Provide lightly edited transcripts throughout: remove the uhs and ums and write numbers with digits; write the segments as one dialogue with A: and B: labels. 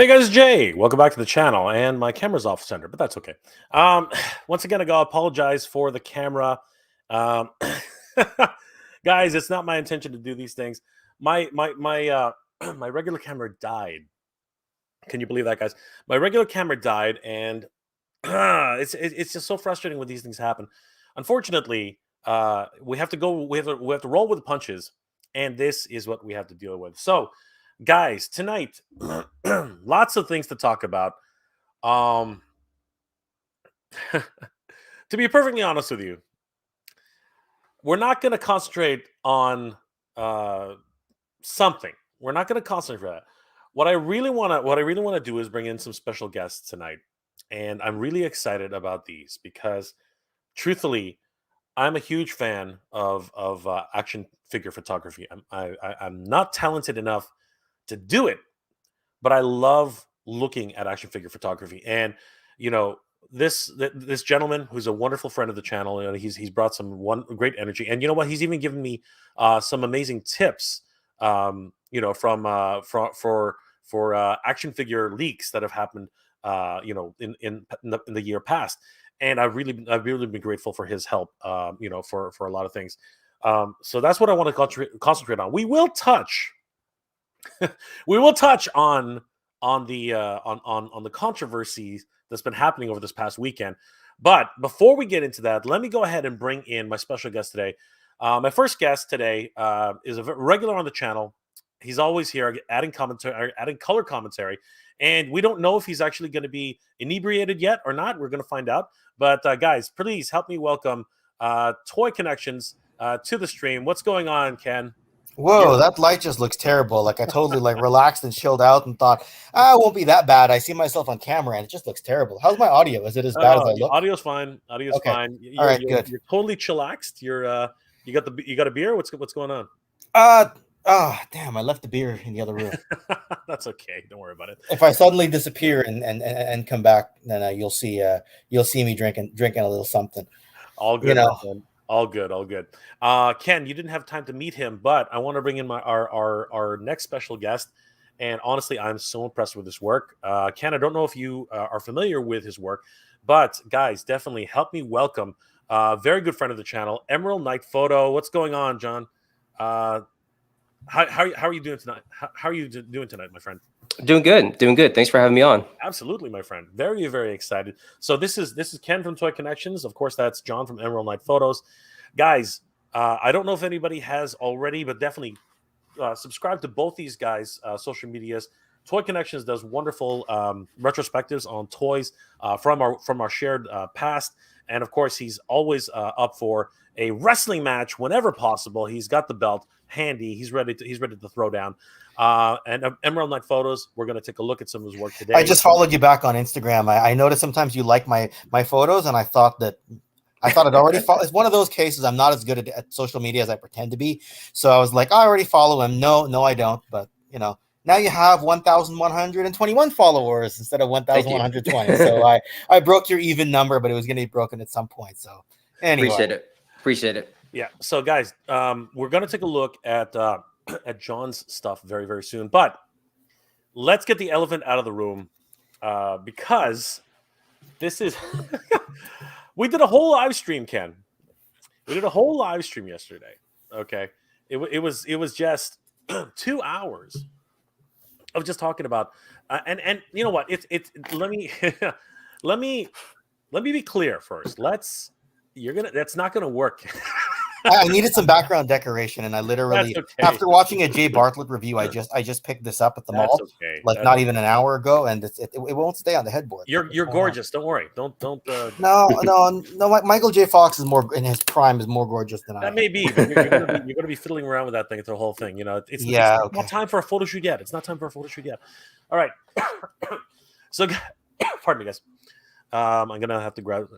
A: Hey guys, Jay. Welcome back to the channel, and my camera's off center, but that's okay. Once again, I gotta apologize for the camera. Um, guys, it's not my intention to do these things. My my regular camera died. Can you believe that, guys? My regular camera died, and it's just so frustrating when these things happen. Unfortunately, we have to go. We have to roll with the punches, and this is what we have to deal with. So, guys, tonight, lots of things to talk about. Um, to be perfectly honest with you, we're not going to concentrate on uh, something. We're not going to concentrate on that. What I really want to do is bring in some special guests tonight, and I'm really excited about these because, truthfully, I'm a huge fan of action figure photography. I'm not talented enough to do it, but I love looking at action figure photography. And you know, this gentleman who's a wonderful friend of the channel, he's brought some one great energy, and you know what? He's even given me some amazing tips. From action figure leaks that have happened. In the year past, and I've really been grateful for his help. For a lot of things. So that's what I want to concentrate on. We will touch on the controversy that's been happening over this past weekend. But before we get into that, let me go ahead and bring in my special guest today. My first guest today is a regular on the channel. He's always here, adding commentary, adding color commentary, and we don't know if he's actually going to be inebriated yet or not. We're going to find out. But guys, please help me welcome Toy Connections to the stream. What's going on, Ken?
B: Whoa, that light just looks terrible. Like I totally relaxed and chilled out and thought, it won't be that bad. I see myself on camera and it just looks terrible. How's my audio? Is it as bad as I look?
A: Audio's fine. Audio's
B: Okay.
A: fine.
B: All right, good.
A: You're totally chillaxed. You got a beer? What's going on?
B: Damn, I left the beer in the other room.
A: That's okay. Don't worry about it.
B: If I suddenly disappear and come back, then you'll see me drinking a little something.
A: All good. All good. Ken, you didn't have time to meet him, but I want to bring in our next special guest. And honestly, I'm so impressed with his work. Ken, I don't know if you are familiar with his work, but guys, definitely help me welcome very good friend of the channel, Emerald Knight Photo. What's going on, John? How are you doing tonight? How are you doing tonight, my friend?
C: Doing good. Thanks for having me on.
A: Absolutely, my friend. Very, very excited. So this is Ken from Toy Connections. Of course, that's John from Emerald Knight Photos. Guys, I don't know if anybody has already, but definitely subscribe to both these guys' social medias. Toy Connections does wonderful retrospectives on toys from our shared past, and of course, he's always up for a wrestling match whenever possible. He's got the belt handy. He's ready to throw down. And Emerald Knight Photos, we're going to take a look at some of his work today.
B: I just followed you back on Instagram. I noticed sometimes you like my photos, and I thought it already it's one of those cases. I'm not as good at social media as I pretend to be. So I was like, I already follow him. No, I don't. But now you have 1,121 followers instead of 1,120. So I broke your even number, but it was going to be broken at some point. So anyway.
C: Appreciate it.
A: Yeah. So guys, we're going to take a look at John's stuff very, very soon. But let's get the elephant out of the room because this is we did a whole live stream, Ken. We did a whole live stream yesterday. Okay. It was just 2 hours of just talking about and you know what? Let me let me be clear first. That's not gonna work.
B: I needed some background decoration, and I literally, after watching a Jay Bartlett review, I just picked this up at the mall, not even an hour ago, and it won't stay on the headboard.
A: You're gorgeous. Don't worry. Don't.
B: No. Michael J. Fox is more in his prime, is more gorgeous than I.
A: That may be, but you're gonna be fiddling around with that thing. It's the whole thing. It's not time for a photo shoot yet. All right. So, pardon me, guys. I'm gonna have to grab.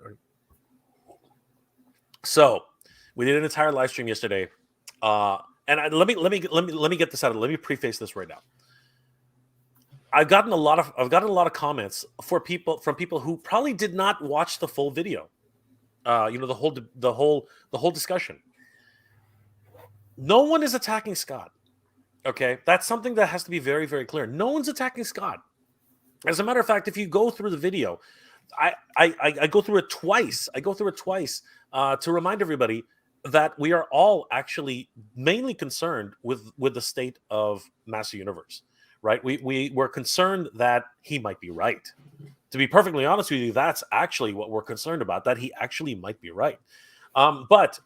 A: So. We did an entire live stream yesterday, and let me get this out. Let me preface this right now. I've gotten a lot of comments from people who probably did not watch the full video. The whole discussion. No one is attacking Scott. Okay, that's something that has to be very, very clear. No one's attacking Scott. As a matter of fact, if you go through the video, I go through it twice. I go through it twice to remind everybody that we are all actually mainly concerned with the state of Master Universe, right? We're concerned that he might be right. To be perfectly honest with you, that's actually what we're concerned about, that he actually might be right. But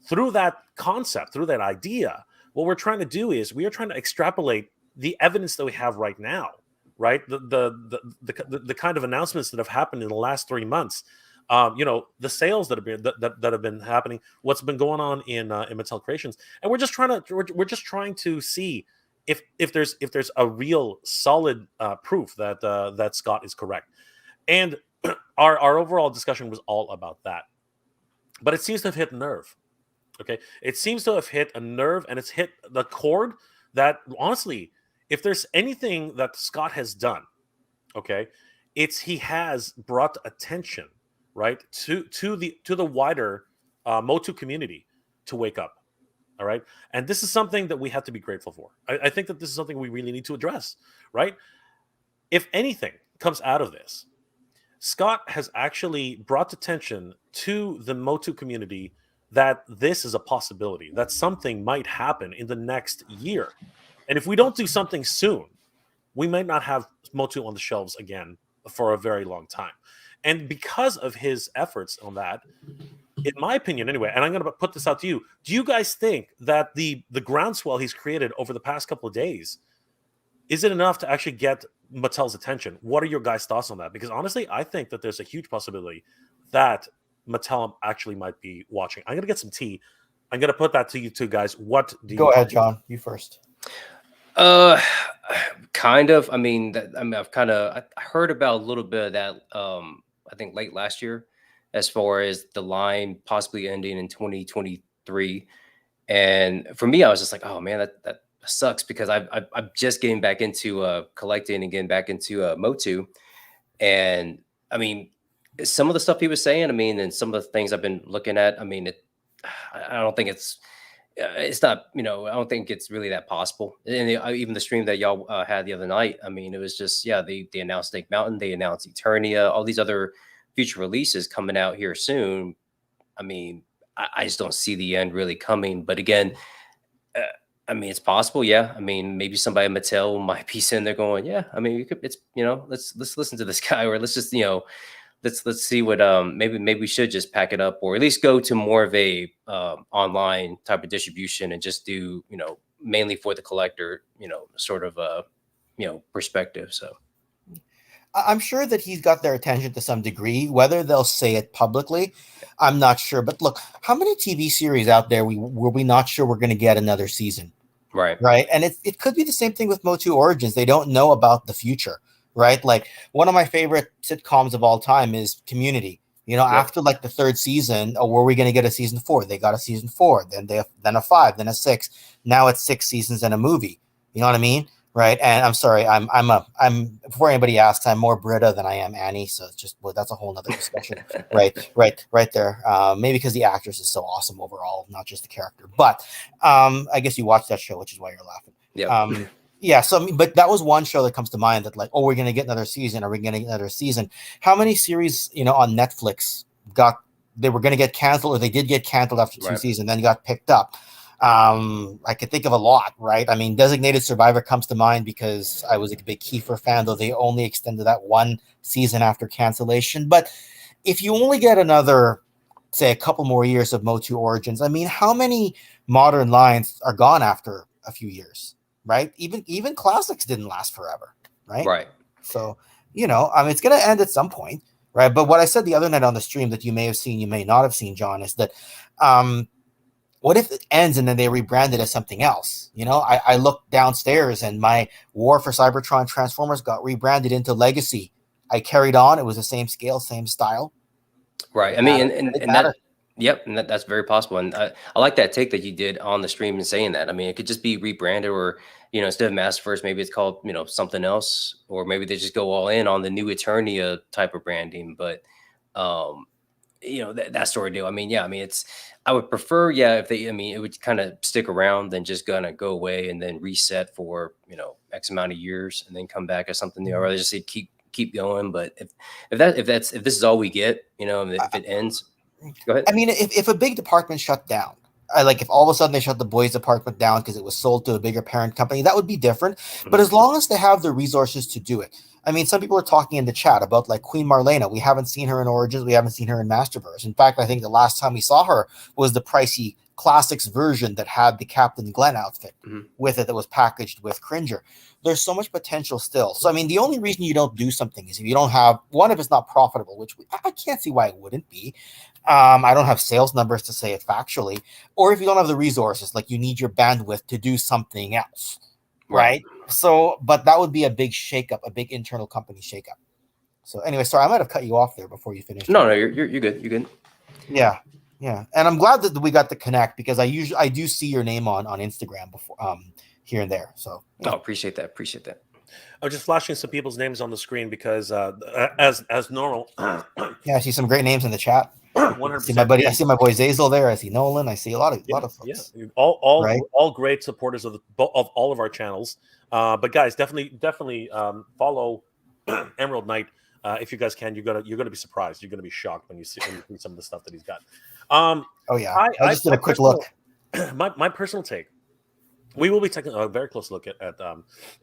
A: through that concept, through that idea, what we're trying to do is we are trying to extrapolate the evidence that we have right now, right? The kind of announcements that have happened in the last 3 months. The sales that have been happening, what's been going on in Mattel Creations, and we're just trying to see if there's a real solid proof that Scott is correct. And our overall discussion was all about that. But it seems to have hit a nerve. Okay. It seems to have hit a nerve, and it's hit the chord that, honestly, if there's anything that Scott has done, okay, it's he has brought attention, right, to the wider MOTU community to wake up. All right. And this is something that we have to be grateful for. I think that this is something we really need to address, right? If anything comes out of this, Scott has actually brought attention to the MOTU community that this is a possibility, that something might happen in the next year. And if we don't do something soon, we might not have MOTU on the shelves again for a very long time. And because of his efforts on that, in my opinion anyway, and I'm going to put this out to you, do you guys think that the groundswell he's created over the past couple of days, is it enough to actually get Mattel's attention? What are your guys' thoughts on that? Because honestly, I think that there's a huge possibility that Mattel actually might be watching. I'm going to get some tea. I'm going to put that to you two guys. What do you
B: Go ahead, John. You first.
C: Kind of. I heard about a little bit of that. I think late last year, as far as the line possibly ending in 2023. And for me, I was just like, oh man, that sucks, because I'm just getting back into collecting and getting back into MOTU. And I mean, some of the stuff he was saying, I mean, and some of the things I've been looking at, I mean, I don't think it's not, I don't think it's really that possible. And even the stream that y'all had the other night, I mean, it was just, they announced Snake Mountain, they announced Eternia, all these other future releases coming out here soon. I mean, I just don't see the end really coming. But again, I mean, it's possible. Yeah. I mean, maybe somebody at Mattel might be sitting there going, yeah, I mean, it's, let's listen to this guy, or let's just, let's see what, maybe we should just pack it up, or at least go to more of a online type of distribution and just do, mainly for the collector, sort of perspective. So
B: I'm sure that he's got their attention to some degree. Whether they'll say it publicly, I'm not sure. But look, how many TV series out there were we not sure we're going to get another season?
C: Right.
B: And it could be the same thing with MOTU Origins. They don't know about the future, right? Like, one of my favorite sitcoms of all time is Community. After like the third season, were we going to get a season 4? They got a season 4, then a 5, then a 6. Now it's 6 seasons and a movie. You know what I mean? Right. And I'm sorry, I'm before anybody asks, I'm more Britta than I am Annie. So it's just, that's a whole nother discussion. right there. Maybe because the actress is so awesome overall, not just the character. But I guess you watched that show, which is why you're laughing.
C: Yeah.
B: Yeah. So, but that was one show that comes to mind, that like, oh, we're going to get another season. Are we going to get another season? How many series, on Netflix they were going to get canceled, or they did get canceled after 2 seasons, then got picked up? I could think of a lot, right? I mean, Designated Survivor comes to mind because I was a big Kiefer fan, though they only extended that 1 season after cancellation. But if you only get another, say, a couple more years of MOTU Origins, I mean, how many modern lines are gone after a few years, right? Even classics didn't last forever, right?
C: Right.
B: So, I mean, it's going to end at some point, right? But what I said the other night on the stream that you may have seen, you may not have seen, John, is that what if it ends and then they rebrand it as something else? I looked downstairs and my War for Cybertron Transformers got rebranded into Legacy. I carried on. It was the same scale, same style.
C: Right. I mean, and that, yep. And that's very possible. And I like that take that you did on the stream and saying that. I mean, it could just be rebranded, or, instead of Masterverse, maybe it's called, something else, or maybe they just go all in on the new Eternia type of branding. But, that sort of deal. I mean, yeah, I mean, I would prefer, if it would kind of stick around than just gonna go away and then reset for, X amount of years and then come back as something new. Or rather just keep keep going. But if this is all we get, and if it ends, go ahead.
B: I mean, if a big department shut down, if all of a sudden they shut the boys department down because it was sold to a bigger parent company, that would be different. But as long as they have the resources to do it, I mean, some people are talking in the chat about like Queen Marlena. We haven't seen her in Origins. We haven't seen her in Masterverse. In fact, I think the last time we saw her was the pricey Classics version that had the Captain Glenn outfit with it that was packaged with Cringer. There's so much potential still. So, I mean, the only reason you don't do something is if you don't have, one, if it's not profitable, which I can't see why it wouldn't be. I don't have sales numbers to say it factually. Or if you don't have the resources, like you need your bandwidth to do something else. Right? So, but that would be a big shakeup, a big internal company shakeup. So anyway, sorry, I might have cut you off there before you finished.
C: No, you're good. You're good.
B: Yeah. Yeah. And I'm glad that we got to connect because I do see your name on Instagram before here and there. So
C: yeah. Oh, appreciate that.
A: I'm just flashing some people's names on the screen because as normal.
B: Yeah, I see some great names in the chat.
A: 100%.
B: I see my boy Zazel there. I see Nolan. I see a lot of folks.
A: Yeah, all great supporters of all of our channels. But guys, definitely follow Emerald Knight if you guys can. You're gonna be surprised. You're gonna be shocked when you see some of the stuff that he's got.
B: Oh yeah, I just did a quick look.
A: My personal take. We will be taking a very close look at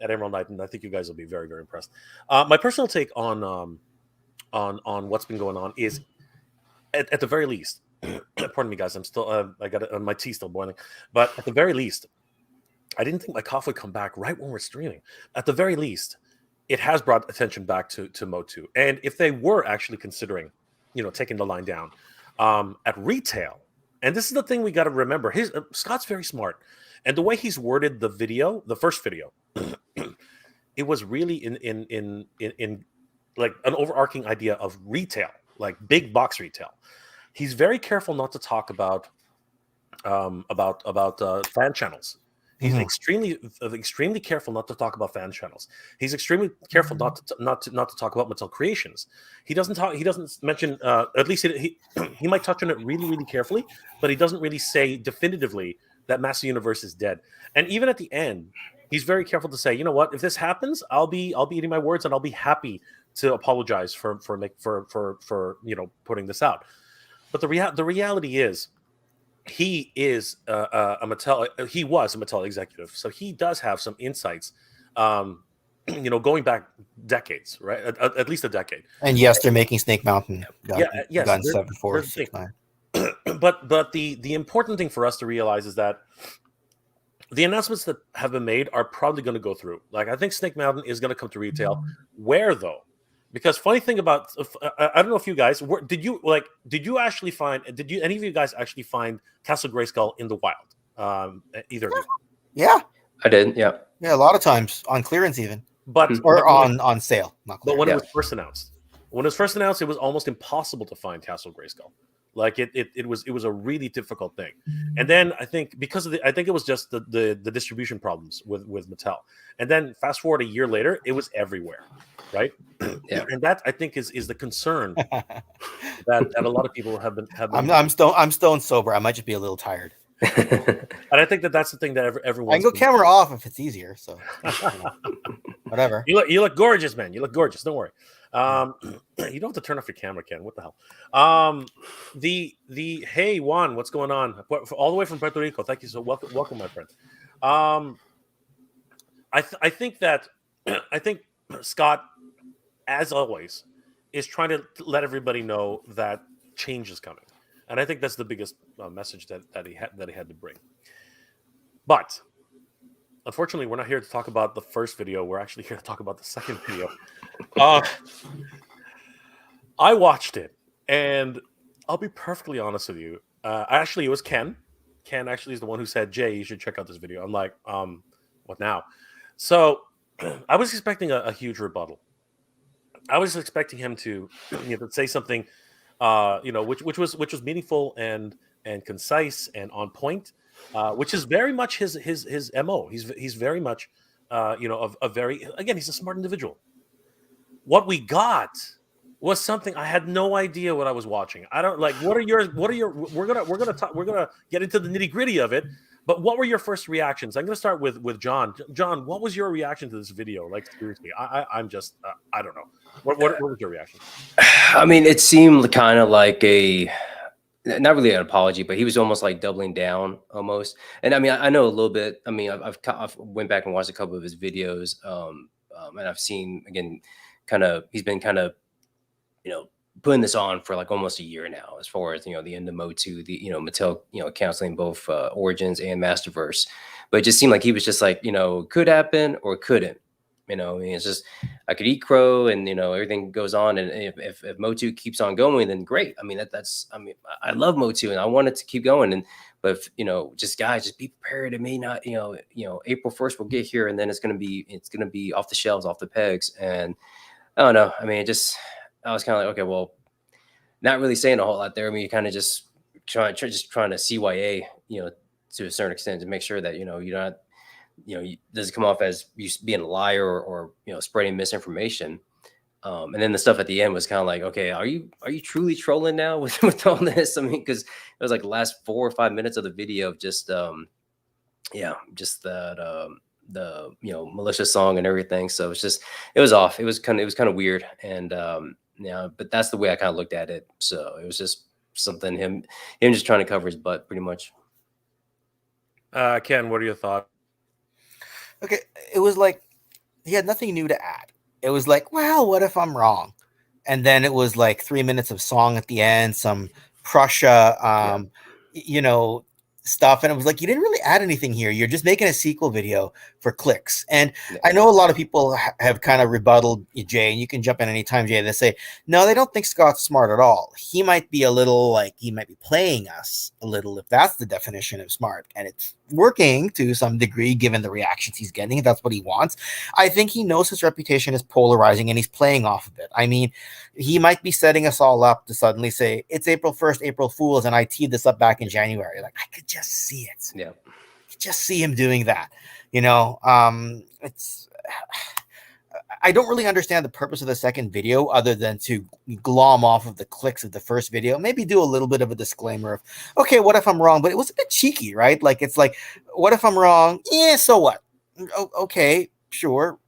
A: Emerald Knight, and I think you guys will be very, very impressed. My personal take on what's been going on is, at the very least, pardon me, guys, I'm still I got my tea still boiling, but at the very least, I didn't think my cough would come back right when we're streaming. At the very least, it has brought attention back to MOTU, and if they were actually considering, taking the line down at retail, and this is the thing we got to remember: Scott's very smart. And the way he's worded the video, the first video, it was really in like an overarching idea of retail, like big box retail. He's very careful not to talk about fan channels. He's extremely careful not to talk about fan channels. He's extremely careful not to talk about Mattel Creations. He doesn't mention at least he might touch on it really, really carefully, but he doesn't really say definitively that Master Universe is dead. And even at the end, he's very careful to say, you know what, if this happens, I'll be eating my words, and I'll be happy to apologize for putting this out. But the reality is, he is a Mattel. He was a Mattel executive, so he does have some insights. Going back decades, right? At least a decade.
B: And yes, they're making Snake Mountain. Gun 7469.
A: But the important thing for us to realize is that the announcements that have been made are probably going to go through. Like, I think Snake Mountain is going to come to retail. Where though? Because funny thing about I don't know if you guys did you actually find any of you guys actually find Castle Grayskull in the wild? Either of you?
B: Yeah,
C: I did. Yeah,
B: a lot of times on clearance even,
A: or
B: on sale.
A: But when it was first announced, it was almost impossible to find Castle Grayskull. Like it was a really difficult thing. And then I think because of I think it was just the distribution problems with Mattel. And then fast forward a year later, it was everywhere, right?
C: Yeah.
A: And that I think is the concern that a lot of people have been.
B: I'm stone sober. I might just be a little tired.
A: And I think that's the thing that everyone.
B: I can go camera off if it's easier. So whatever.
A: You look gorgeous, man. You look gorgeous. Don't worry. You don't have to turn off your camera, Ken. What the hell? The hey Juan, what's going on? All the way from Puerto Rico. Thank you so welcome, my friend. I think Scott, as always, is trying to let everybody know that change is coming, and I think that's the biggest message that he had to bring. But unfortunately, we're not here to talk about the first video. We're actually here to talk about the second video. I watched it, and I'll be perfectly honest with you. Actually, it was Ken. Ken actually is the one who said, "Jay, you should check out this video." I'm like, what now? So I was expecting a huge rebuttal. I was expecting him to say something, which was meaningful and concise and on point. Which is very much his MO. He's very much, he's a smart individual. What we got was something I had no idea what I was watching. I don't like. We're gonna get into the nitty gritty of it. But what were your first reactions? I'm going to start with John. John, what was your reaction to this video? Like, seriously, I'm just I don't know. What was your reaction?
C: I mean, it seemed kind of like a, not really an apology, but he was almost like doubling down almost. And I mean, I know a little bit. I mean, I've went back and watched a couple of his videos, and I've seen again, kind of he's been kind of, you know, putting this on for like almost a year now, as far as, you know, the end of MOTU, the, you know, Mattel, you know, canceling both Origins and Masterverse. But it just seemed like he was just like, you know, could happen or couldn't. You know, I mean, it's just, I could eat crow and, you know, everything goes on. And if MOTU keeps on going, then great. I mean, that's, I mean, I love MOTU and I want it to keep going. And, but if, you know, just guys, just be prepared. It may not, April 1st will get here and then it's going to be off the shelves, off the pegs. And I don't know. I mean, I was kind of like, okay, well, not really saying a whole lot there. I mean, you kind of just trying to CYA, you know, to a certain extent to make sure that, you know, you're not, you know, doesn't come off as you being a liar or you know, spreading misinformation. And then the stuff at the end was kind of like, okay, are you truly trolling now with all this? I mean, because it was like the last 4 or 5 minutes of the video of just just that the, you know, malicious song and everything. So it was off. It was kind of weird. And yeah, but that's the way I kind of looked at it. So it was just something him just trying to cover his butt pretty much.
A: Ken, what are your thoughts?
B: Okay, it was like he had nothing new to add. It was like, well, what if I'm wrong? And then it was like 3 minutes of song at the end, some Prussia, you know, stuff. And it was like, you didn't really add anything here. You're just making a sequel video for clicks. And I know a lot of people have kind of rebutted Jay, and you can jump in anytime, Jay. They say, no, they don't think Scott's smart at all. He might be a little like, he might be playing us a little, if that's the definition of smart. And it's working to some degree, given the reactions he's getting. That's what he wants. I think he knows his reputation is polarizing and he's playing off of it. I mean, he might be setting us all up to suddenly say, it's April 1st, April Fools, and I teed this up back in January. Like, I could just see it.
C: Yeah.
B: Just see him doing that. You know, I don't really understand the purpose of the second video other than to glom off of the clicks of the first video. Maybe do a little bit of a disclaimer of, okay, what if I'm wrong? But it was a bit cheeky, right? Like, it's like, what if I'm wrong? Yeah, so what? Okay, sure.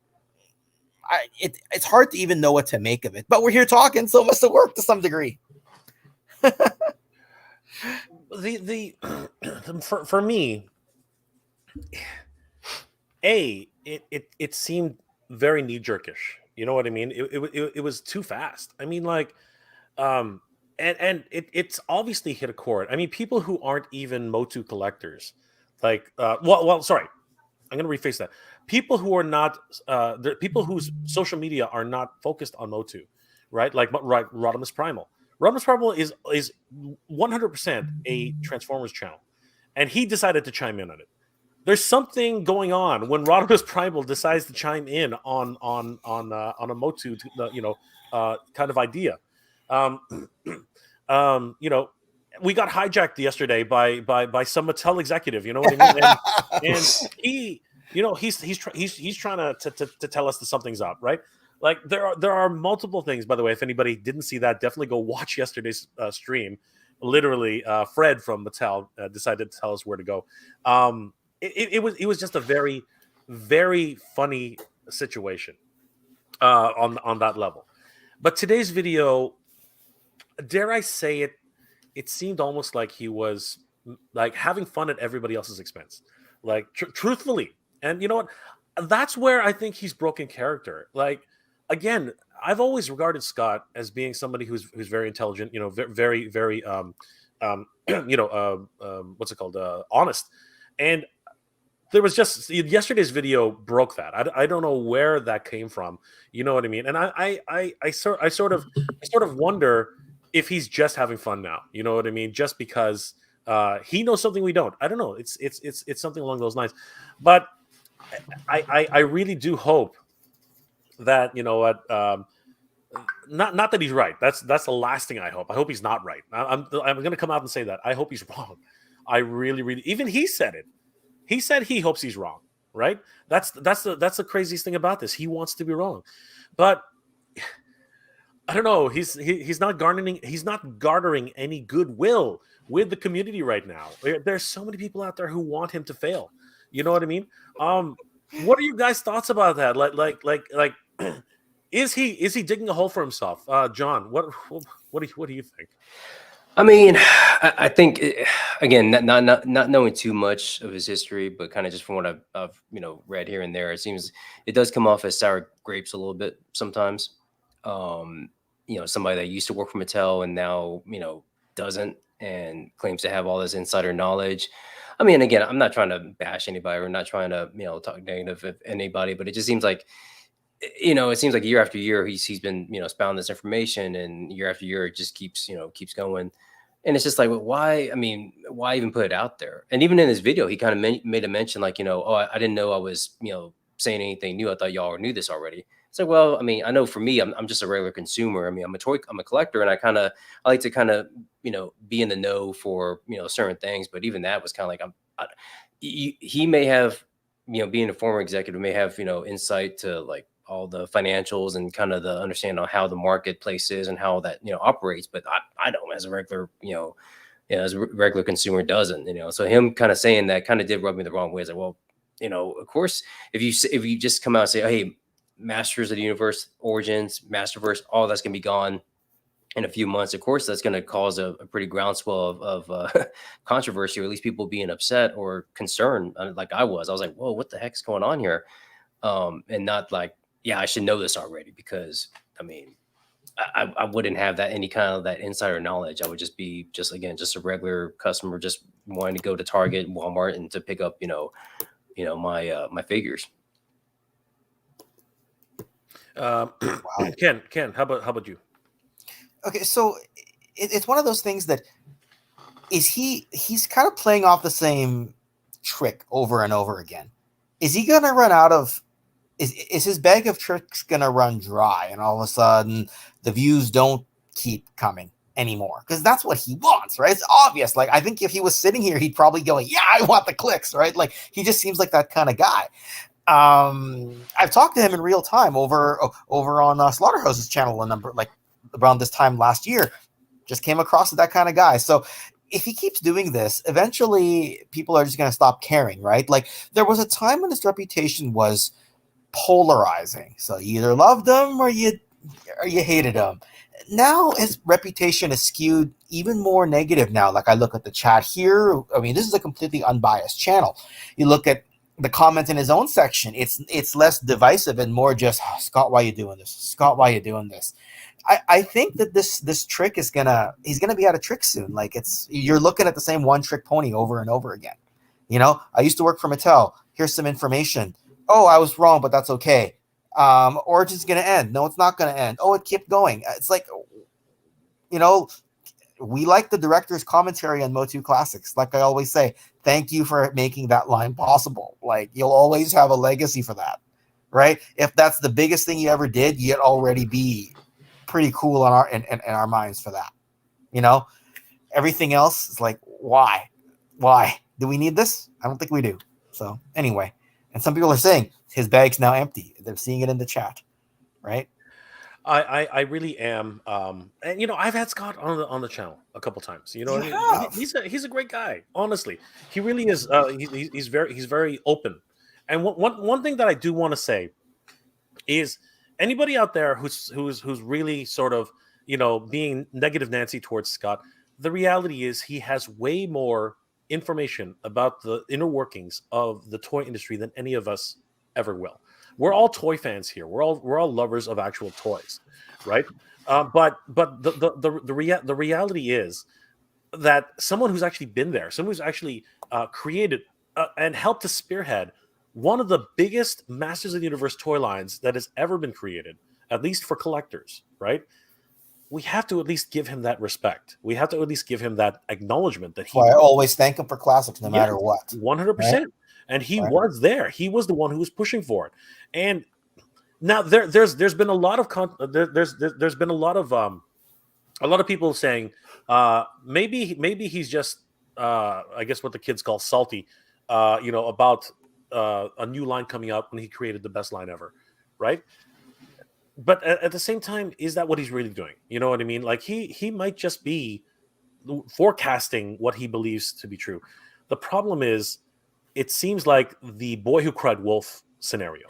B: It's hard to even know what to make of it, but we're here talking, so it must have worked to some degree.
A: For me, it seemed very knee-jerkish. You know what I mean? It was too fast. I mean, like, and it's obviously hit a chord. I mean, people who aren't even MOTU collectors, like, sorry, I'm going to rephrase that. People who are not, people whose social media are not focused on MOTU, right? Like, right, Rodimus Primal. Rodimus Primal is 100% a Transformers channel, and he decided to chime in on it. There's something going on when Rodimus Primal decides to chime in on a MOTU, kind of idea. You know, we got hijacked yesterday by some Mattel executive. You know what I mean? And he, you know, he's trying to tell us that something's up, right? Like, there are multiple things. By the way, if anybody didn't see that, definitely go watch yesterday's stream. Literally, Fred from Mattel decided to tell us where to go. It was just a very, very funny situation on that level. But today's video, dare I say it, it seemed almost like he was like having fun at everybody else's expense. Like, truthfully. And you know what? That's where I think he's broken character. Like, again, I've always regarded Scott as being somebody who's very intelligent, you know, very, very, what's it called? Honest. And there was just yesterday's video broke that. I don't know where that came from. You know what I mean? And I sort of wonder if he's just having fun now. You know what I mean? Just because he knows something we don't. I don't know. It's something along those lines. But I really do hope that, you know what, not that he's right. That's the last thing I hope. I hope he's not right. I'm going to come out and say that. I hope he's wrong. I really, even he said it. He said he hopes he's wrong, right? That's the craziest thing about this. He wants to be wrong. But I don't know. He's not garnering any goodwill with the community right now. There's so many people out there who want him to fail. You know what I mean? What are you guys' thoughts about that? Like is he digging a hole for himself? John, what do you think?
C: I mean, I think again, not knowing too much of his history, but kind of just from what I've read here and there, it seems it does come off as sour grapes a little bit sometimes. Somebody that used to work for Mattel and now doesn't and claims to have all this insider knowledge. I mean, again, I'm not trying to bash anybody or not trying to talk negative of anybody, but it just seems like it seems like year after year he's been spouting this information, and year after year it just keeps going, and it's just like, well, why? I mean, why even put it out there? And even in his video, he kind of made a mention like, oh, I didn't know I was saying anything new. I thought y'all knew this already. It's like, well, I mean, I know for me, I'm just a regular consumer. I mean, I'm a collector, and I like to kind of be in the know for certain things. But even that was kind of like he may have being a former executive may have insight to like all the financials and kind of the understanding on how the marketplace is and how that operates, but I don't, as a regular as a regular consumer, doesn't. So him kind of saying that kind of did rub me the wrong way. It's like, well, of course, if you just come out and say, oh, hey, Masters of the Universe, Origins, Masterverse, all that's gonna be gone in a few months, of course that's going to cause a pretty groundswell of controversy, or at least people being upset or concerned, like I was like, whoa, what the heck's going on here? And not like, yeah, I should know this already, because I mean, I wouldn't have that any kind of that insider knowledge. I would just be just a regular customer, just wanting to go to Target, Walmart, and to pick up my figures.
B: Wow.
A: Ken, how about you?
B: Okay, so it's one of those things that he's kind of playing off the same trick over and over again. Is he gonna run out of? Is his bag of tricks gonna run dry, and all of a sudden the views don't keep coming anymore? Because that's what he wants, right? It's obvious. Like, I think if he was sitting here, he'd probably go, "Yeah, I want the clicks," right? Like, he just seems like that kind of guy. I've talked to him in real time over on Slaughterhouse's channel around this time last year. Just came across that kind of guy. So if he keeps doing this, eventually people are just going to stop caring, right? Like, there was a time when his reputation was polarizing. So you either loved him or you hated him. Now his reputation is skewed even more negative now. Like, I look at the chat here. I mean, this is a completely unbiased channel. You look at the comments in his own section, it's less divisive and more just, oh, Scott, why are you doing this? Scott, why are you doing this? I think that this trick he's gonna be out of tricks soon. Like, you're looking at the same one trick pony over and over again. I used to work for Mattel. Here's some information. Oh, I was wrong, but that's okay. Origin's gonna end. No, it's not gonna end. Oh, it kept going. It's like, we like the director's commentary on MOTU Classics. Like I always say, thank you for making that line possible. Like, you'll always have a legacy for that, right? If that's the biggest thing you ever did, you'd already be pretty cool in our minds for that. Everything else is like, why do we need this? I don't think we do. So anyway, and some people are saying his bag's now empty. They're seeing it in the chat, right?
A: I really am, and I've had Scott on the channel a couple times. He's a great guy. Honestly, he really is. He's very open. And one thing that I do want to say is, anybody out there who's really sort of being negative Nancy towards Scott, the reality is he has way more information about the inner workings of the toy industry than any of us ever will. We're all toy fans here. We're all lovers of actual toys, right? But the reality is that someone who's actually been there, someone who's actually created and helped to spearhead one of the biggest Masters of the Universe toy lines that has ever been created, at least for collectors, right? We have to at least give him that respect. We have to at least give him that acknowledgement that
B: I always thank him for classics, no matter what.
A: 100%. Right? And he was there. He was the one who was pushing for it. And now there's been a lot of there's been a lot of people saying maybe he's just I guess what the kids call salty, about a new line coming out when he created the best line ever, right? but at the same time, is that what he's really doing? You know what I mean? Like he might just be forecasting what he believes to be true. The problem is, it seems like the boy who cried wolf scenario.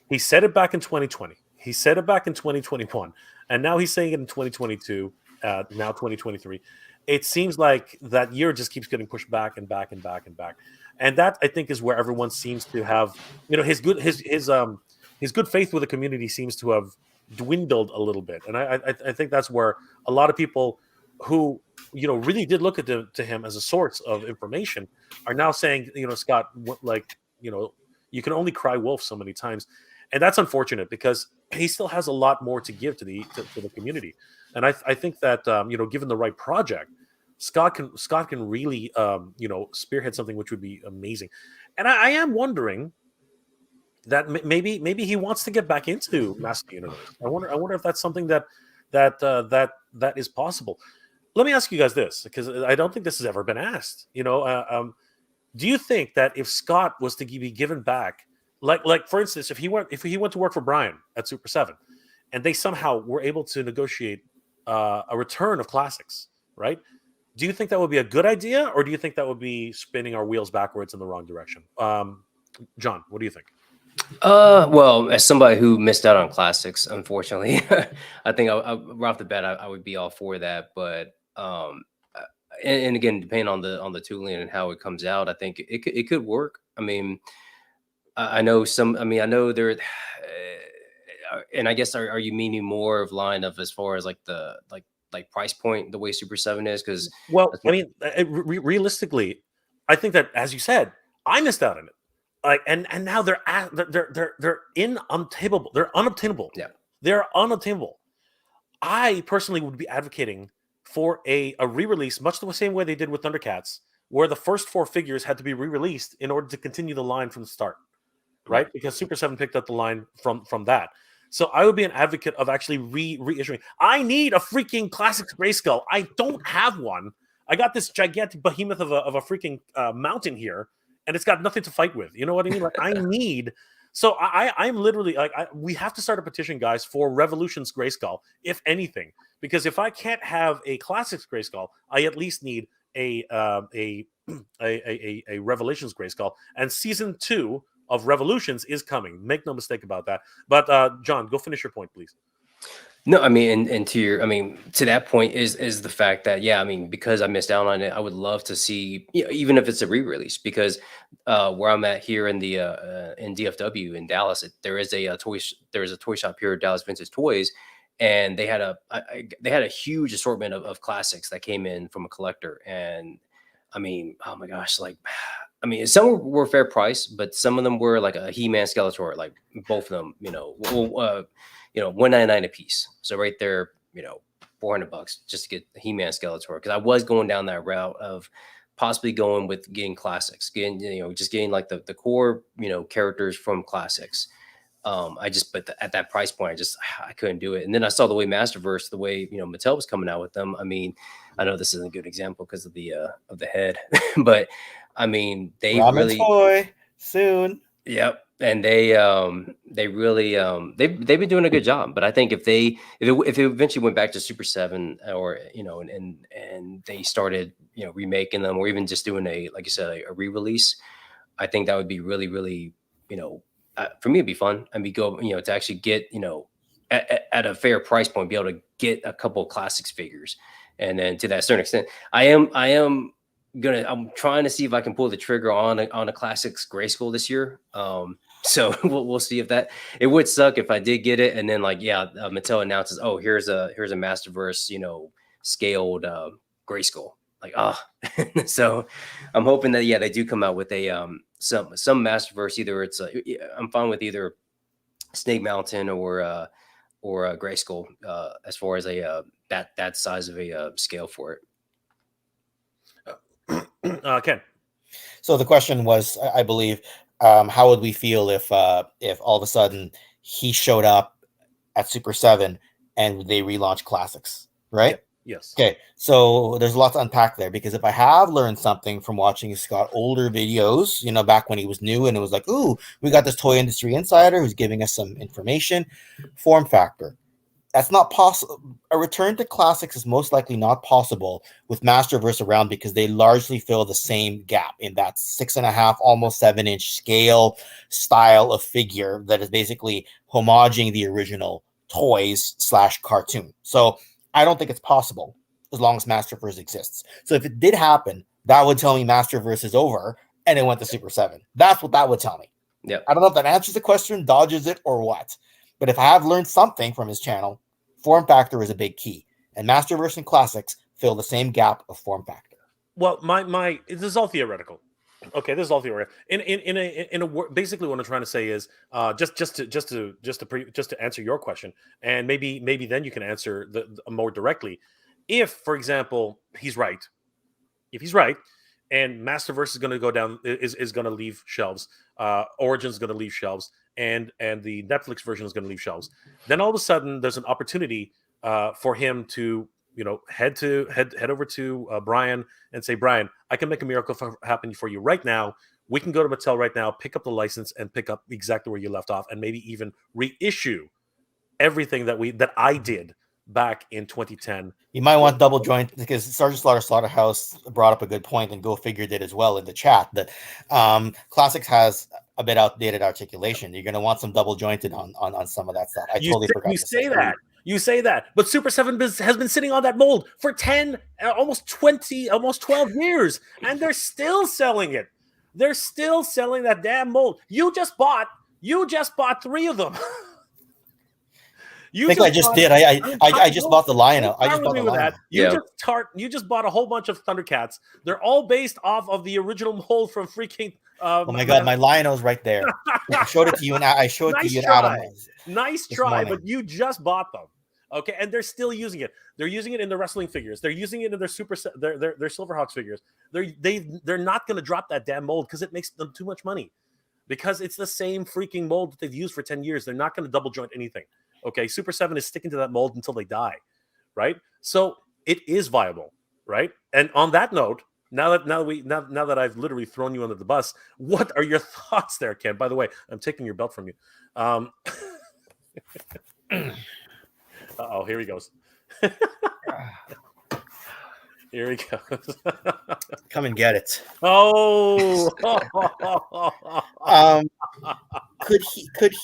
A: He said it back in 2020. He said it back in 2021, and now he's saying it in 2022. Now 2023. It seems like that year just keeps getting pushed back and back and back and back, and that I think is where everyone seems to have, his good faith with the community seems to have dwindled a little bit, and I think that's where a lot of people who really did look to him as a source of information are now saying, Scott, you can only cry wolf so many times, and that's unfortunate because he still has a lot more to give to the community, and I think that given the right project, Scott can really spearhead something which would be amazing, and I am wondering that maybe he wants to get back into Master Universe. I wonder if that's something that is possible. Let me ask you guys this, because I don't think this has ever been asked. Do you think that if Scott was to be given back, like for instance, if he went to work for Brian at Super 7, and they somehow were able to negotiate a return of classics, right? Do you think that would be a good idea, or do you think that would be spinning our wheels backwards in the wrong direction? John, what do you think?
C: Well, as somebody who missed out on classics, unfortunately, I think right off the bat, I would be all for that. But and again, depending on the tooling and how it comes out, I think it could work. I mean, I know some. I mean, I know there. And I guess are you meaning more of line of as far as like the like price point, the way Super 7 is? Because
A: Well, I mean, realistically, I think that, as you said, I missed out on it. Like, and now they're unobtainable. They're unobtainable.
C: Yeah.
A: They're unobtainable. I personally would be advocating for a re-release, much the same way they did with Thundercats, where the first 4 figures had to be re-released in order to continue the line from the start, right? Because Super 7 picked up the line from that. So I would be an advocate of actually reissuing. I need a freaking Classics Grayskull. I don't have one. I got this gigantic behemoth of a freaking mountain here, and it's got nothing to fight with. You know what I mean? Like, I need. So I'm literally like, we have to start a petition, guys, for Revolution's Grayskull, if anything, because if I can't have a Classics Grayskull, I at least need a Revelations Grayskull, and season 2 of Revolutions is coming. Make no mistake about that. But John, go finish your point, please.
C: No, I mean, and to that point is the fact that, yeah, I mean, because I missed out on it, I would love to see, even if it's a re-release, because where I'm at here in the in DFW in Dallas, there is a toy shop here at Dallas Vintage Toys, and they had a huge assortment of classics that came in from a collector, and I mean, oh my gosh, like, I mean, some were fair price, but some of them were like a He-Man Skeletor, like both of them, $199 a piece. So right there, $400 just to get the He-Man Skeletor. Because I was going down that route of possibly going with getting classics, just getting like the core, characters from classics. But at that price point, I couldn't do it. And then I saw the way Masterverse, the way Mattel was coming out with them. I mean, I know this isn't a good example because of the head, but I mean, they
B: Ramen
C: really
B: toy soon.
C: Yep. And they really they've been doing a good job. But I think if it eventually went back to Super 7, or and they started remaking them, or even just doing like you said, a re-release, I think that would be really, really, for me it'd be fun. I mean, go to actually get at a fair price point, be able to get a couple of classics figures, and then to that certain extent, I'm trying to see if I can pull the trigger on a classics Grayskull this year. So we'll see if that. It would suck if I did get it, and then Mattel announces, oh, here's a Masterverse, scaled Grayskull. Like, so I'm hoping that they do come out with a some Masterverse. Either I'm fine with either Snake Mountain or a Grayskull as far as that size of a scale for it.
A: Ken.
B: So the question was, I believe, how would we feel if all of a sudden he showed up at Super 7 and they relaunched classics, right?
A: Yes.
B: Okay, so there's a lot to unpack there, because if I have learned something from watching Scott older videos, back when he was new and it was like, ooh, we got this toy industry insider who's giving us some information, form factor. That's not possible. A return to classics is most likely not possible with Masterverse around, because they largely fill the same gap in that 6.5, almost 7-inch scale style of figure that is basically homaging the original toys / cartoon. So I don't think it's possible as long as Masterverse exists. So if it did happen, that would tell me Masterverse is over and it went to Super 7. That's what that would tell me.
C: Yeah.
B: I don't know if that answers the question, dodges it, or what. But if I have learned something from his channel, form factor is a big key. And Masterverse and Classics fill the same gap of form factor.
A: Well, this is all theoretical. Okay, this is all theoretical. Basically, what I'm trying to say is just to answer your question, and maybe then you can answer the more directly. If, for example, he's right, and Masterverse is going to go down, is going to leave shelves, Origin's going to leave shelves, and the Netflix version is going to leave shelves, then all of a sudden there's an opportunity for him to head over to Brian and say, Brian, I can make a miracle happen for you right now. We can go to Mattel right now, pick up the license, and pick up exactly where you left off, and maybe even reissue everything that I did back in 2010.
B: You might want double joint, because Sergeant Slaughterhouse brought up a good point, and Go Figure did as well in the chat, that Classics has a bit outdated articulation. You're going to want some double jointed on some of that stuff. I totally forgot.
A: You say that, but Super 7 has been sitting on that mold for 10, almost 20, almost 12 years, and they're still selling it. They're still selling that damn mold. You just bought 3 of them.
B: I just bought the Lion-O. I just bought the Lion-O.
A: You just bought a whole bunch of Thundercats. They're all based off of the original mold from freaking.
B: Oh my God, my Lion-O's right there. I showed it to you, and I showed it to you and Adam.
A: Nice try, but you just bought them. Okay, and they're still using it. They're using it in their wrestling figures. They're using it in their their Silverhawks figures. They're not going to drop that damn mold because it makes them too much money. Because it's the same freaking mold that they've used for 10 years. They're not going to double joint anything. Okay, Super 7 is sticking to that mold until they die, right? So it is viable, right? And on that note, now that I've literally thrown you under the bus, what are your thoughts there, Ken? By the way, I'm taking your belt from you. Uh-oh, here he goes. Here he goes.
B: Come and get it.
A: Oh.
B: Could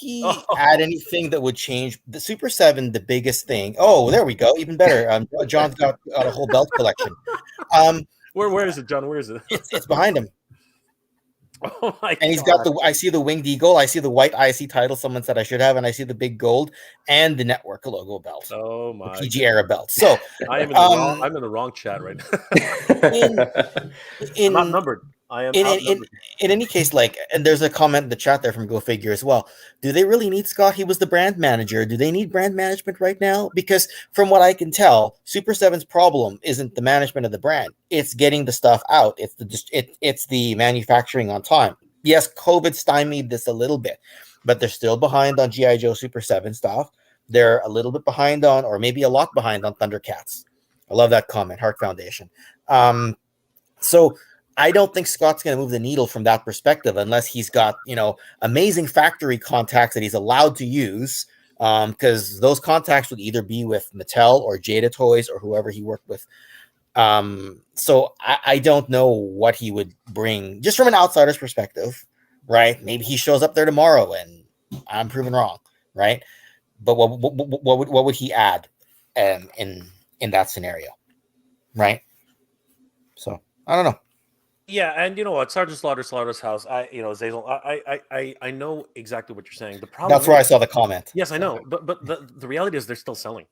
B: he add anything that would change the Super 7? The biggest thing. Oh, there we go. Even better. John's got a whole belt collection.
A: Where is it, John? Where is it?
B: It's behind him.
A: Oh my
B: and he's got I see the winged eagle, I see the white IC title someone said I should have, and I see the big gold and the network logo belt.
A: Oh my,
B: the PG era belt. So
A: I'm in the wrong chat right now. I'm not numbered. I am
B: in any case, and there's a comment in the chat there from Go Figure as well. Do they really need Scott? He was the brand manager. Do they need brand management right now? Because from what I can tell, Super 7's problem isn't the management of the brand. It's getting the stuff out. It's the manufacturing on time. Yes, COVID stymied this a little bit, but they're still behind on G.I. Joe Super 7 stuff. They're a little bit behind on, or maybe a lot behind on Thundercats. I love that comment, Heart Foundation. So I don't think Scott's going to move the needle from that perspective unless he's got, amazing factory contacts that he's allowed to use, because those contacts would either be with Mattel or Jada Toys or whoever he worked with. So I don't know what he would bring just from an outsider's perspective, right? Maybe he shows up there tomorrow and I'm proven wrong, right? But what would he add in that scenario, right? So I don't know.
A: Yeah, and you know what, Sergeant Slaughter's house. Zazel. I know exactly what you're saying. The problem.
B: That's where I saw the comment.
A: Yes, I know, but the reality is they're still selling.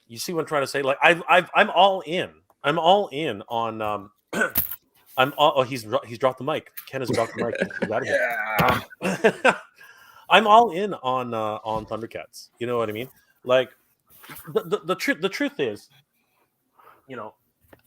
A: You see what I'm trying to say? Like I'm all in. I'm all in on. He's dropped the mic. Ken has dropped the mic. I'm all in on Thundercats. You know what I mean? Like the truth is,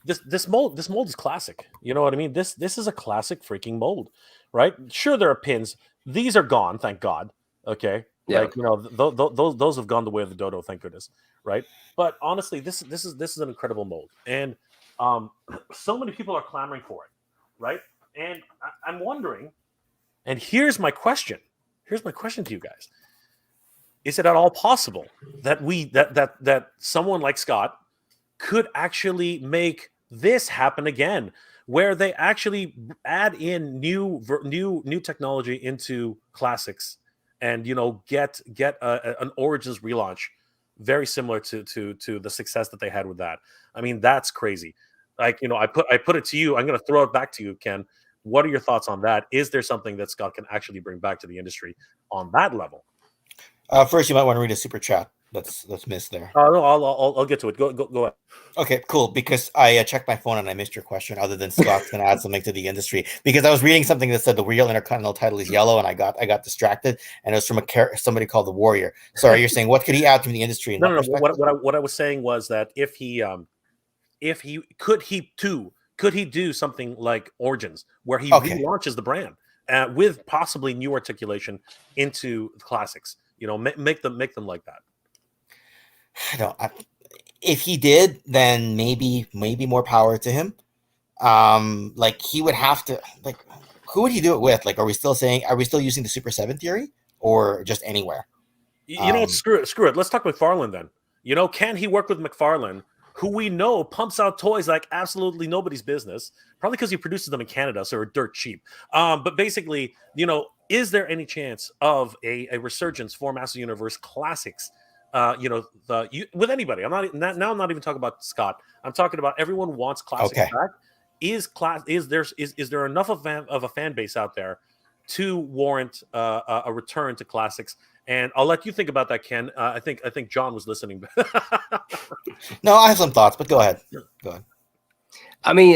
A: This mold is classic. You know what I mean? This is a classic freaking mold, right? Sure, there are pins. These are gone, thank God. Okay,
C: yeah.
A: Like those have gone the way of the dodo, thank goodness, right? But honestly, this is an incredible mold, and so many people are clamoring for it, right? And I'm wondering, and here's my question. Here's my question to you guys: is it at all possible that that someone like Scott could actually make this happen again, where they actually add in new technology into classics, and get an Origins relaunch very similar to the success that they had with that. I mean, that's crazy. Like, I put it to you. I'm going to throw it back to you, Ken. What are your thoughts on that? Is there something that Scott can actually bring back to the industry on that level?
B: First, you might want to read a super chat that's missed there.
A: No, I'll get to it. Go ahead.
B: Okay, cool. Because I checked my phone and I missed your question. Other than Scott's going to add something to the industry, because I was reading something that said the real Intercontinental title is yellow, and I got distracted, and it was from somebody called the Warrior. Sorry, you're saying what could he add to the industry? In
A: No.
B: perspective?
A: What I was saying was that if he could he do something like Origins, where he
B: Okay.
A: relaunches the brand with possibly new articulation into the classics. Make them like that.
B: I don't. If he did, then maybe more power to him. Like he would have to, like, who would he do it with? Like, are we still using the Super 7 theory, or just anywhere?
A: Screw it. Let's talk McFarlane then. Can he work with McFarlane, who we know pumps out toys like absolutely nobody's business, probably because he produces them in Canada, so they're dirt cheap. But basically, is there any chance of a resurgence for Master Universe classics? With anybody. I'm not even talking about Scott. I'm talking about everyone wants classics back. Is there enough of a fan base out there to warrant a return to classics? And I'll let you think about that, Ken. I think John was listening.
B: No, I have some thoughts, but go ahead. Go ahead.
C: I mean,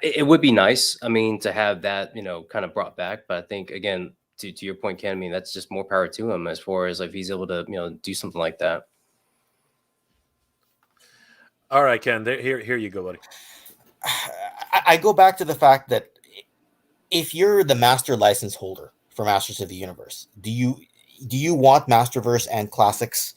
C: it would be nice. I mean, to have that kind of brought back. But I think, again, to your point, Ken, I mean, that's just more power to him as far as if he's able to do something like that.
A: All right, Ken. Here you go, buddy.
B: I go back to the fact that if you're the master license holder for Masters of the Universe, do you want Masterverse and Classics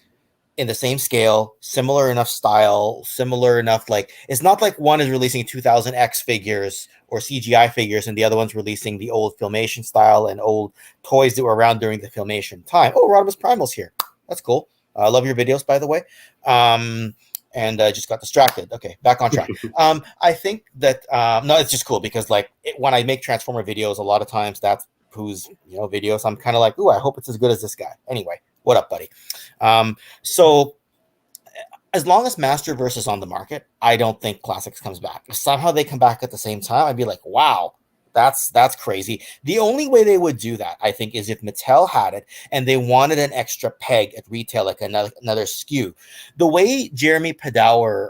B: in the same scale, similar enough style, similar enough, like, it's not like one is releasing 2000X figures or CGI figures and the other one's releasing the old Filmation style and old toys that were around during the Filmation time. Oh, Rodimus Primal's here. That's cool. I love your videos, by the way. And I just got distracted. Okay, back on track. I think that no, it's just cool because when I make Transformer videos, a lot of times that's whose videos I'm kind of like, ooh, I hope it's as good as this guy. Anyway, what up, buddy? So as long as Masterverse is on the market, I don't think Classics comes back. If somehow they come back at the same time, I'd be like, wow, that's crazy. The only way they would do that, I think, is if Mattel had it and they wanted an extra peg at retail, like another SKU. The way Jeremy Padower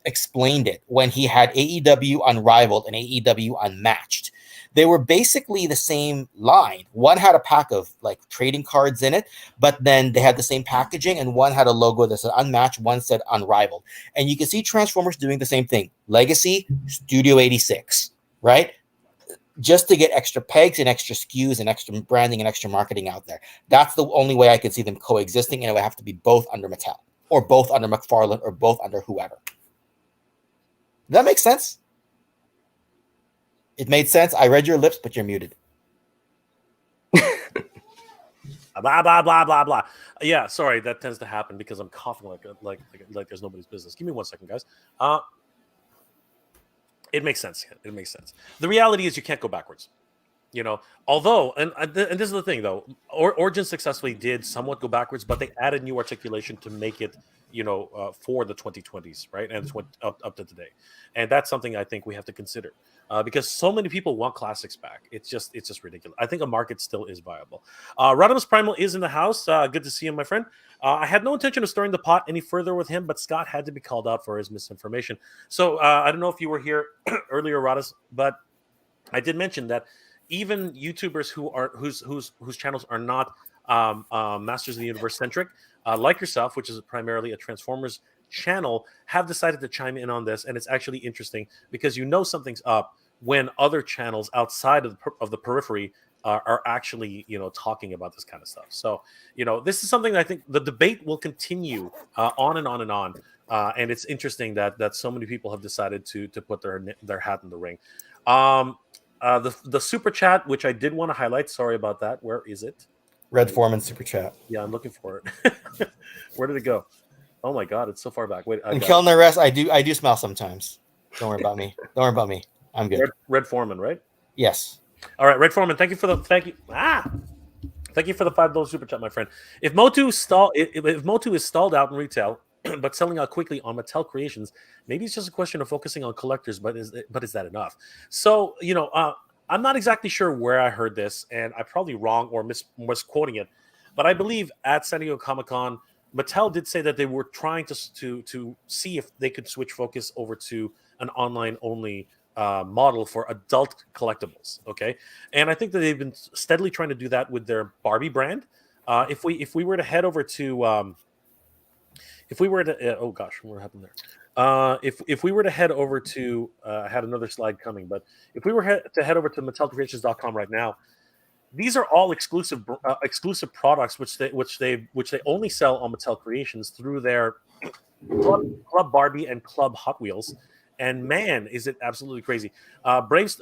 B: explained it when he had AEW Unrivaled and AEW Unmatched, they were basically the same line. One had a pack of trading cards in it, but then they had the same packaging, and one had a logo that said Unmatched, one said Unrivaled. And you can see Transformers doing the same thing. Legacy, Studio 86, right? Just to get extra pegs and extra SKUs and extra branding and extra marketing out there. That's the only way I could see them coexisting, and it would have to be both under Mattel, or both under McFarlane, or both under whoever. Does that make sense? It made sense. I read your lips, but you're muted.
A: Blah blah blah blah blah. Yeah, sorry, that tends to happen because I'm coughing like there's nobody's business. Give me 1 second, guys. It makes sense. It makes sense. The reality is you can't go backwards. Although, and this is the thing though, Origin successfully did somewhat go backwards, but they added new articulation to make it, for the 2020s, right, and it's up to today, and that's something I think we have to consider, because so many people want classics back. It's just ridiculous. I think a market still is viable. Rodimus Primal is in the house. Good to see him, my friend. I had no intention of stirring the pot any further with him, but Scott had to be called out for his misinformation. So I don't know if you were here earlier, Rodis, but I did mention that even YouTubers whose channels are not Masters of the Universe centric, like yourself, which is primarily a Transformers channel, have decided to chime in on this, and it's actually interesting because something's up when other channels outside of the periphery are actually, talking about this kind of stuff. So, this is something that I think the debate will continue on and on and on. And it's interesting that so many people have decided to put their hat in the ring. The super chat, which I did want to highlight. Sorry about that. Where is it?
B: Red Foreman super chat.
A: Yeah, I'm looking for it. Where did it go? Oh my god, it's so far back. Wait,
B: And killing the rest, I do smell sometimes. Don't worry about me. Don't worry about me. I'm good.
A: Red Foreman, right?
B: Yes.
A: All right, Red Foreman. Thank you for the Thank you for the $5 super chat, my friend. If MOTU is stalled out in retail, but selling out quickly on Mattel Creations, maybe it's just a question of focusing on collectors. But is that enough? So I'm not exactly sure where I heard this, and I'm probably wrong or misquoting it. But I believe at San Diego Comic-Con, Mattel did say that they were trying to see if they could switch focus over to an online only model for adult collectibles. Okay, and I think that they've been steadily trying to do that with their Barbie brand. If we were to head over to oh gosh, what happened there? If we were to head over to I had another slide coming, but if we were to head over to MattelCreations.com right now, these are all exclusive products which they only sell on Mattel Creations through their Club Barbie and Club Hot Wheels. And man, is it absolutely crazy! Brave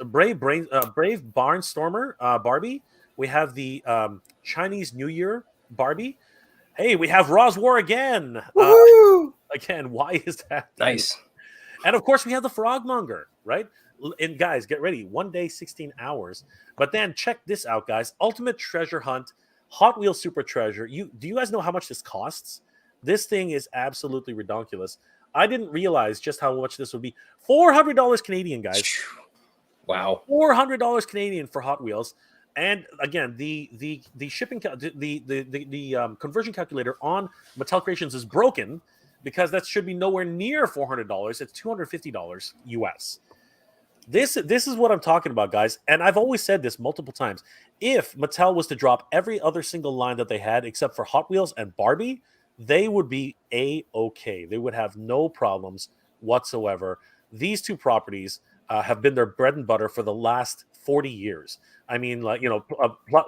A: Barnstormer Barbie. We have the Chinese New Year Barbie. Hey, we have Raw's War again. Again, why is that
C: Nice?
A: And of course, we have the Frogmonger, right? And guys, get ready. 1 day, 16 hours. But then check this out, guys. Ultimate Treasure Hunt, Hot Wheels Super Treasure. Do you guys know how much this costs? This thing is absolutely ridiculous. I didn't realize just how much this would be. $400 Canadian, guys.
C: Wow.
A: $400 Canadian for Hot Wheels. And again, the shipping the conversion calculator on Mattel Creations is broken because that should be nowhere near $400. It's $250 US. This is what I'm talking about, guys. And I've always said this multiple times. If Mattel was to drop every other single line that they had except for Hot Wheels and Barbie, they would be A-okay. They would have no problems whatsoever. These two properties have been their bread and butter for the last 40 years. I mean,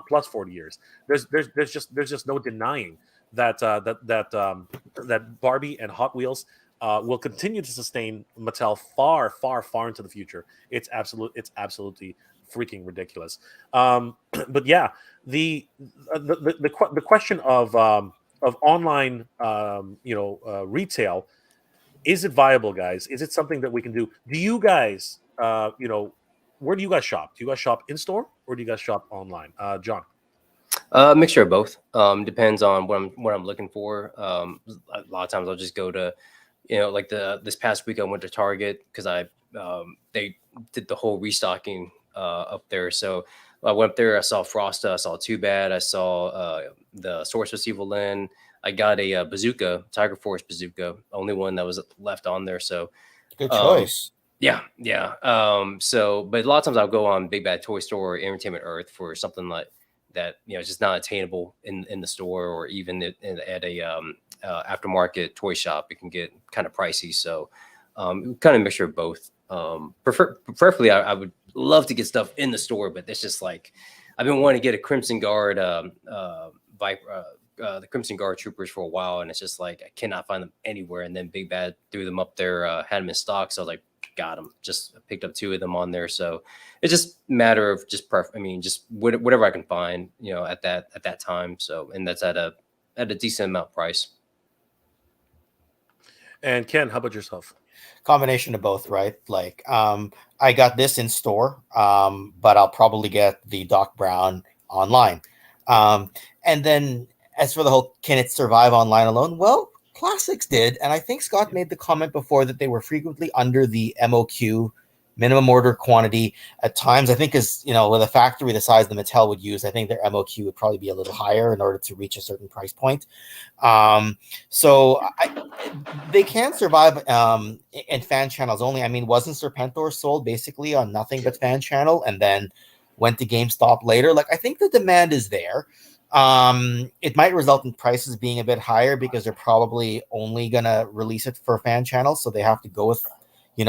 A: plus 40 years. There's just no denying that that Barbie and Hot Wheels will continue to sustain Mattel far, far, far into the future. It's absolutely freaking ridiculous. But yeah, the question of online, retail, is it viable, guys? Is it something that we can do? Do you guys, where do you guys shop? Do you guys shop in store or do you guys shop online? John.
C: Mixture of both. Depends on what I'm looking for. A lot of times I'll just go to, like this past week I went to Target because they did the whole restocking up there. So I went up there. I saw Frosta. I saw Too Bad. I saw the Source of Evil Lynn. I got a bazooka, Tiger Force bazooka, only one that was left on there. So
B: good choice.
C: Yeah. So, but a lot of times I'll go on Big Bad Toy Store or Entertainment Earth for something like that. It's just not attainable in the store or even at a aftermarket toy shop. It can get kind of pricey. So, kind of mixture of both. Preferably, I would love to get stuff in the store, but it's just like I've been wanting to get a Crimson Guard the Crimson Guard troopers for a while, and it's just like I cannot find them anywhere. And then Big Bad threw them up there, had them in stock, so I was like, got them. Just picked up 2 of them on there. So it's just a matter of just just whatever I can find, at that time. So, and that's at a decent amount price.
A: And Ken, how about yourself?
B: Combination of both, right? Like, I got this in store, but I'll probably get the Doc Brown online. And then as for the whole, can it survive online alone? Well, classics did. And I think Scott made the comment before that they were frequently under the MOQ, minimum order quantity at times. I think with a factory the size the Mattel would use, I think their MOQ would probably be a little higher in order to reach a certain price point. So they can survive in fan channels only. I mean, wasn't Serpentor sold basically on nothing but fan channel and then went to GameStop later? Like, I think the demand is there. It might result in prices being a bit higher because they're probably only going to release it for fan channels. So they have to go with, a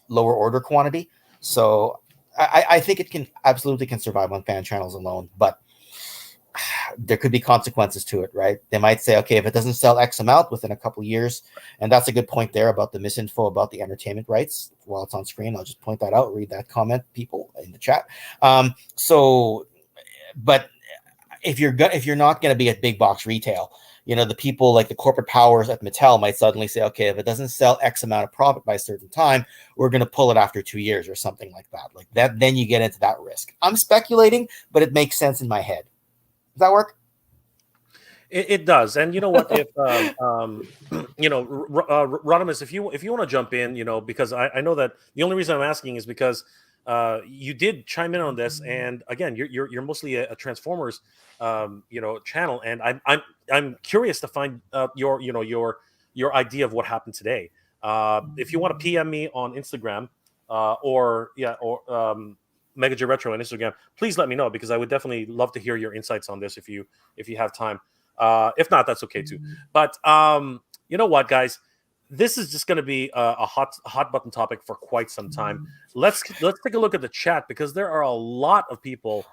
B: lower order quantity. So I think it can absolutely can survive on fan channels alone, but there could be consequences to it, right? They might say, okay, if it doesn't sell X amount within a couple years, and that's a good point there about the misinfo about the entertainment rights. While it's on screen, I'll just point that out. Read that comment, people in the chat. But if you're not going to be at big box retail, the people like the corporate powers at Mattel might suddenly say, okay, if it doesn't sell X amount of profit by a certain time, we're going to pull it after 2 years or something like that. Like that, then you get into that risk. I'm speculating, but it makes sense in my head. Does that work?
A: It does, and you know what? If Rodimus, if you want to jump in, because I know that the only reason I'm asking is because you did chime in on this, and again, you're mostly a Transformers, channel, and I'm curious to find your idea of what happened today. If you want to PM me on Instagram, or Mega J Retro on Instagram, please let me know, because I would definitely love to hear your insights on this if you have time. If not, that's okay too. But you know what, guys? This is just going to be a hot button topic for quite some time. Let's take a look at the chat, because there are a lot of people.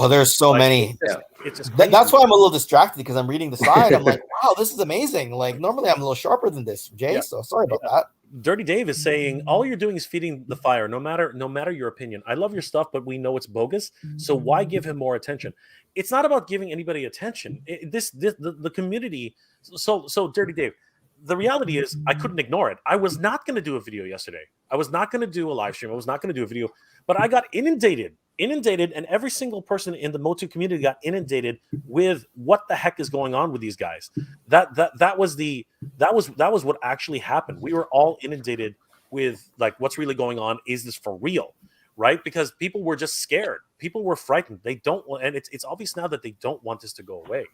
B: There's so many.
A: It's just
B: that's why I'm a little distracted, because I'm reading the side. I'm like, wow, this is amazing. Like normally I'm a little sharper than this, Jay. Yeah. So sorry about that.
A: Dirty Dave is saying all you're doing is feeding the fire, no matter your opinion. I love your stuff, but we know it's bogus. So why give him more attention? It's not about giving anybody attention. The community. So Dirty Dave, the reality is I couldn't ignore it. I was not going to do a video yesterday. I was not going to do a live stream. I was not going to do a video, but I got inundated, and every single person in the MOTU community got inundated with what the heck is going on with these guys. That was what actually happened. We were all inundated with like, what's really going on? Is this for real? Right? Because people were just scared. People were frightened. They don't want, and it's obvious now that they don't want this to go away.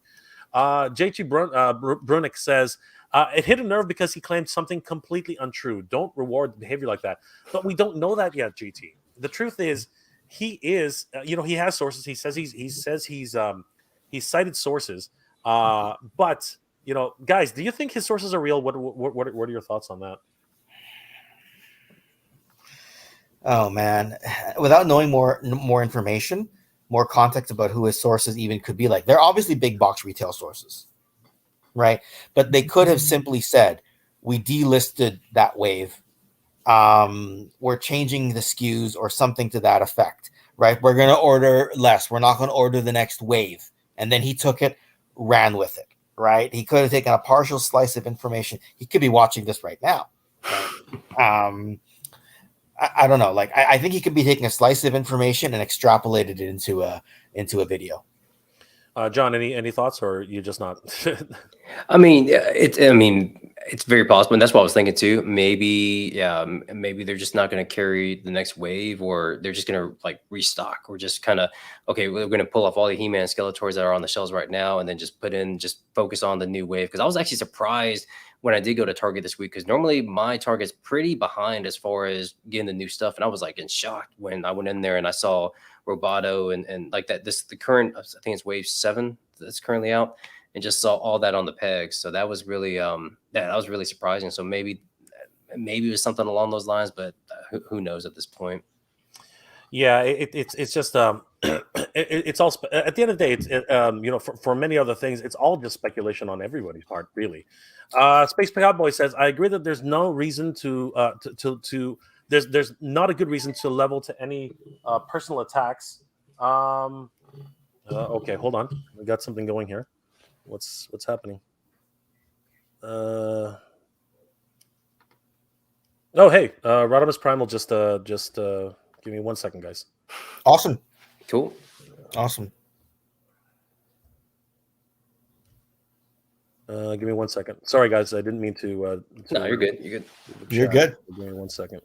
A: JT Brunick says, it hit a nerve because he claimed something completely untrue. Don't reward behavior like that. But we don't know that yet, JT. The truth is, he is, he has sources. He says he's cited sources. But guys, do you think his sources are real? What are your thoughts on that?
B: Oh man, without knowing more information, more context about who his sources even could be, like they're obviously big box retail sources, right? But they could have simply said, we delisted that wave. We're changing the SKUs or something to that effect, right? We're going to order less. We're not going to order the next wave. And then he took it, ran with it, right? He could have taken a partial slice of information. He could be watching this right now. Right? I don't know. Like, I think he could be taking a slice of information and extrapolated it into a video.
A: John, any thoughts, or you just not?
C: I mean, it's very possible, and that's what I was thinking too. Maybe they're just not going to carry the next wave, or they're just going to like restock, or just kind of, okay, we're going to pull off all the He-Man Skeletors that are on the shelves right now, and then just focus on the new wave. Because I was actually surprised when I did go to Target this week, because normally my Target's pretty behind as far as getting the new stuff, and I was like in shock when I went in there and I saw Roboto and like that. The current, I think it's Wave 7 that's currently out, and just saw all that on the pegs. So that was really that was really surprising. So maybe it was something along those lines, but who knows at this point.
A: Yeah, it's just it's all at the end of the day, it's for many other things, it's all just speculation on everybody's part, really. Space Cowboy says, I agree that there's no reason to there's not a good reason to level to any personal attacks. Okay, hold on, we got something going here. What's happening? Oh, hey, Rodimus Primal just give me 1 second, guys.
B: Awesome.
C: Cool.
B: Awesome.
A: Give me 1 second. Sorry, guys, I didn't mean to.
C: No, you're good. You're good.
B: You're good.
A: Give me 1 second.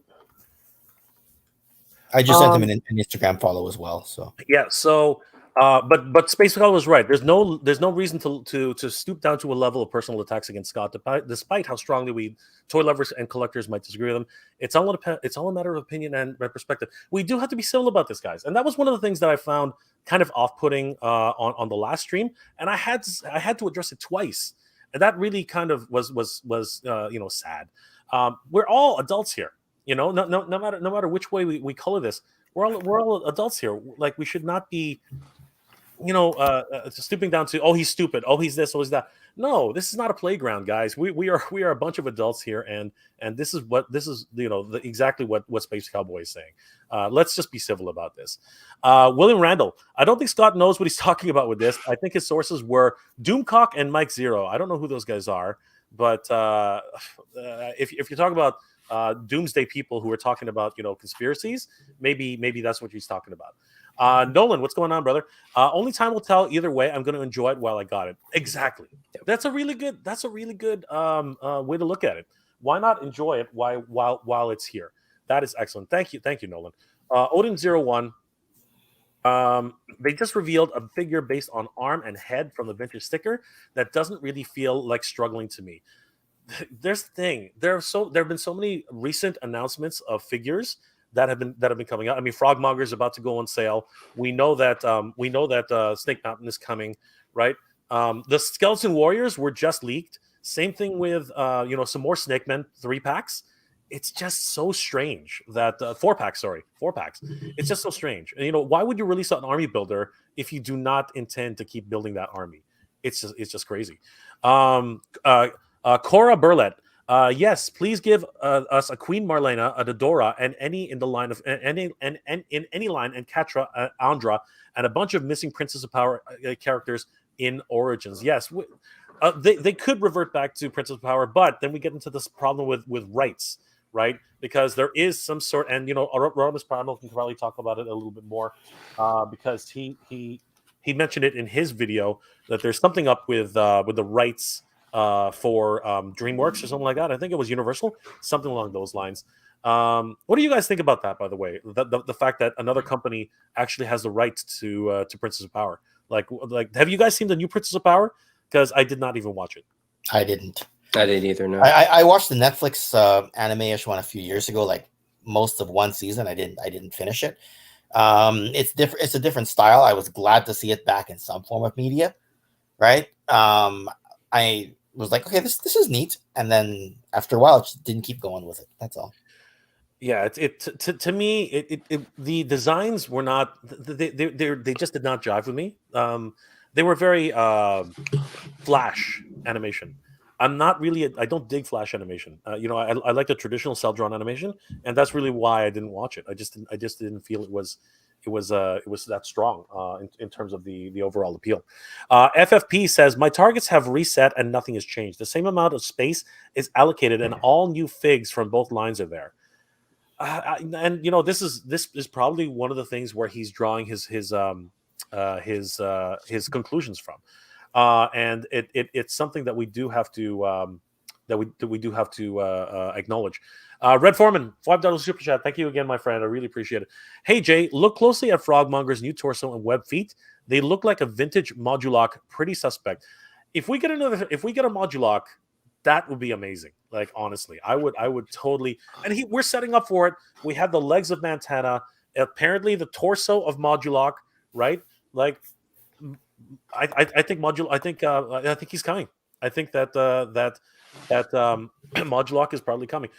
B: I just sent him an Instagram follow as well. So
A: yeah. So, but Space Call was right. There's no reason to stoop down to a level of personal attacks against Scott, despite how strongly toy lovers and collectors might disagree with them. It's all a matter of opinion and perspective. We do have to be civil about this, guys, and that was one of the things that I found kind of off-putting on the last stream, and I had to address it twice, and that really kind of was sad. We're all adults here. No matter which way we color this, we're all adults here. Like we should not be stooping down to, oh, he's stupid, oh, he's this, oh, he's that. No, this is not a playground, guys. We are a bunch of adults here, and this is exactly what Space Cowboy is saying. Let's just be civil about this. William Randall, I don't think Scott knows what he's talking about with this. I think his sources were Doomcock and Mike Zero. I don't know who those guys are, but if you talk about doomsday people who are talking about conspiracies, maybe that's what he's talking about. Nolan, what's going on, brother? Only time will tell. Either way, I'm going to enjoy it while I got it. Exactly. That's a really good way to look at it. Why not enjoy it while it's here? That is excellent. Thank you, Nolan. Odin01. They just revealed a figure based on arm and head from the vintage sticker that doesn't really feel like struggling to me. There's the thing. There have been so many recent announcements of figures that have been coming out. I mean, Frogmonger is about to go on sale. We know that Snake Mountain is coming, right? The Skeleton Warriors were just leaked. Same thing with some more Snake Men 3-packs. It's just so strange that 4-packs. It's just so strange. And, why would you release an army builder if you do not intend to keep building that army? It's just crazy. Cora Burlett. Yes, please give us a Queen Marlena, a Dodora, and any in the line of in any line, and Catra, Andra, and a bunch of missing Princess of Power characters in Origins. Yes, they could revert back to Princess of Power, but then we get into this problem with rights, right? Because there is some sort, and Rodimus Primal can probably talk about it a little bit more, because he mentioned it in his video that there's something up with the rights for DreamWorks or something like that. I think it was Universal, something along those lines. What do you guys think about that, by the way? The fact that another company actually has the rights to Princess of Power. Like, have you guys seen the new Princess of Power? Because I did not even watch it.
B: I didn't.
C: I didn't either. No,
B: I watched the Netflix anime-ish one a few years ago, like most of one season. I didn't finish it. It's different. It's a different style. I was glad to see it back in some form of media, right? I was like, okay, this is neat, and then after a while, I just didn't keep going with it. That's all.
A: Yeah, to me, the designs were not, they just did not jive with me. They were very Flash animation. I'm not really I don't dig Flash animation. I like the traditional cell drawn animation, and that's really why I didn't watch it. I just didn't feel it was that strong in terms of the overall appeal. FFP says, my targets have reset and nothing has changed. The same amount of space is allocated, and all new figs from both lines are there. And this is probably one of the things where he's drawing his conclusions from, and it's something that we do have to acknowledge. Red Foreman, $5 super chat. Thank you again, my friend. I really appreciate it. Hey Jay, look closely at Frogmonger's new torso and web feet. They look like a vintage Modulock. Pretty suspect. If we get a Modulock, that would be amazing. Like, honestly, I would totally. And we're setting up for it. We have the legs of Montana. Apparently, the torso of Modulock. Right? Like, I think I think he's coming. I think that Modulock is probably coming.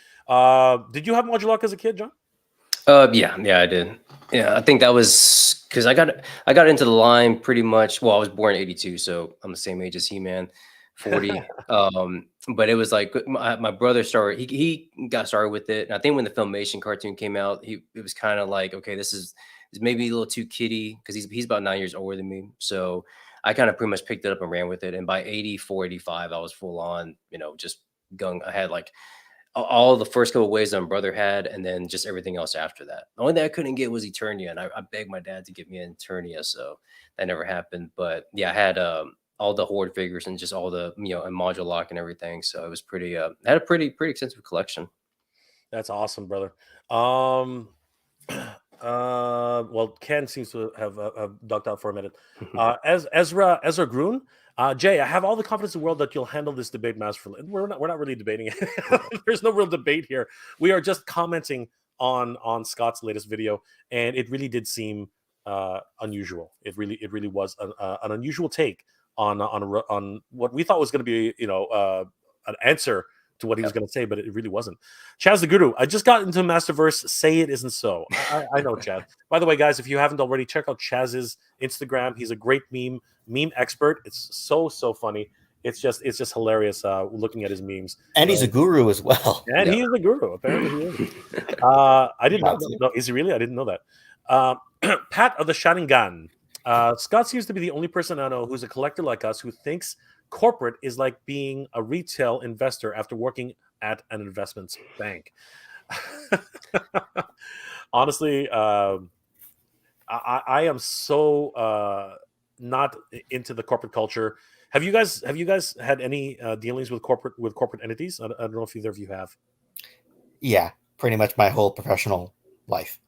A: Did you have Modulock as a kid, John?
C: Yeah, I did. Yeah, I think that was because I got into the line pretty much. Well, I was born in '82, so I'm the same age as He-Man, 40. But it was like my brother started. He got started with it, and I think when the Filmmation cartoon came out, it was kind of like, okay, this is maybe a little too kiddie because he's about 9 years older than me. So I kind of pretty much picked it up and ran with it. And by 84, 85, I was full on, just gung. I had like all the first couple of waves that my brother had, and then just everything else after that. The only thing I couldn't get was Eternia, and I begged my dad to get me an Eternia, so that never happened. But yeah, I had all the Horde figures and just all the and Modulock and everything. So it was pretty. I had a pretty extensive collection.
A: That's awesome, brother. Well, Ken seems to have ducked out for a minute. As Ezra Grun, Jay, I have all the confidence in the world that you'll handle this debate masterfully. We're not really debating it. There's no real debate here. We are just commenting on Scott's latest video, and it really did seem unusual. It really was an unusual take on what we thought was going to be an answer to what he was going to say, but it really wasn't. Chaz the Guru, I just got into Masterverse. Say it isn't so. I know Chaz. By the way, guys, if you haven't already, check out Chaz's Instagram. He's a great meme expert. It's so funny. It's just hilarious looking at his memes.
B: And he's a guru as well.
A: And he is a guru. Apparently he is. I didn't know. No, is he really? I didn't know that. Pat of the Shining Gun. Scott seems to be the only person I know who's a collector like us who thinks corporate is like being a retail investor after working at an investment bank. Honestly, I am so not into the corporate culture. Have you guys had any dealings with corporate entities? I don't know if either of you have.
B: Yeah, pretty much my whole professional life.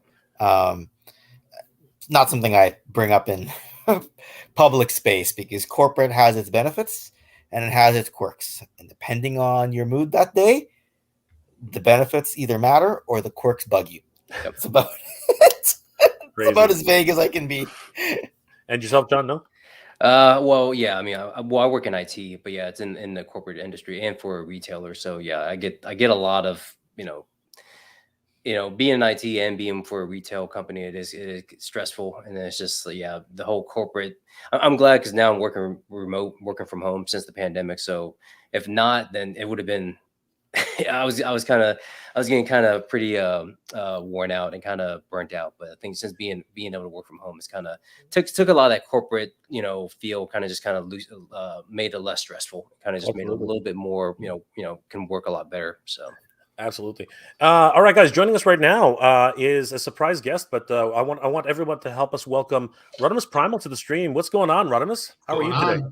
B: Not something I bring up in public space because corporate has its benefits and it has its quirks. And depending on your mood that day, the benefits either matter or the quirks bug you. That's about it. It's about as vague as I can be.
A: And yourself, John? No.
C: Well, yeah. I mean, I work in IT, but yeah, it's in the corporate industry and for a retailer. So yeah, I get a lot of being in IT and being for a retail company, it is stressful, and it's just the whole corporate. I'm glad because now I'm working remote, working from home since the pandemic. So if not, then it would have been. I was getting kind of pretty worn out and kind of burnt out. But I think since being able to work from home, it's kind of took a lot of that corporate feel, kind of just kind of loose, made it less stressful. Kind of just made it a little bit more can work a lot better. So.
A: Absolutely. All right, guys. Joining us right now is a surprise guest, but I want everyone to help us welcome Rodimus Primal to the stream. What's going on, Rodimus? How are you today?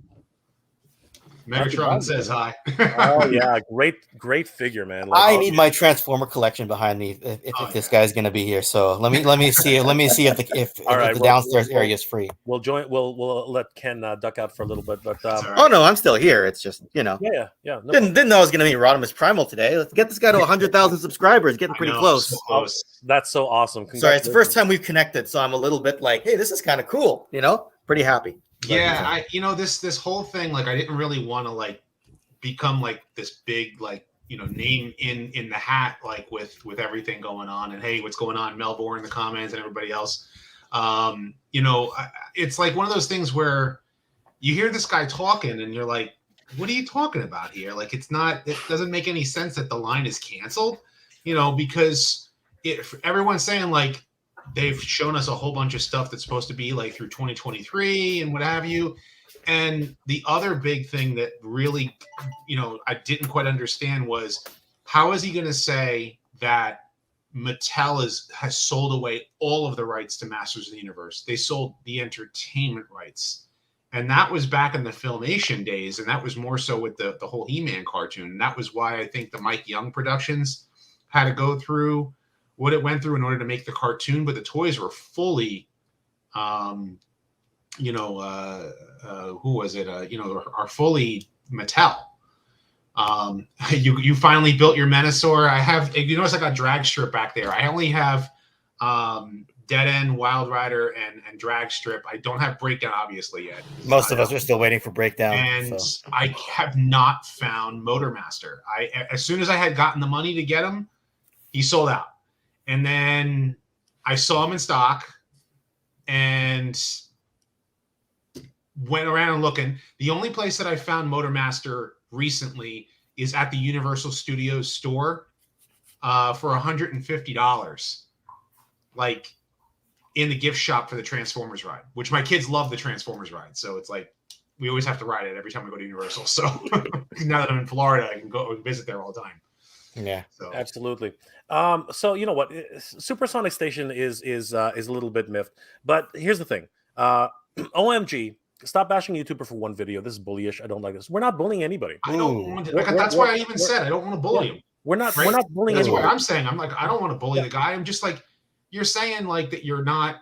D: Megatron says hi.
A: Oh yeah, great figure, man.
B: I need my Transformer collection behind me if this guy's gonna be here. So let me see if the downstairs area is free.
A: We'll let Ken duck out for a little bit, but
B: oh no, I'm still here. It's just
A: yeah. No
B: didn't know I was gonna meet Rodimus Primal today. Let's get this guy to 100,000 subscribers. Getting pretty close.
D: So close.
A: That's so awesome.
B: Sorry, it's the first time we've connected, so I'm a little bit like, hey, this is kind of cool. Pretty happy.
D: Yeah, this whole thing, like, I didn't really want to like become like this big name in the hat, like with everything going on. And hey, what's going on, Melbourne in the comments and everybody else. It's like one of those things where you hear this guy talking and you're like, what are you talking about here? Like, it doesn't make any sense that the line is canceled, because everyone's saying like, they've shown us a whole bunch of stuff that's supposed to be like through 2023 and what have you. And the other big thing that really, I didn't quite understand was, how is he going to say that Mattel has sold away all of the rights to Masters of the Universe? They sold the entertainment rights. And that was back in the Filmation days. And that was more so with the whole He-Man cartoon. And that was why I think the Mike Young Productions had to go through what it went through in order to make the cartoon, but the toys were fully, who was it? Are fully Mattel. You finally built your Menasor. I have, notice I got Dragstrip back there. I only have Dead End, Wild Rider, and Dragstrip. I don't have Breakdown, obviously, yet.
B: Most of us are still waiting for Breakdown.
D: And I have not found Motormaster. As soon as I had gotten the money to get him, he sold out. And then I saw him in stock and went around and looking. The only place that I found Motormaster recently is at the Universal Studios store for $150, like in the gift shop for the Transformers ride, which my kids love the Transformers ride. So it's like, we always have to ride it every time we go to Universal. So now that I'm in Florida, I can go and visit there all the time.
B: Yeah,
D: so.
A: Absolutely. So you know what, Supersonic Station is a little bit miffed, but here's the thing. OMG, stop bashing YouTuber for one video. This is bullyish. I don't like this. We're not bullying anybody.
D: I don't want to. That's why I even said I don't want to bully him.
A: We're not bullying.
D: That's
A: anybody.
D: what I'm saying. I'm like, I don't want to bully the guy. I'm just like, you're saying like that you're not.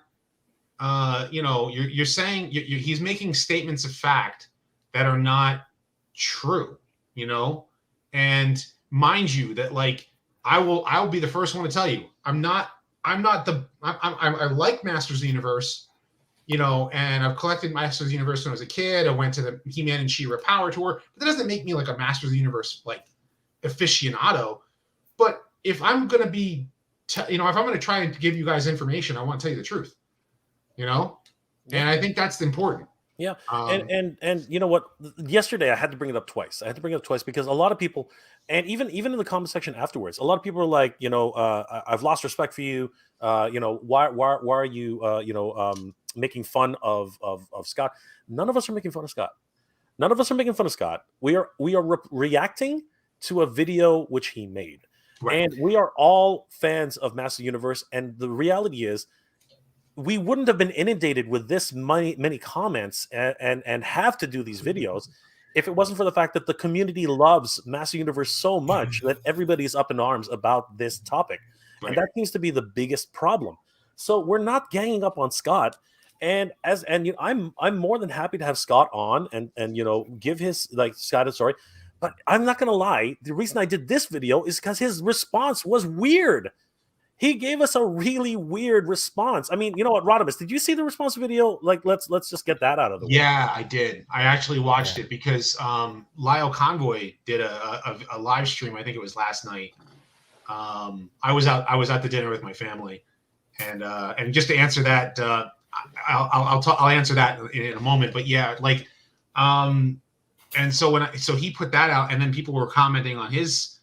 D: You're saying he's making statements of fact that are not true. And mind you that like. I'll be the first one to tell you, I like Masters of the Universe, and I've collected Masters of the Universe when I was a kid. I went to the He-Man and She-Ra Power Tour, but that doesn't make me like a Masters of the Universe, like aficionado, but if I'm going to be, if I'm going to try and give you guys information, I want to tell you the truth, and I think that's important.
A: Yeah, and you know what? Yesterday I had to bring it up twice. I had to bring it up twice because a lot of people, and even in the comment section afterwards, a lot of people are like, I've lost respect for you. Why are you making fun of Scott? None of us are making fun of Scott. None of us are making fun of Scott. We are reacting to a video which he made,
D: Right.
A: and we are all fans of Master Universe. And the reality is, we wouldn't have been inundated with this many comments and have to do these videos if it wasn't for the fact that the community loves Master Universe so much that everybody's up in arms about this topic.
D: Right.
A: And that seems to be the biggest problem. So we're not ganging up on Scott. And I'm more than happy to have Scott on and give his Scott a story. But I'm not gonna lie, the reason I did this video is because his response was weird. He gave us a really weird response. I mean, you know what, Rodimus, did you see the response video? Let's just get that out of the way.
D: Yeah, I did. I actually watched it because Lyle Convoy did a live stream. I think it was last night. I was at the dinner with my family, and just to answer that, I'll answer that in a moment. But yeah, and so he put that out, and then people were commenting on his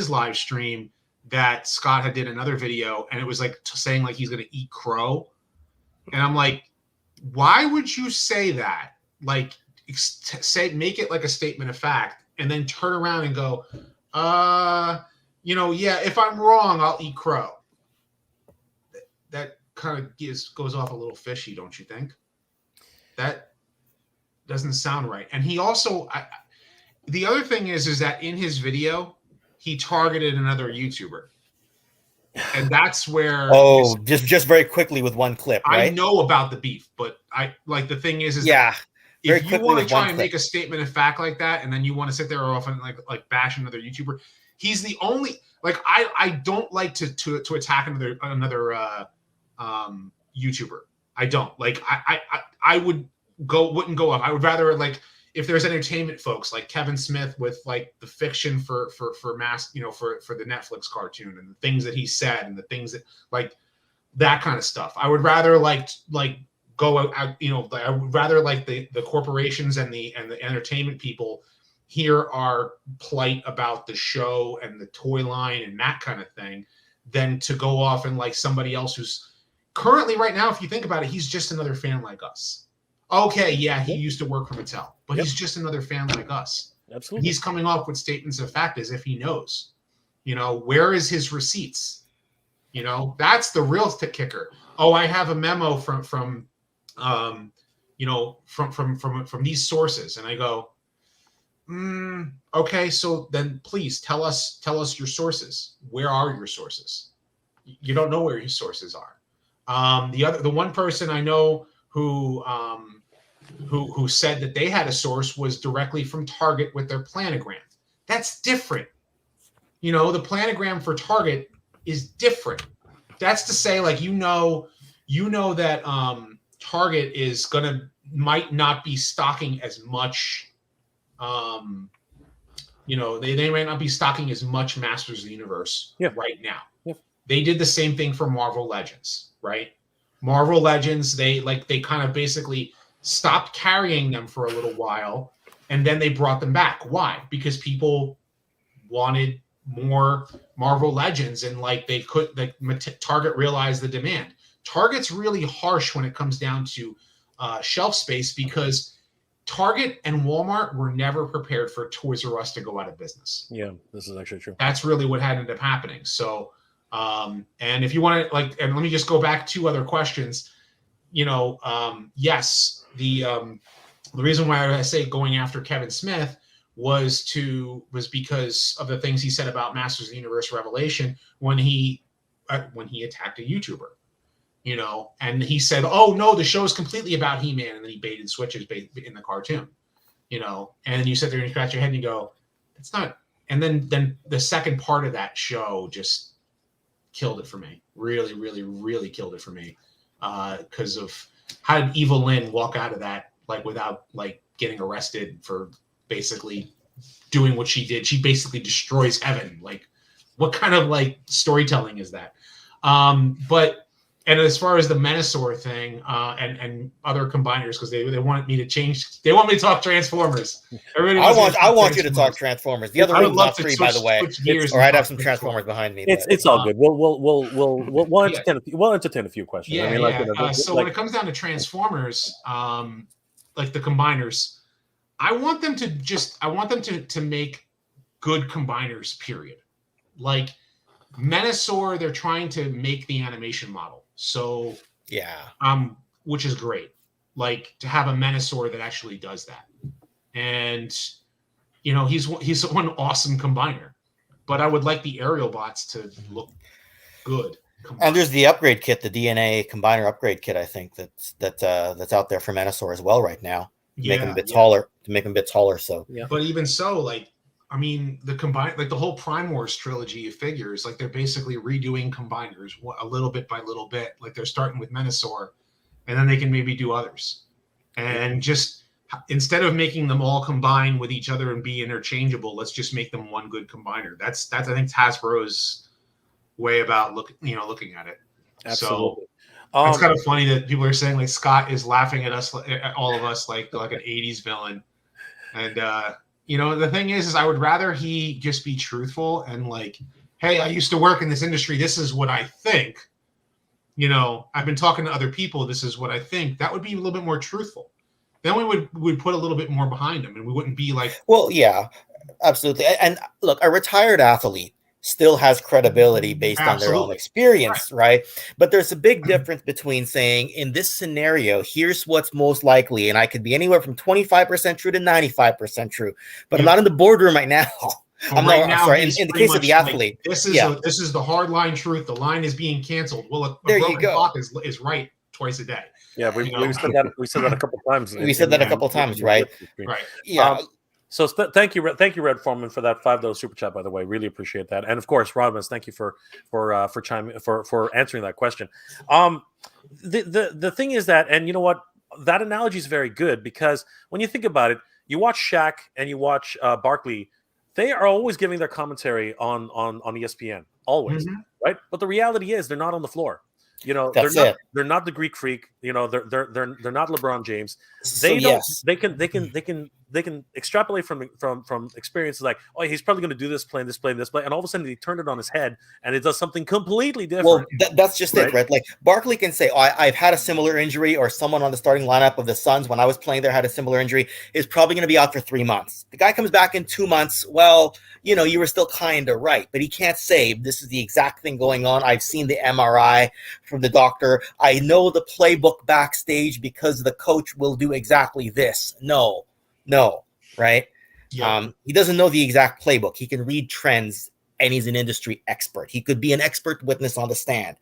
D: live stream that Scott had did another video, and it was saying he's going to eat crow. And I'm like, why would you say that? Make it like a statement of fact, and then turn around and go, yeah, if I'm wrong, I'll eat crow. That kind of goes off a little fishy, don't you think? That doesn't sound right. And he also, the other thing is that in his video, he targeted another YouTuber, and that's where.
B: Oh, just very quickly with one clip, right?
D: I know about the beef, but the thing is
B: yeah.
D: If you want to try and make a statement of fact like that, and then you want to sit there often like bash another YouTuber, he's the only I don't like to attack another YouTuber. I don't I wouldn't go up. I would rather if there's entertainment folks like Kevin Smith with the fiction for mass, for the Netflix cartoon and the things that he said and the things that that kind of stuff. I would rather go out, I would rather the corporations and the entertainment people hear our plight about the show and the toy line and that kind of thing than to go off and somebody else who's currently right now, if you think about it, he's just another fan like us. Okay, yeah, he used to work for Mattel, but he's just another fan like us.
A: Absolutely.
D: He's coming off with statements of fact as if he knows. Where is his receipts? That's the real kicker. Oh, I have a memo from these sources, and I go, okay, so then please tell us your sources. Where are your sources? You don't know where your sources are. The one person I know who said that they had a source was directly from Target with their planogram. That's different. The planogram for Target is different. That's to say, that Target might not be stocking as much. They might not be stocking as much Masters of the Universe right now.
A: Yeah.
D: They did the same thing for Marvel Legends, right? Marvel Legends, they kind of basically stopped carrying them for a little while, and then they brought them back. Why? Because people wanted more Marvel Legends, and Target realized the demand. Target's really harsh when it comes down to shelf space because Target and Walmart were never prepared for Toys R Us to go out of business.
A: Yeah, this is actually true.
D: That's really what had ended up happening. So, and if you want to and let me just go back 2 other questions. Yes, the reason why I say going after Kevin Smith was because of the things he said about Masters of the Universe Revelation when he attacked a YouTuber. And he said, "Oh no, the show is completely about He-Man," and then he baited switches in the cartoon. And then you sit there and you scratch your head and you go, "It's not." And then the second part of that show just killed it for me. Really, really, really killed it for me. Because of how did Evil Lynn walk out of that without getting arrested for basically doing what she did. She basically destroys Evan. Like, what kind of like storytelling is that? And as far as the Menasor thing and other combiners, because they want me to change, they want me to talk Transformers.
B: I want you to talk Transformers. The other
D: I would
B: room's
D: love
B: not
D: to
B: free, by the way.
D: switch gears
B: Or
D: and
B: I'd have
D: talk
B: some Transformers behind me.
A: It's all good. We'll entertain a few questions.
D: Yeah,
A: I mean, like,
D: so when it comes down to Transformers, like the combiners, I want them to make good combiners. Period. Like Menasor, they're trying to make the animation model. So which is great. Like to have a Menasor that actually does that, and he's one awesome combiner. But I would like the aerial bots to look good.
B: And there's the upgrade kit, the DNA combiner upgrade kit. I think that's out there for Menasor as well right now. To make them a bit taller. To make them a bit taller. So,
D: but even so, like, I mean, the whole Prime Wars trilogy of figures, like they're basically redoing combiners a little bit by little bit. Like they're starting with Menasor, and then they can maybe do others, and just instead of making them all combine with each other and be interchangeable, let's just make them one good combiner. That's I think Hasbro's way about looking at it.
A: Absolutely.
D: So it's kind of funny that people are saying like Scott is laughing at us, at all of us, like an '80s villain, and the thing is I would rather he just be truthful and like, hey, I used to work in this industry. This is what I think. I've been talking to other people. This is what I think. That would be a little bit more truthful. Then we would put a little bit more behind him, and we wouldn't be like.
B: Well, yeah, absolutely. And look, a retired athlete still has credibility based on their own experience, right? But there's a big difference between saying, in this scenario, here's what's most likely, and I could be anywhere from 25% true to 95% true, but I'm not in the boardroom right now. I'm sorry. In the case of the athlete,
D: like, this is the hard line truth. The line is being canceled. Well,
B: there you go.
D: Clock is right twice a day.
A: Yeah, we said that. We said that a couple times.
B: We said that a couple times, right?
D: Right.
B: Yeah.
A: So thank you, Red Foreman, for that $5 super chat. By the way, really appreciate that. And of course, Rodimus, thank you for answering that question. The thing is that, and you know what, that analogy is very good, because when you think about it, you watch Shaq and you watch Barkley. They are always giving their commentary on ESPN, always, right? But the reality is they're not on the floor. They're not the Greek freak. They're not LeBron James. They can extrapolate from experiences like, oh, he's probably going to do this play, and this play, and this play, and all of a sudden he turned it on his head and it does something completely different.
B: Well, that's just it, right? Like Barkley can say, oh, I've had a similar injury, or someone on the starting lineup of the Suns when I was playing there had a similar injury, is probably going to be out for 3 months. The guy comes back in 2 months. Well, you were still kind of right, but he can't say this is the exact thing going on. I've seen the MRI from the doctor. I know the playbook backstage because the coach will do exactly this. No, right? Yeah. He doesn't know the exact playbook. He can read trends, and he's an industry expert. He could be an expert witness on the stand,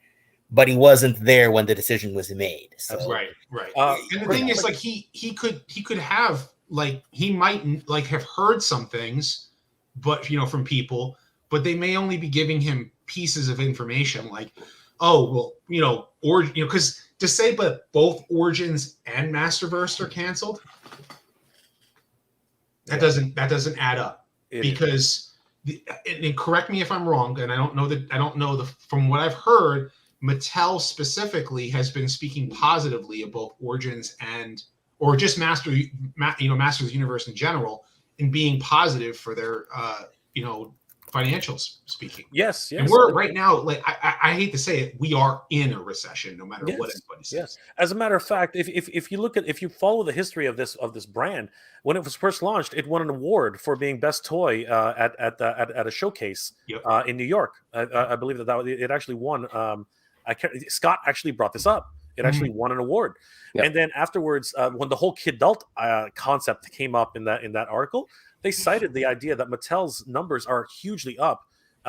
B: but he wasn't there when the decision was made. So.
D: That's right. And the thing is, like, he could have, like, he might like have heard some things, but from people, but they may only be giving him pieces of information, like, oh, well, or because to say but both Origins and Masterverse are canceled, that doesn't add up. Because and correct me if I'm wrong, and I don't know from what I've heard, Mattel specifically has been speaking positively of both Origins or just Masters of the Universe in general, in being positive for their financials speaking.
A: Yes.
D: And we're right now, like, I hate to say it, we are in a recession, no matter what anybody says.
A: Yes. As a matter of fact, if you follow the history of this brand, when it was first launched, it won an award for being best toy at a showcase in New York. I believe that it actually won. Scott actually brought this up. It actually won an award. Yep. And then afterwards, when the whole kidult concept came up in that article, they cited the idea that Mattel's numbers are hugely up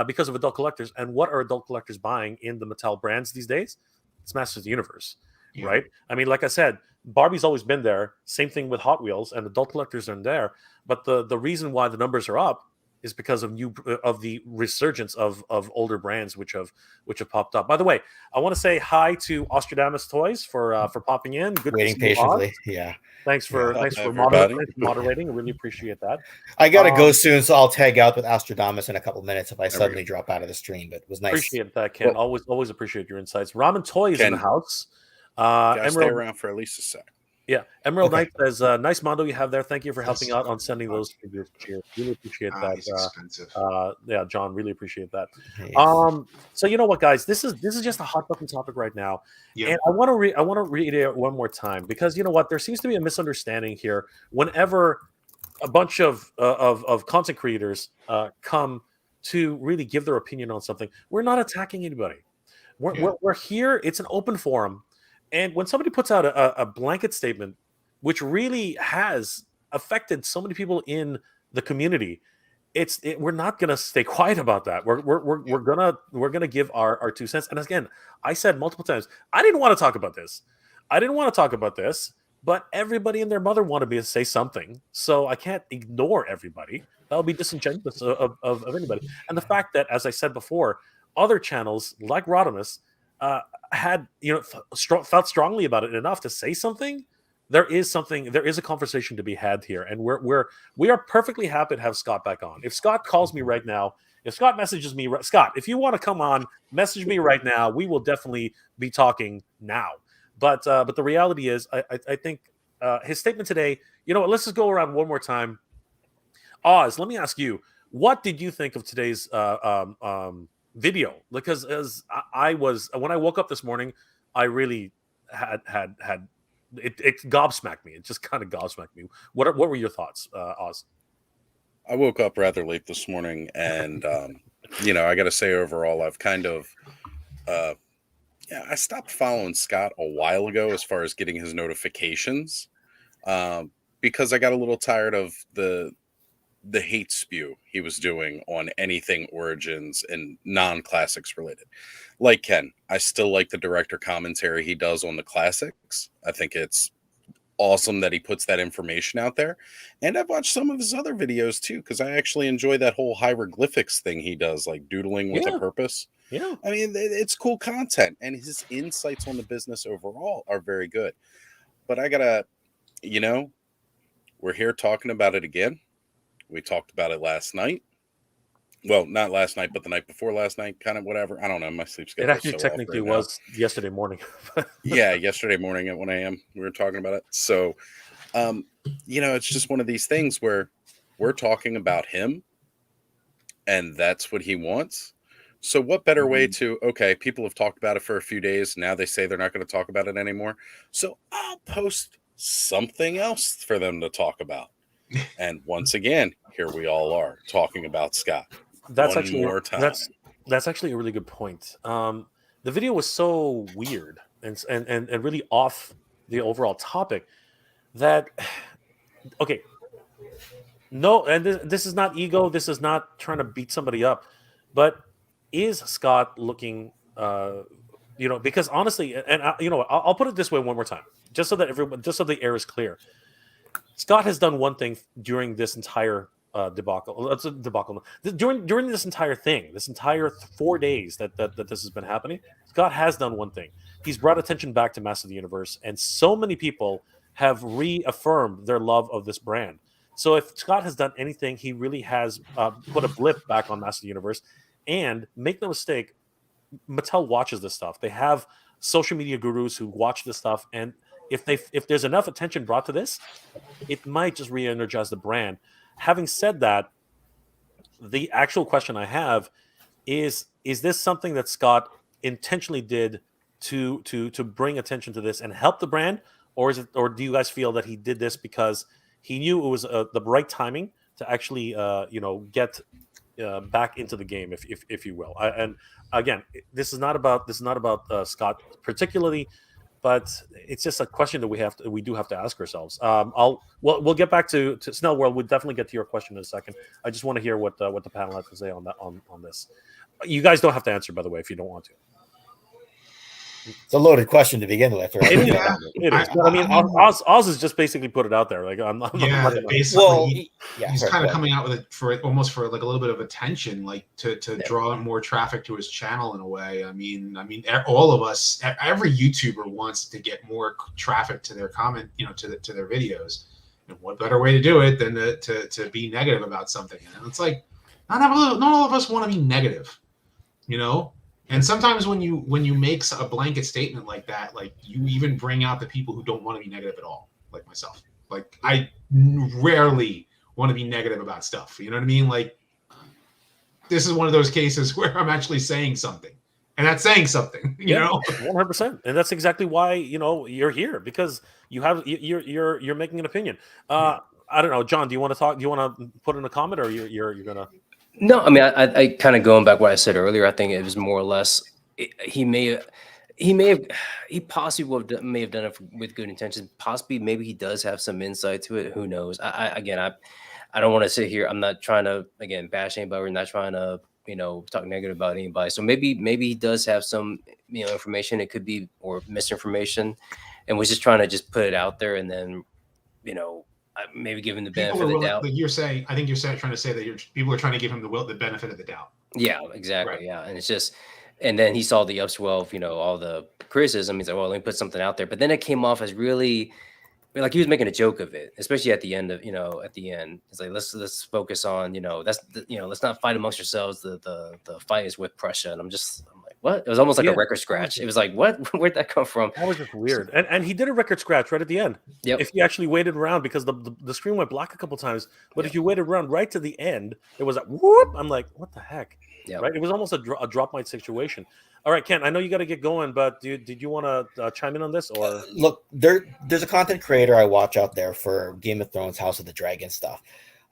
A: because of adult collectors. And what are adult collectors buying in the Mattel brands these days? It's Masters of the Universe, right? I mean, like I said, Barbie's always been there. Same thing with Hot Wheels, and adult collectors are in there. But the reason why the numbers are up is because of the resurgence of older brands which have popped up. By the way, I want to say hi to Ostradamus Toys for popping in. Good to
B: Waiting
A: see you, Oz.
B: patiently. Yeah.
A: Thanks for
E: Yeah.
A: moderating. I really appreciate that.
B: I gotta go soon, so I'll tag out with Astradamus in a couple minutes if I suddenly drop out of the stream. But it was nice.
A: Appreciate that, Ken.
E: Well,
A: always appreciate your insights. Ramen Toys in the house.
E: Gotta stay
A: Emerald,
E: around for at least a sec.
A: yeah. Emerald
B: Okay.
A: Knight says, "Nice mondo you have there. Thank you for helping out on sending those figures. Cheers. Really appreciate that.
D: He's expensive.
A: Yeah, John, really appreciate that.
B: Yes.
A: So you know what, guys, this is just a hot button topic right now,
D: Yeah.
A: and I want to read it one more time because you know what, there seems to be a misunderstanding here. Whenever a bunch of content creators come to really give their opinion on something, we're not attacking anybody. We're here. It's an open forum, and when somebody puts out a blanket statement, which really has affected so many people in the community, we're not gonna stay quiet about that. We're gonna give our 2 cents. And again, I said multiple times, I didn't want to talk about this. But everybody and their mother wanted me to say something, so I can't ignore everybody. That would be disingenuous of anybody. And the fact that, as I said before, other channels like Rodimus had felt strongly about it enough to say something. There is a conversation to be had here, and we are perfectly happy to have Scott back on. If Scott calls me right now, if Scott messages me, Scott, if you want to come on, message me right now. We will definitely be talking now. But the reality is, I think his statement today. You know what? Let's just go around one more time. Oz, let me ask you, what did you think of today's video? Because as I was when I woke up this morning, I really had it gobsmacked me. It just kind of gobsmacked me. What were your thoughts, Oz?
E: I woke up rather late this morning, and I got to say, overall, I've kind of I stopped following Scott a while ago as far as getting his notifications because I got a little tired of the hate spew he was doing on anything Origins and non-classics related. Like Ken, I still like the director commentary he does on the classics. I think it's awesome that he puts that information out there. And I've watched some of his other videos too, because I actually enjoy that whole hieroglyphics thing he does, like doodling with a purpose.
A: Yeah.
E: I mean, it's cool content, and his insights on the business overall are very good. But I gotta, we're here talking about it again. We talked about it last night. Well, not last night, but the night before last night, kind of whatever. I don't know. My sleep schedule.
A: It actually technically was yesterday morning.
E: Yeah, yesterday morning at 1 a.m. we were talking about it. So, it's just one of these things where we're talking about him, and that's what he wants. So what better way to, people have talked about it for a few days. Now they say they're not going to talk about it anymore. So I'll post something else for them to talk about. And once again, here we all are talking about Scott.
A: That's
E: one more time.
A: That's actually a really good point. The video was so weird and really off the overall topic that no, and this is not ego. This is not trying to beat somebody up, but is Scott looking? Because honestly, and I'll put it this way one more time, just so that the air is clear. Scott has done one thing during this entire debacle. That's a debacle. During this entire thing, this entire 4 days that this has been happening, Scott has done one thing. He's brought attention back to Master of the Universe, and so many people have reaffirmed their love of this brand. So if Scott has done anything, he really has put a blip back on Master of the Universe. And make no mistake, Mattel watches this stuff. They have social media gurus who watch this stuff, and if there's enough attention brought to this, it might just re-energize the brand. Having said that, the actual question I have is this something that Scott intentionally did to bring attention to this and help the brand, or do you guys feel that he did this because he knew it was the right timing to actually get back into the game, if you will? And again, this is not about Scott particularly, but it's just a question that we do have to ask ourselves. We'll get back to Snell World. We'll definitely get to your question in a second. I just want to hear what the panel has to say on that on this. You guys don't have to answer, by the way, if you don't want to.
B: It's a loaded question to begin with. Right?
A: It is.
D: Yeah.
A: It is. But I mean, Oz has just basically put it out there. Like, I'm not gonna-
D: basically,
B: Well,
D: he's
B: sorry,
D: kind
B: go
D: of
B: ahead.
D: coming out with it for almost for like a little bit of attention, like to
C: Yeah.
D: draw more traffic to his channel in a way. I mean, all of us, every YouTuber wants to get more traffic to their comment, to their videos. And what better way to do it than to be negative about something? And it's like, not all of us want to be negative, And sometimes when you make a blanket statement like that, like you even bring out the people who don't want to be negative at all, like myself. Like I rarely want to be negative about stuff. You know what I mean? Like this is one of those cases where I'm actually saying something, and that's saying something. You know,
A: 100%, and that's exactly why you're here, because you're making an opinion. I don't know, John. Do you want to talk? Do you want to put in a comment, or you're gonna?
C: No, I mean, I kind of going back what I said earlier. I think it was more or less he possibly may have done it with good intentions. Possibly, maybe he does have some insight to it. Who knows? I don't want to sit here. I'm not trying to bash anybody. We're not trying to talk negative about anybody. So maybe he does have some information. It could be or misinformation, and was just trying to just put it out there, and then maybe give him the benefit of the doubt.
D: Like you're saying, I think you're trying to say that people are trying to give him the benefit of the doubt.
C: Yeah, exactly.
D: Right.
C: Yeah, and it's just, and then he saw the upswell of all the criticism. He's like, well, let me put something out there. But then it came off as really, like he was making a joke of it, especially at the end of at the end. It's like let's focus on let's not fight amongst ourselves. The fight is with Prussia, and I'm like, what? It was almost like a record scratch. It was like, what? Where'd that come from?
A: That was just weird. And he did a record scratch right at the end.
C: Yep.
A: If you actually waited around, because the screen went black a couple times, but if you waited around right to the end, it was like whoop. I'm like, what the heck?
C: Yep.
A: Right? It was almost a drop mic situation. All right, Ken, I know you got to get going, but did you want to chime in on this? Or
B: Look, there's a content creator I watch out there for Game of Thrones, House of the Dragon stuff.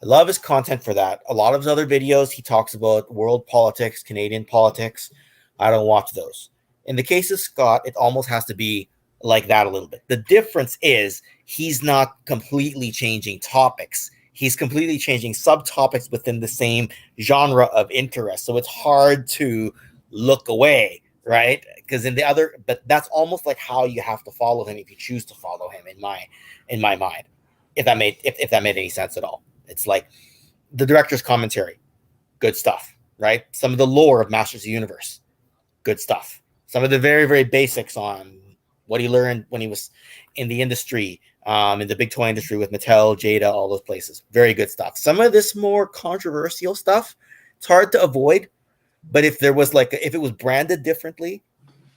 B: I love his content for that. A lot of his other videos, he talks about world politics, Canadian politics. I don't watch those. In the case of Scott, it almost has to be like that a little bit. The difference is he's not completely changing topics. He's completely changing subtopics within the same genre of interest. So it's hard to look away, right? Because but that's almost like how you have to follow him if you choose to follow him in my mind. If that made any sense at all. It's like the director's commentary, good stuff, right? Some of the lore of Masters of the Universe, good stuff. Some of the very, very basics on what he learned when he was in the industry, in the big toy industry with Mattel, Jada, all those places. Very good stuff. Some of this more controversial stuff, it's hard to avoid. But if it was branded differently,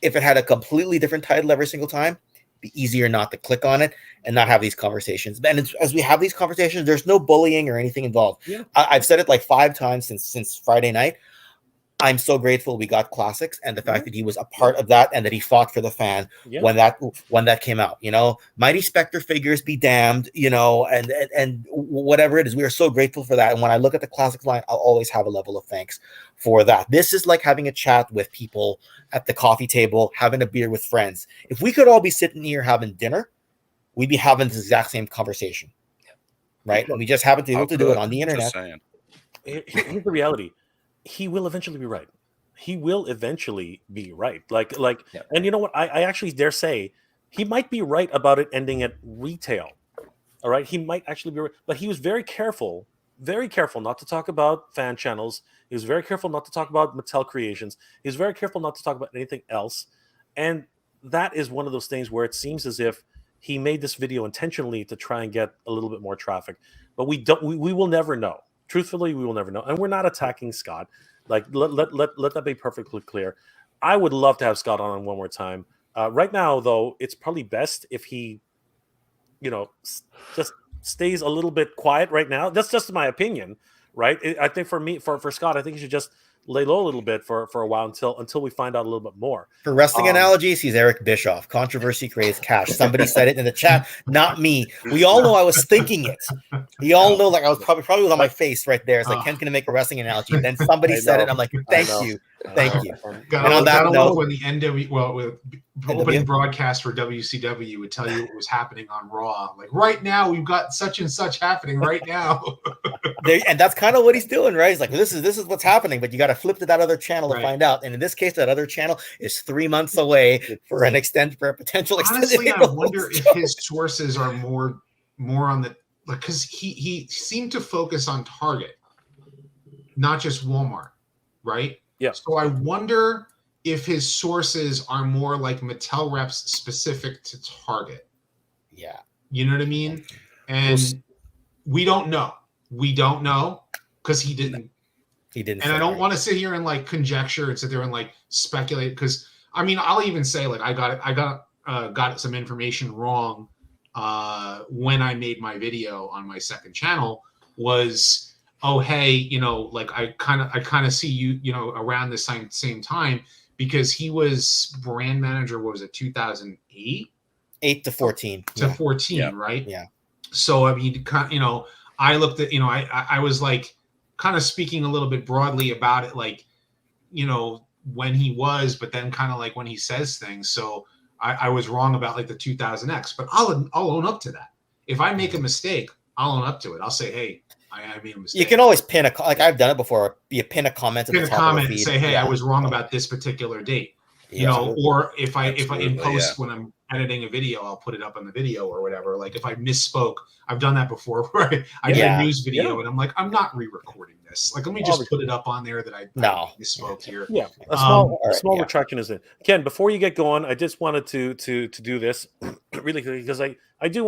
B: if it had a completely different title every single time, it'd be easier not to click on it and not have these conversations. And as we have these conversations, there's no bullying or anything involved.
A: Yeah.
B: I've said it like 5 times since Friday night. I'm so grateful we got classics, and the fact that he was a part of that and that he fought for the fan when that came out. Mighty Spector figures be damned, and whatever it is, we are so grateful for that. And when I look at the classics line, I'll always have a level of thanks for that. This is like having a chat with people at the coffee table, having a beer with friends. If we could all be sitting here having dinner, we'd be having this exact same conversation, right? And we just haven't been able to do it on the internet.
A: Here's the reality. He will eventually be right. He will eventually be right. And you know what? I actually dare say he might be right about it ending at retail. All right. He might actually be right. But he was very careful not to talk about fan channels. He was very careful not to talk about Mattel creations. He was very careful not to talk about anything else. And that is one of those things where it seems as if he made this video intentionally to try and get a little bit more traffic. But we will never know. Truthfully, we will never know. And we're not attacking Scott. Like, let that be perfectly clear. I would love to have Scott on one more time. Right now, though, it's probably best if he, just stays a little bit quiet right now. That's just my opinion, right? I think for Scott, I think he should just lay low a little bit for a while until we find out a little bit more.
B: For wrestling analogies, he's Eric Bischoff. Controversy creates cash. Somebody said it in the chat, not me. We all know I was thinking it. We all know, like I was probably was on my face right there. It's like Ken's gonna make a wrestling analogy. Then somebody said it. I'm like, thank you.
D: And on that note, when the opening broadcast for WCW would tell you what was happening on Raw, like right now we've got such and such happening right now.
B: And that's kind of what he's doing, right? He's like, this is what's happening, but you got to flip to that other channel to
D: Right.
B: find out. And in this case, that other channel is 3 months away for a potential
D: Honestly,
B: extended
D: I wonder
B: release.
D: if his sources are more on the, like, because he seemed to focus on Target, not just Walmart, right?
A: Yeah.
D: So I wonder if his sources are more like Mattel reps specific to Target.
B: Yeah.
D: You know what I mean? And we don't know. We don't know because he didn't.
B: He didn't.
D: And I don't want to sit here and like conjecture and sit there and like speculate, because I mean, I'll even say like I got some information wrong when I made my video on my second channel. Was, oh hey, you know, like I kind of see you, you know, around the same time, because he was brand manager. What was it, 2008?
B: 8 to 14
D: to 14,
E: Yeah.
D: right?
B: Yeah.
D: So I mean, you know, I looked at, you know, I was like kind of speaking a little bit broadly about it, like, you know, when he was, but then kind of like when he says things. So I was wrong about like the 2000X, but I'll own up to that. If I make a mistake, I'll own up to it. I'll say, hey, I made a mistake.
B: You can always pin like I've done it before. You pin a comment at the top
D: comment
B: of the
D: and
B: feed.
D: say, hey, I was wrong about this particular date. You
B: Yeah.
D: know, or if I in
E: Absolutely,
D: post when I'm editing a video, I'll put it up on the video or whatever. Like if I misspoke, I've done that before. Where I did a news video and I'm like, I'm not re-recording this. Like, let me just put it up on there that I misspoke here.
A: Yeah, a small
B: yeah.
A: retraction is it. Ken, before you get going, I just wanted to do this really quickly, because I do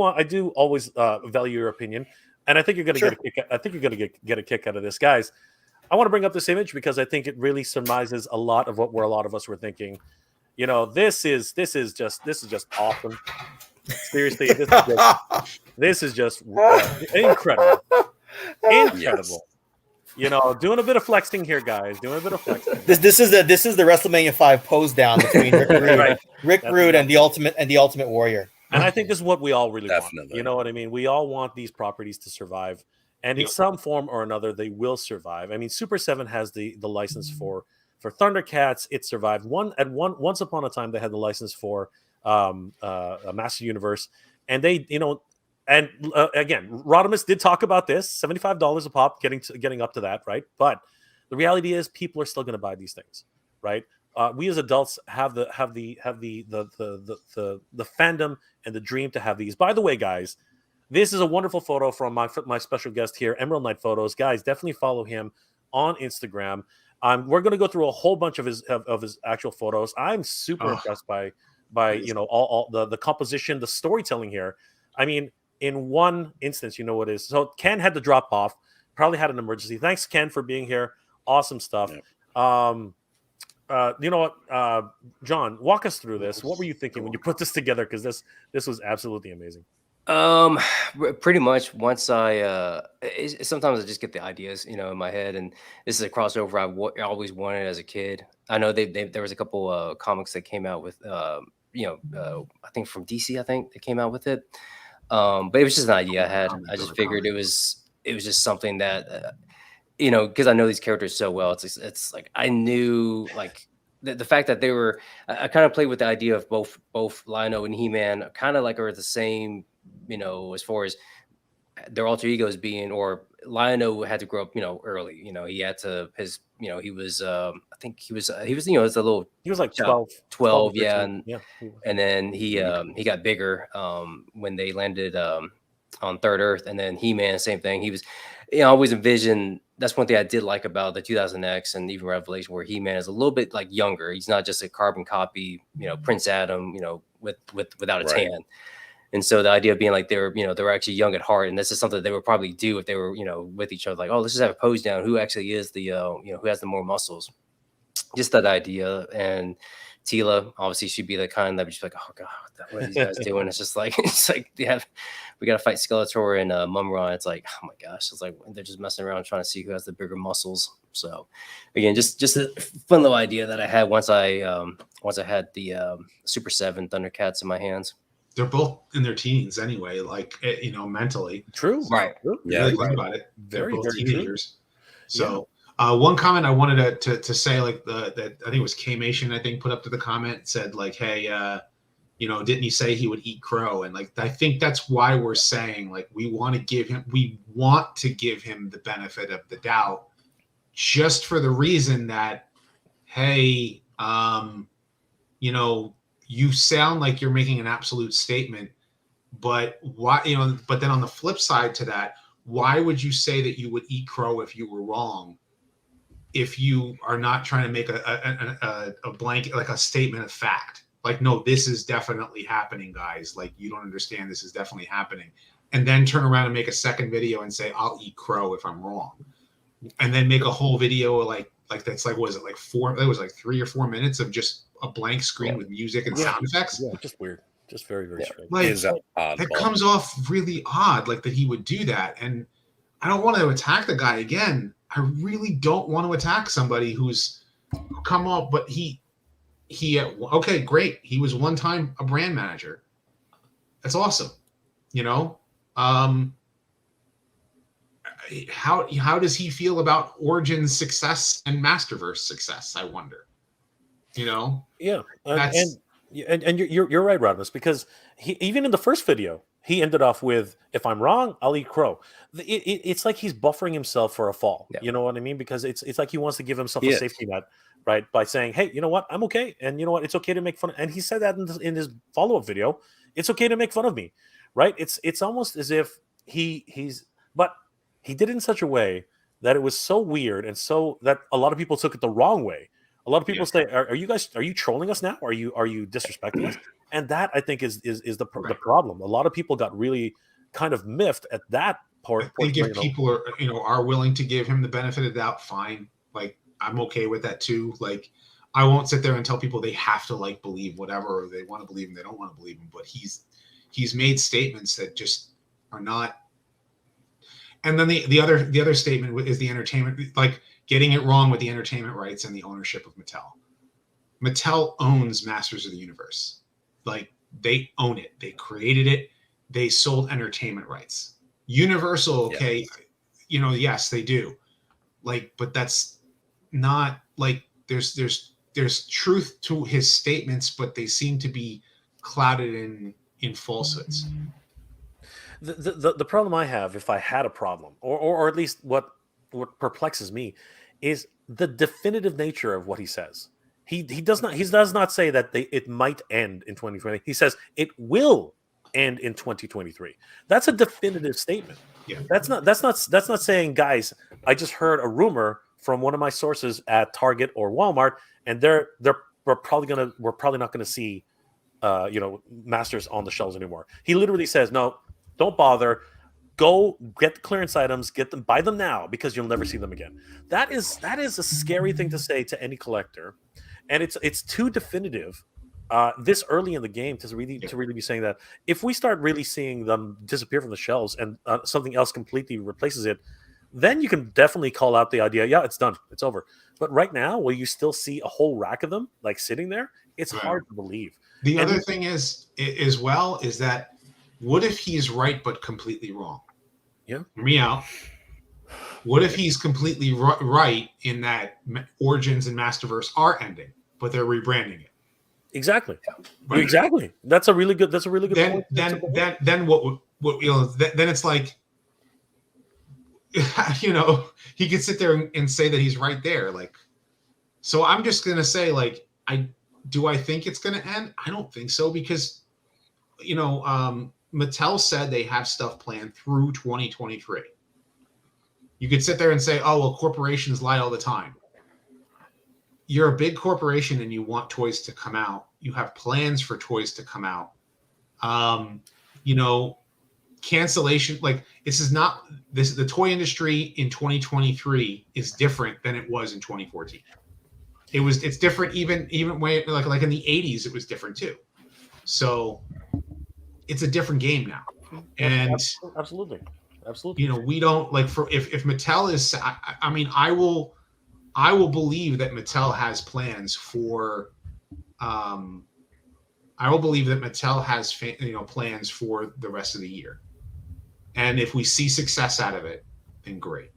A: always value your opinion, and I think you're gonna get a kick out of this, guys. I want to bring up this image because I think it really surmises a lot of what a lot of us were thinking. You know, this is just awesome. Seriously, this is just incredible. Incredible.
E: Yes.
A: You know, doing a bit of flexing here, guys. Doing a bit of flexing.
B: This is the WrestleMania 5 pose down between Rick Rude and the Ultimate Warrior.
A: And I think this is what we all really want.
E: Definitely.
A: You know what I mean? We all want these properties to survive, and in some form or another, they will survive. I mean, Super 7 has the license for Thundercats. It survived. Once upon a time, they had the license for a Master Universe, and they, you know, and again, Rodimus did talk about this: $75 a pop, getting up to that, right? But the reality is, people are still going to buy these things, right? We as adults have the fandom and the dream to have these. By the way, guys, this is a wonderful photo from my special guest here, Emerald Knight Photos. Guys, definitely follow him on Instagram. We're going to go through a whole bunch of his actual photos. I'm super impressed by you know, all the composition, the storytelling here. I mean, in one instance, you know what it is. So Ken had to drop off, probably had an emergency. Thanks, Ken, for being here. Awesome stuff. Yep. You know what, John, walk us through this. What were you thinking when you put this together? Because this was absolutely amazing.
C: Pretty much once sometimes I just get the ideas, you know, in my head, and this is a crossover I always wanted as a kid. I know there was a couple comics that came out with, you know, I think from DC, I think they came out with it. But it was just an idea I had. I just figured it was just something that, you know, because I know these characters so well. It's like I knew, like, the fact that they were. I kind of played with the idea of both Lion-O and He-Man, kind of like are the same, you know, as far as their alter egos being, or Lion-O had to grow up, you know, early. You know, he had to you know, he was I think he was you know, as a little,
A: he was like
C: child, 12 yeah, and then he got bigger when they landed on Third Earth, and then He-Man, same thing. He was, you know, I always envisioned. That's one thing I did like about the 2000X and even Revelation, where He-Man is a little bit like younger. He's not just a carbon copy, you know, Prince Adam, you know, without a tan. And so the idea of being like they were actually young at heart, and this is something they would probably do if they were, you know, with each other. Like, oh, let's just have a pose down. Who actually is the, you know, who has the more muscles? Just that idea. And Tila, obviously, she'd be the kind that would just be like, oh god, what are these guys doing? It's just like we got to fight Skeletor and Mumra. It's like, oh my gosh, it's like they're just messing around trying to see who has the bigger muscles. So again, just a fun little idea that I had once I had the Super 7 Thundercats in my hands.
D: They're both in their teens anyway, like, you know, mentally.
A: True.
C: Right.
D: Yeah. Really think about it.
A: Very,
D: they're both
A: very
D: teenagers.
A: True.
D: So one comment I wanted to say, like, that I think it was K-Mation, I think, put up to the comment, said like, hey, you know, didn't he say he would eat crow? And like, I think that's why we're saying, like, we want to give him the benefit of the doubt, just for the reason that, hey, you know, you sound like you're making an absolute statement, but why, you know, but then on the flip side to that, why would you say that you would eat crow if you were wrong, if you are not trying to make a blanket, like a statement of fact? Like, no, this is definitely happening, guys. Like, you don't understand, this is definitely happening. And then turn around and make a second video and say, I'll eat crow if I'm wrong. And then make a whole video like that's like, was it like it was like 3 or 4 minutes of just a blank screen with music and sound effects?
A: Yeah, just weird. Just very, very strange.
D: Like,
E: Is that odd?
D: that comes off really odd, like that he would do that. And I don't want to attack the guy again. I really don't want to attack somebody who's come up, but he okay, great. He was one time a brand manager. That's awesome. You know, how does he feel about Origin's success and Masterverse success? I wonder. You know,
A: Yeah, and you're right, Rodimus, because he, even in the first video, he ended off with, "If I'm wrong, I'll eat crow." It's like he's buffering himself for a fall.
C: Yeah.
A: You know what I mean? Because it's like he wants to give himself a
E: Yes.
A: safety net, right? By saying, "Hey, you know what? I'm okay, and you know what? It's okay to make fun." And he said that in his follow-up video. It's okay to make fun of me, right? It's almost as if but he did it in such a way that it was so weird, and so that a lot of people took it the wrong way. A lot of people say, "Are you trolling us now? Are you disrespecting us?" And that, I think, is the problem. A lot of people got really kind of miffed at that part.
D: I think if people are willing to give him the benefit of the doubt, fine. Like, I'm okay with that too. Like, I won't sit there and tell people they have to like believe whatever, or they want to believe him, they don't want to believe him. But he's made statements that just are not. And then the other statement is the entertainment, like getting it wrong with the entertainment rights and the ownership of Mattel. Mattel owns Masters of the Universe. Like, they own it. They created it. They sold entertainment rights. Universal, okay, yes, they do. Like, but that's not like there's truth to his statements, but they seem to be clouded in falsehoods.
A: The problem I have, if I had a problem, or at least what perplexes me, is the definitive nature of what he says. He does not say that it might end in 2020. He says it will end in 2023. That's a definitive statement.
D: Yeah.
A: That's not saying, guys, I just heard a rumor from one of my sources at Target or Walmart, and we're probably not gonna see Masters on the shelves anymore. He literally says, no, don't bother. Go get the clearance items, buy them now, because you'll never see them again. That is a scary thing to say to any collector, and it's too definitive this early in the game to really be saying that. If we start really seeing them disappear from the shelves and something else completely replaces it, then you can definitely call out the idea, yeah, it's done, it's over. But right now, where you still see a whole rack of them like sitting there, it's hard to believe.
D: The other thing is that, what if he's right but completely wrong?
A: Yeah.
D: Hear me out. What if he's completely right in that Origins and Masterverse are ending, but they're rebranding it?
A: Exactly. Right. Exactly. That's a really good point.
D: Then what then it's like, he could sit there and say that he's right there. Like, so I'm just gonna say, like, do I think it's gonna end? I don't think so, because Mattel said they have stuff planned through 2023. You could sit there and say, oh, well, corporations lie all the time. You're a big corporation and you want toys to come out. You have plans for toys to come out. Cancellation, like, the toy industry in 2023 is different than it was in 2014. It's different even way, like in the 80s, it was different too. So it's a different game now. And
A: absolutely.
D: We don't, like, for if Mattel is, I will believe that Mattel has plans for plans for the rest of the year. And if we see success out of it, then great.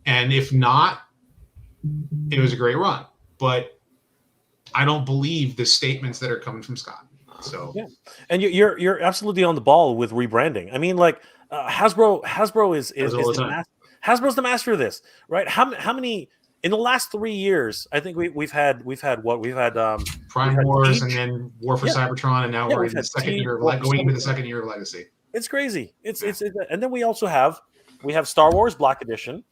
D: And if not, it was a great run. But I don't believe the statements that are coming from Scott. So
A: Yeah, and you're absolutely on the ball with rebranding. I mean, like Hasbro is
D: Does it all the
A: the
D: time.
A: Hasbro's the master of this, right? How many in the last 3 years? I think we've had what we've had
D: Prime
A: we've had
D: Wars, and
A: Siege.
D: then War for
A: Yeah,
D: Cybertron, and now
A: yeah,
D: we're
A: we've
D: in the
A: had
D: second
A: Siege,
D: year of
A: War for
D: going into the
A: Cybertron.
D: second year of Legacy.
A: It's crazy. It's and then we also have Star Wars Black Edition,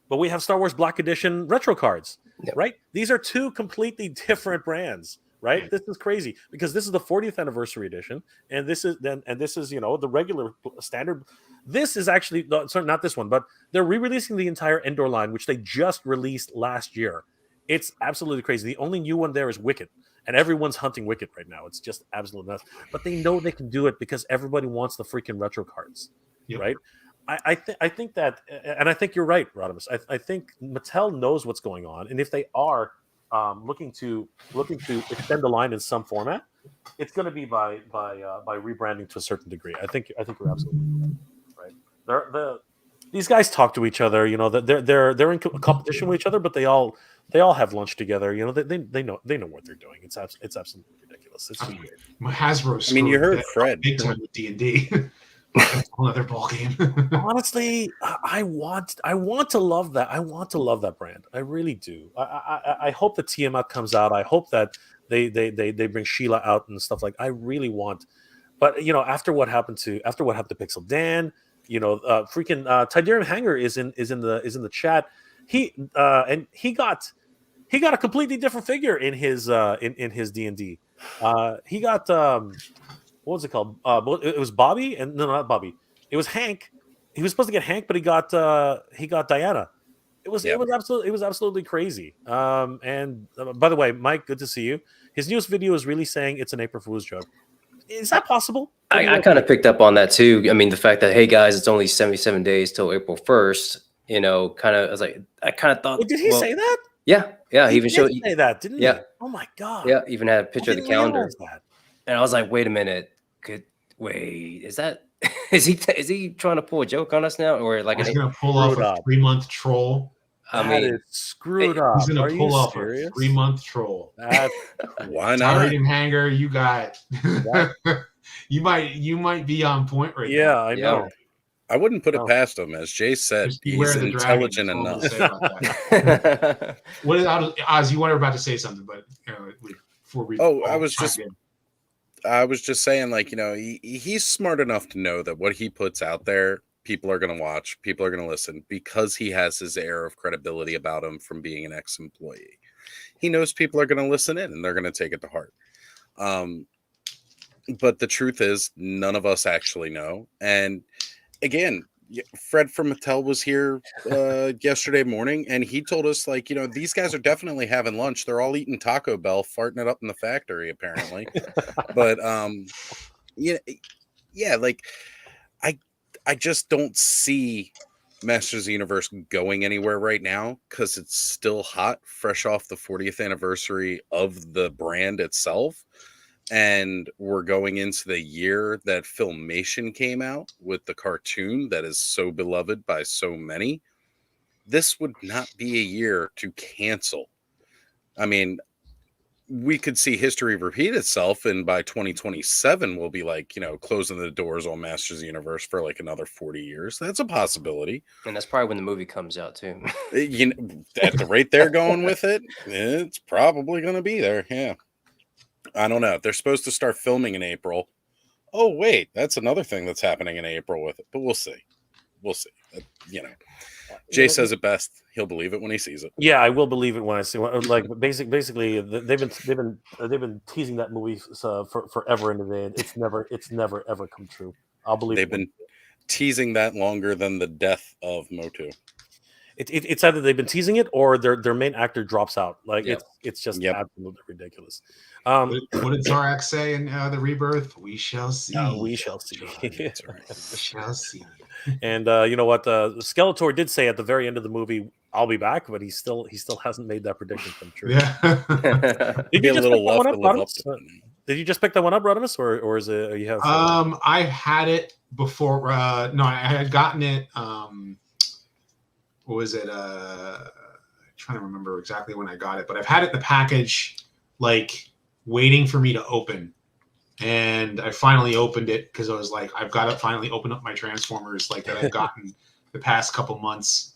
A: but we have Star Wars Black Edition retro cards,
C: Yep.
A: right? These are two completely different brands, right? This is crazy because this is the 40th anniversary edition, and this is the regular standard. This is actually sorry, not this one, but they're re-releasing the entire Endor line, which they just released last year. It's absolutely crazy. The only new one there is Wicket, and everyone's hunting Wicket right now. It's just absolutely nuts. But they know they can do it because everybody wants the freaking retro cards,
D: Yep.
A: right? I think that, and I think you're right, Rodimus. I think Mattel knows what's going on, and if they are looking to extend the line in some format, it's going to be by rebranding to a certain degree. I think you're absolutely right. These guys talk to each other. You know that they're in competition with each other, but they all have lunch together. You know they know what they're doing. It's absolutely ridiculous. It's just weird.
D: Hasbro.
E: I mean, you heard
D: that
E: Fred.
D: big time with D&D. That's a whole other ball game.
A: Honestly, I want to love that. I want to love that brand. I really do. I hope the Tiamat comes out. I hope that they bring Sheila out and stuff like. I really want, but after what happened to Pixel Dan, freaking Tidarium Hanger is in the chat. He got a completely different figure in his his D&D. He got what was it called? It was Bobby, and no, not Bobby. It was Hank. He was supposed to get Hank, but he got Diana. It was absolutely crazy. And by the way, Mike, good to see you. His newest video is really saying it's an April Fool's joke. Is that possible?
C: I kind of picked up on that too. I mean, the fact that, hey guys, it's only 77 days till April 1st. I kind of thought.
A: Did he say that?
C: Yeah. He even
A: did
C: showed.
A: say that, didn't
C: Yeah.
A: he? Oh my god.
C: Yeah, even had a picture of the calendar.
A: realize that.
C: And I was like, wait a minute. Is that is he trying to pull a joke on us now, or like
D: He's gonna pull off a 3-month troll.
A: That is screwed up.
D: He's gonna
A: Are
D: pull
A: you
D: off
A: serious?
D: a 3-month troll.
E: Why not?
D: Tidarium Hanger, you got. you might be on point right now.
A: Yeah, I know.
E: I wouldn't put it past him, as Jay said.
D: Just beware
E: He's
D: the
E: intelligent
D: dragon,
E: enough.
D: that's all I'm gonna say about that. What is Oz? You were about to say something, but before we.
E: I was just saying, like, he's smart enough to know that what he puts out there, people are going to watch, people are going to listen, because he has his air of credibility about him from being an ex-employee. He knows people are going to listen in and they're going to take it to heart. But the truth is, none of us actually know. And again, Fred from Mattel was here yesterday morning, and he told us, like, these guys are definitely having lunch. They're all eating Taco Bell, farting it up in the factory, apparently. But like, I just don't see Masters of the Universe going anywhere right now because it's still hot, fresh off the 40th anniversary of the brand itself. And we're going into the year that Filmmation came out with the cartoon that is so beloved by so many. This would not be a year to cancel. I mean, we could see history repeat itself, and by 2027, we'll be like, closing the doors on Masters of the Universe for like another 40 years. That's a possibility.
C: And that's probably when the movie comes out too.
E: At the rate they're going with it, it's probably going to be there. Yeah. I don't know. They're supposed to start filming in April. Oh, wait, that's another thing that's happening in April with it. But we'll see. Jay says it best. He'll believe it when he sees it.
A: Yeah, I will believe it when I see it. Like basically, they've been teasing that movie for forever and a day. It's never ever come true. I'll believe
E: they've been teasing that longer than the death of MOTU.
A: It's either they've been teasing it or their main actor drops out. Like it's just absolutely ridiculous.
D: What did Zarak say in the Rebirth? We shall see.
A: We shall see.
D: That's right. We shall see.
A: And you know what? Skeletor did say at the very end of the movie, "I'll be back," but he still hasn't made that prediction come true.
D: Yeah.
A: Did you just pick that one up, Rodimus? Did you just pick that one up, Rodimus, or is it you have?
D: I had it before. No, I had gotten it. What was it? I'm trying to remember exactly when I got it, but I've had it in the package, like waiting for me to open and I finally opened it because I was like, I've got to finally open up my Transformers like that I've gotten the past couple months.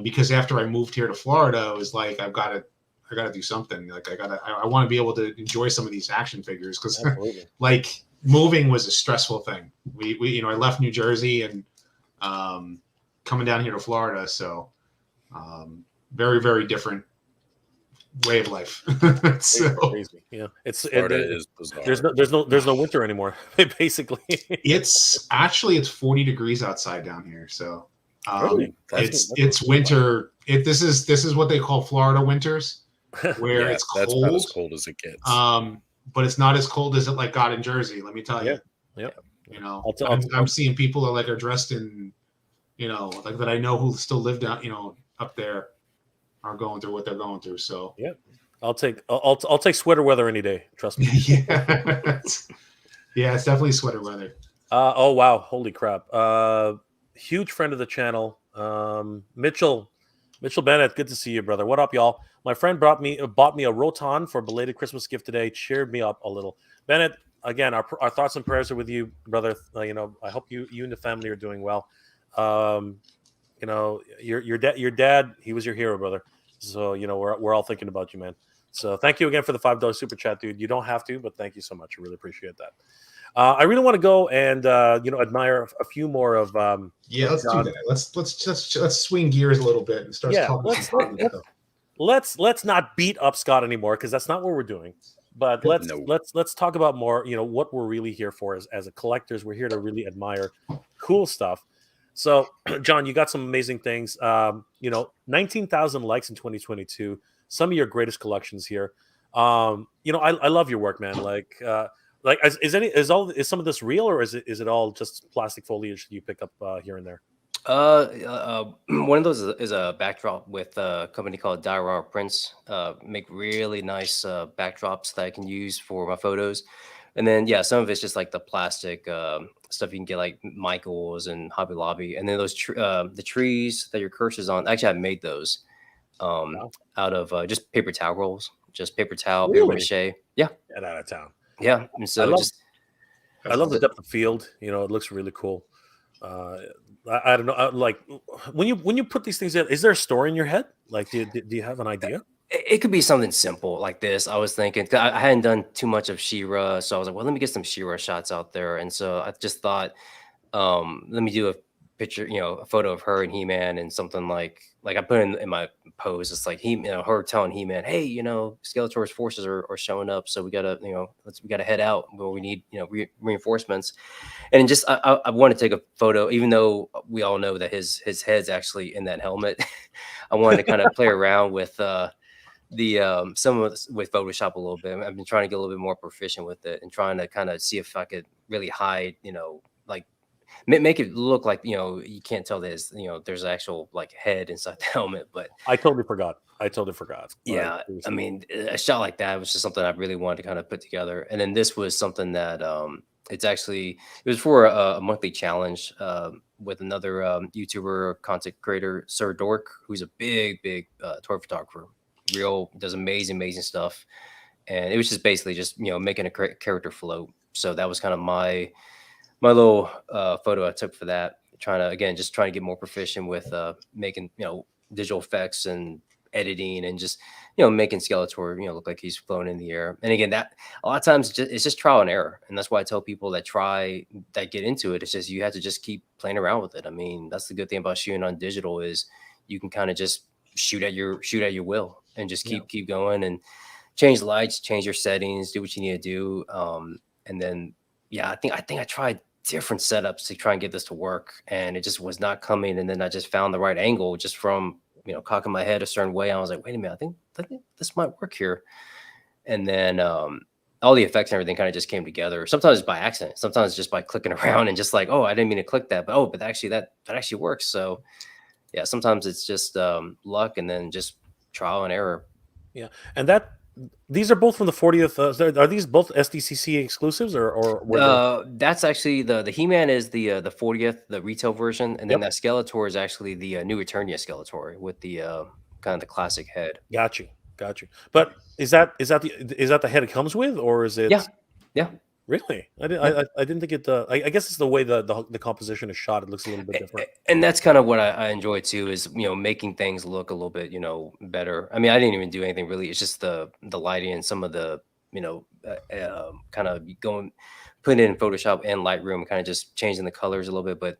D: Because after I moved here to Florida, I was like, I got to do something. Like I want to be able to enjoy some of these action figures because like moving was a stressful thing. We I left New Jersey and coming down here to Florida, so very, very different way of life. So
A: crazy. Yeah,
E: Florida is bizarre.
A: There's no winter anymore. Basically,
D: it's 40 degrees outside down here. So
A: really?
D: it's winter. This is what they call Florida winters, where it's cold.
E: That's about as cold as it gets.
D: But it's not as cold as it like got in Jersey. Let me tell you.
A: Yeah.
D: You know, I'm seeing people that like are dressed in, like that I know who still live down, up there, are going through what they're going through. So
A: yeah, I'll take sweater weather any day. Trust me.
D: Yeah, it's definitely sweater weather.
A: Oh wow, holy crap! Huge friend of the channel, Mitchell Bennett. Good to see you, brother. What up, y'all? My friend bought me a Roton for a belated Christmas gift today. Cheered me up a little. Bennett, again, our thoughts and prayers are with you, brother. I hope you and the family are doing well. Your dad, he was your hero, brother. So we're all thinking about you, man. So thank you again for the $5 super chat, dude. You don't have to, but thank you so much. I really appreciate that. I really want to go and admire a few more of.
D: Let's do that. Let's swing gears a little bit and start talking.
A: Let's not beat up Scott anymore because that's not what we're doing. But let's talk about more. What we're really here for as a collectors. We're here to really admire cool stuff. So, John, you got some amazing things. 19,000 likes in 2022. Some of your greatest collections here. I love your work, man. Is some of this real, or is it all just plastic foliage that you pick up here and there?
C: One of those is a backdrop with a company called Diorama Prints. Make really nice backdrops that I can use for my photos. And then, some of it's just like the plastic stuff you can get like Michael's and Hobby Lobby. And then those the trees that your curse is on. Actually, I made those out of just paper towel rolls, paper
A: Really?
C: mache. Yeah.
A: Get out of town.
C: Yeah. And so
A: I love the depth of field. It looks really cool. I don't know. Like when you put these things in, is there a story in your head? Like, do you have an idea?
C: It could be something simple like this. I was thinking, 'cause I hadn't done too much of She-Ra, so I was like, well, let me get some She-Ra shots out there. And so I just thought, let me do a picture, a photo of her and He-Man and something like I put in my pose. It's like her telling He-Man, hey, Skeletor's forces are showing up, so we gotta, we gotta head out where we need, reinforcements. And just I want to take a photo, even though we all know that his head's actually in that helmet. I wanted to kind of play around with with Photoshop a little bit. I've been trying to get a little bit more proficient with it and trying to kind of see if I could really hide, like make it look like, you can't tell there's actual like head inside the helmet. But
A: I totally forgot.
C: Yeah. I mean, a shot like that was just something I really wanted to kind of put together. And then this was something that it was for a monthly challenge with another YouTuber content creator, Sir Dork, who's a big toy photographer. Does amazing stuff. And it was just basically just making a character float. So that was kind of my little photo I took for that, trying to get more proficient with making digital effects and editing and just making Skeletor look like he's flown in the air. And again, that a lot of times it's just trial and error, and that's why I tell people that get into it. It's just you have to just keep playing around with it. I mean, that's the good thing about shooting on digital is you can kind of just shoot at your will and just keep going and change lights, change your settings, do what you need to do. And then I think I tried different setups to try and get this to work, and it just was not coming. And then I just found the right angle just from cocking my head a certain way. I was like, wait a minute, I think this might work here. And then all the effects and everything kind of just came together. Sometimes by accident, sometimes just by clicking around and just like, oh, I didn't mean to click that, but actually that actually works. So yeah, sometimes it's just luck and then just trial and error.
A: Yeah, and these are both from the 40th. Are these both SDCC exclusives, or
C: that's actually the He-Man is the 40th, the retail version, and then that Skeletor is actually the new Eternia Skeletor with the kind of the classic head.
A: Got you. But is that the head it comes with, or is it?
C: Yeah.
A: Really? I didn't think it. I guess it's the way the composition is shot. It looks a little bit different.
C: And that's kind of what I enjoy too, is making things look a little bit better. I mean, I didn't even do anything really. It's just the lighting and some of the kind of putting it in Photoshop and Lightroom, kind of just changing the colors a little bit. But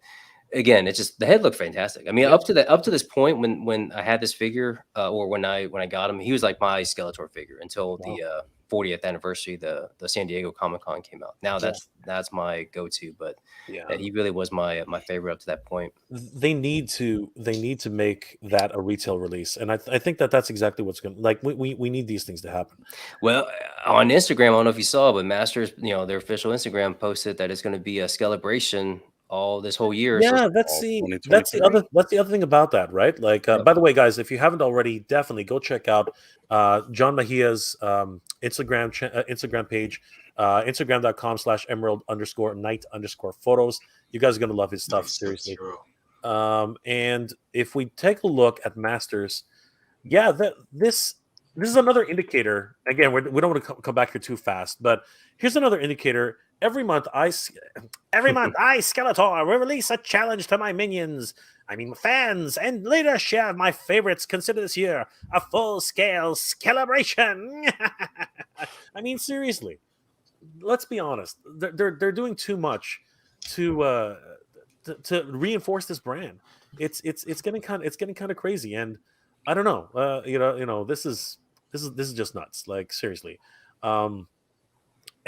C: again, it's just the head looked fantastic. I mean, up to this point, when I had this figure, or when I got him, he was like my Skeletor figure until the 40th anniversary, the San Diego Comic-Con came out. Now that's my go-to, but he really was my favorite up to that point.
A: They need to make that a retail release, and I think that's exactly what's going to, like, we need these things to happen.
C: Well, on Instagram, I don't know if you saw, but Masters, their official Instagram posted that it's going to be a celebration all this whole year.
A: Yeah,
C: So
A: that's the other thing about that, right? Like, by the way, guys, if you haven't already, definitely go check out John Mejia's Instagram page, Instagram.com/emerald_night_photos. You guys are gonna love his stuff, seriously. And if we take a look at Masters, this is another indicator. Again, we don't want to come back here too fast, but here's another indicator. Every month, I Skeletor will release a challenge to my minions. I mean, fans, and later share my favorites. Consider this year a full-scale celebration. I mean, seriously, let's be honest. They're doing too much to reinforce this brand. It's getting kind of crazy, and I don't know. This is just nuts. Like, seriously.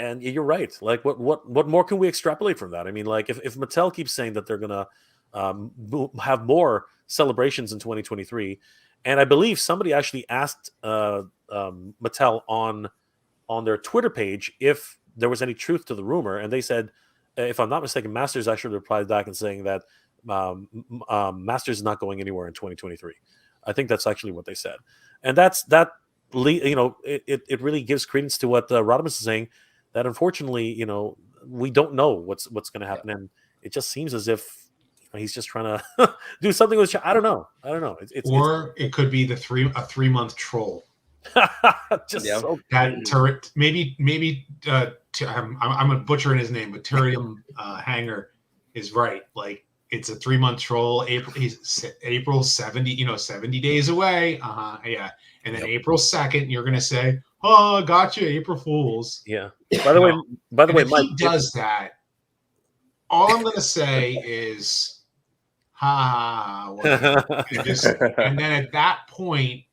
A: And you're right. Like, what more can we extrapolate from that? I mean, like, if Mattel keeps saying that they're gonna have more celebrations in 2023, and I believe somebody actually asked Mattel on their Twitter page if there was any truth to the rumor, and they said, if I'm not mistaken, Masters actually replied back and saying that Masters is not going anywhere in 2023. I think that's actually what they said, and it really gives credence to what Rodimus is saying. That unfortunately, we don't know what's going to happen, and it just seems as if he's just trying to do something with. I don't know.
D: It could be a 3-month troll.
A: So
D: that turret, maybe. I'm a butcher in his name, but Turium Hanger is right. Like, it's a 3-month troll. April 70. 70 days away. Yeah, and then April 2nd, you're gonna say, "Oh, gotcha, April Fools."
A: Yeah. By the way,
D: if Mike does that, all I'm gonna say is, "Ha ha." And then at that point,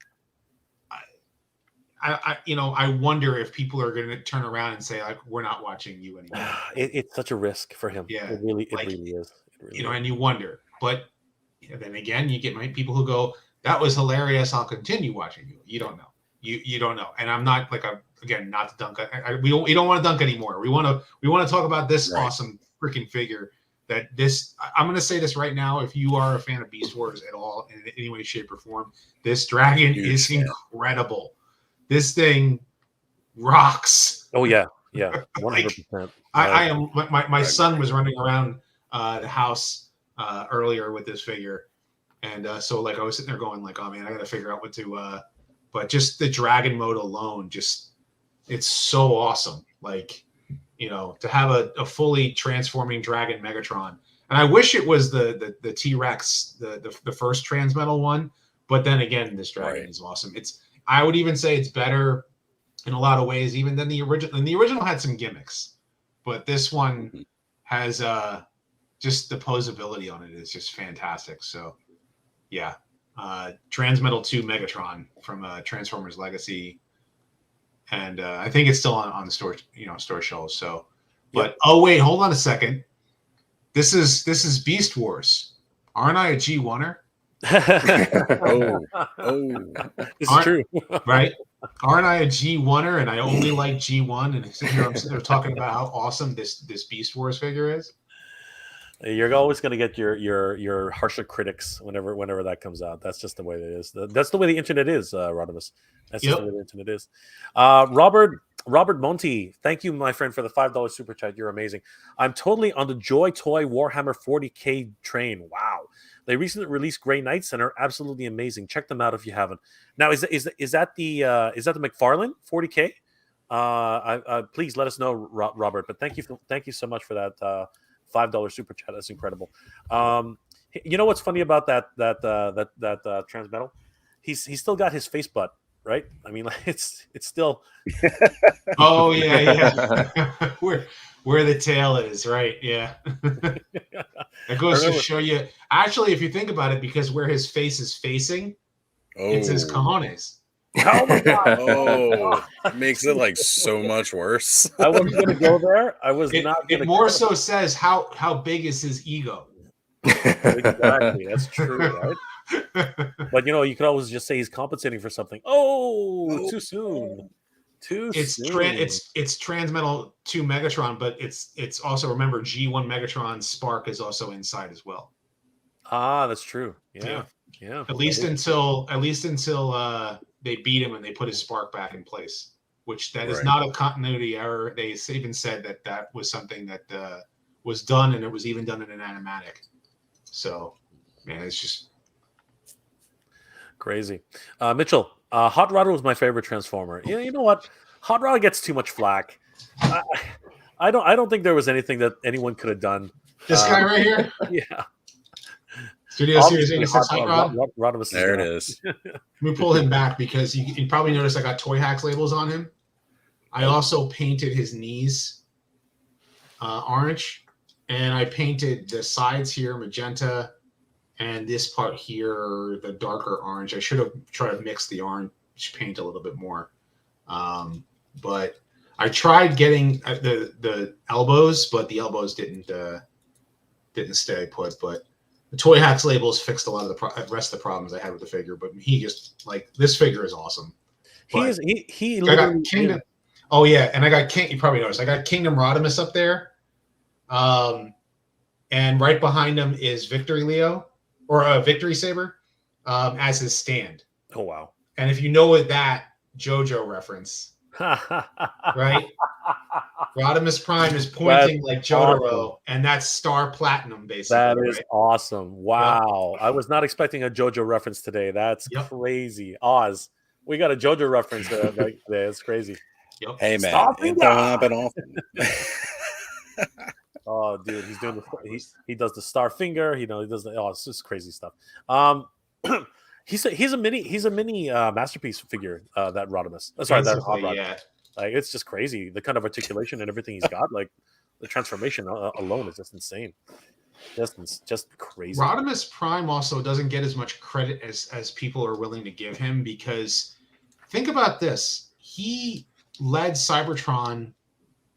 D: I wonder if people are going to turn around and say, like, we're not watching you anymore.
A: It's such a risk for him.
D: Yeah,
A: it really is.
D: And you wonder. But then again, you get people who go, "That was hilarious. I'll continue watching you." You don't know. You don't know. And I'm not not to dunk. We don't want to dunk anymore. We want to talk about this awesome freaking figure. I'm going to say this right now. If you are a fan of Beast Wars at all in any way, shape, or form, this dragon is incredible. This thing rocks.
A: Oh yeah, 100%.
D: I am. My son was running around the house earlier with this figure, and so like I was sitting there going like, "Oh man, I got to figure out what to." But just the dragon mode alone, it's so awesome. Like, to have a fully transforming dragon Megatron, and I wish it was the T-Rex, the first Transmetal one. But then again, this dragon is awesome. I would even say it's better in a lot of ways even than the original. And the original had some gimmicks, but this one has just the posability on it is just fantastic. So yeah, Transmetal 2 Megatron from Transformers Legacy, and I think it's still on the store shelves. So, but oh wait, hold on a second. This is Beast Wars. Aren't I a G1er?
A: It's true,
D: right? Aren't I a G1er and I only like G1? And I'm sitting there talking about how awesome this Beast Wars figure is.
A: You're always going to get your harsher critics whenever that comes out. That's just the way it is. That's the way the internet is, Rodimus. That's just the way the internet is. Robert Monti, thank you, my friend, for the $5 super chat. You're amazing. I'm totally on the Joy Toy Warhammer 40K train. Wow. They recently released Grey Knights and are absolutely amazing. Check them out if you haven't. Now, is that the McFarlane 40K? Please let us know, Robert. But thank you so much for that $5 super chat. That's incredible. You know what's funny about that Transmetal? He's still got his face butt, right? I mean, like, it's still.
D: Oh yeah. where the tail is, right? Yeah. That goes to show you. Actually, if you think about it, because where his face is facing, it's his cojones.
A: Oh my god!
E: Oh, it makes it like so much worse.
A: I wasn't going to go there. I was not going to.
D: It more so says how big is his ego.
A: Exactly, that's true, right? But you could always just say he's compensating for something. Oh, too soon.
D: It's Transmetal 2 Megatron, but it's also, remember, G1 Megatron Spark is also inside as well.
A: Ah, that's true. Yeah.
D: At least until they beat him and they put his Spark back in place, which that is not a continuity error. They even said that was something that was done, and it was even done in an animatic. So, man, it's just
A: crazy. Mitchell, Hot Rod was my favorite Transformer. You know what? Hot Rod gets too much flack. I don't think there was anything that anyone could have done.
D: This guy right here?
A: Yeah.
D: Studio Series 86 Hot Rod.
E: There it is.
D: Let me pull him back because you probably noticed I got Toy Hacks labels on him. I also painted his knees orange, and I painted the sides here magenta, and this part here the darker orange. I should have tried to mix the orange paint a little bit more, but I tried getting the elbows, but the elbows didn't stay put. But the Toy Hacks labels fixed a lot of the rest of the problems I had with the figure. But he just, like, this figure is awesome.
A: He
D: I got Kingdom. Oh yeah, and I got King. You probably noticed I got Kingdom Rodimus up there, and right behind him is Victory Leo or Victory Saber as his stand.
A: Oh wow!
D: And if you know what that JoJo reference, right? Rodimus Prime is pointing like Jotaro, awesome. And that's Star Platinum, basically.
A: That is awesome. Wow. Yep. I was not expecting a JoJo reference today. That's crazy. Oz. We got a JoJo reference today. It's crazy.
E: Yep. Hey, man. It don't happen often.
A: Oh, dude. He's doing he does the star finger. He does it's just crazy stuff. He's a mini masterpiece figure, that Rodimus. Sorry, that Hot Rod. Yeah. Like, it's just crazy. The kind of articulation and everything he's got, like the transformation alone is just insane. Just crazy.
D: Rodimus Prime also doesn't get as much credit as people are willing to give him, because think about this. He led Cybertron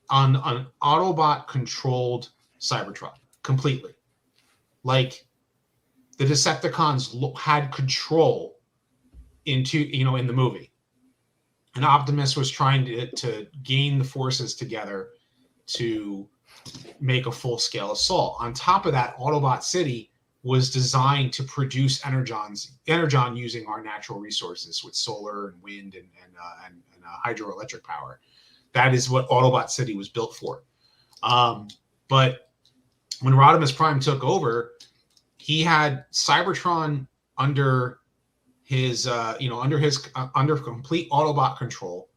D: on an Autobot controlled Cybertron completely. Like, the Decepticons had control in the movie. And Optimus was trying to gain the forces together to make a full-scale assault. On top of that, Autobot City was designed to produce Energon using our natural resources with solar and wind and hydroelectric power. That is what Autobot City was built for. But when Rodimus Prime took over, he had Cybertron under his under complete Autobot control.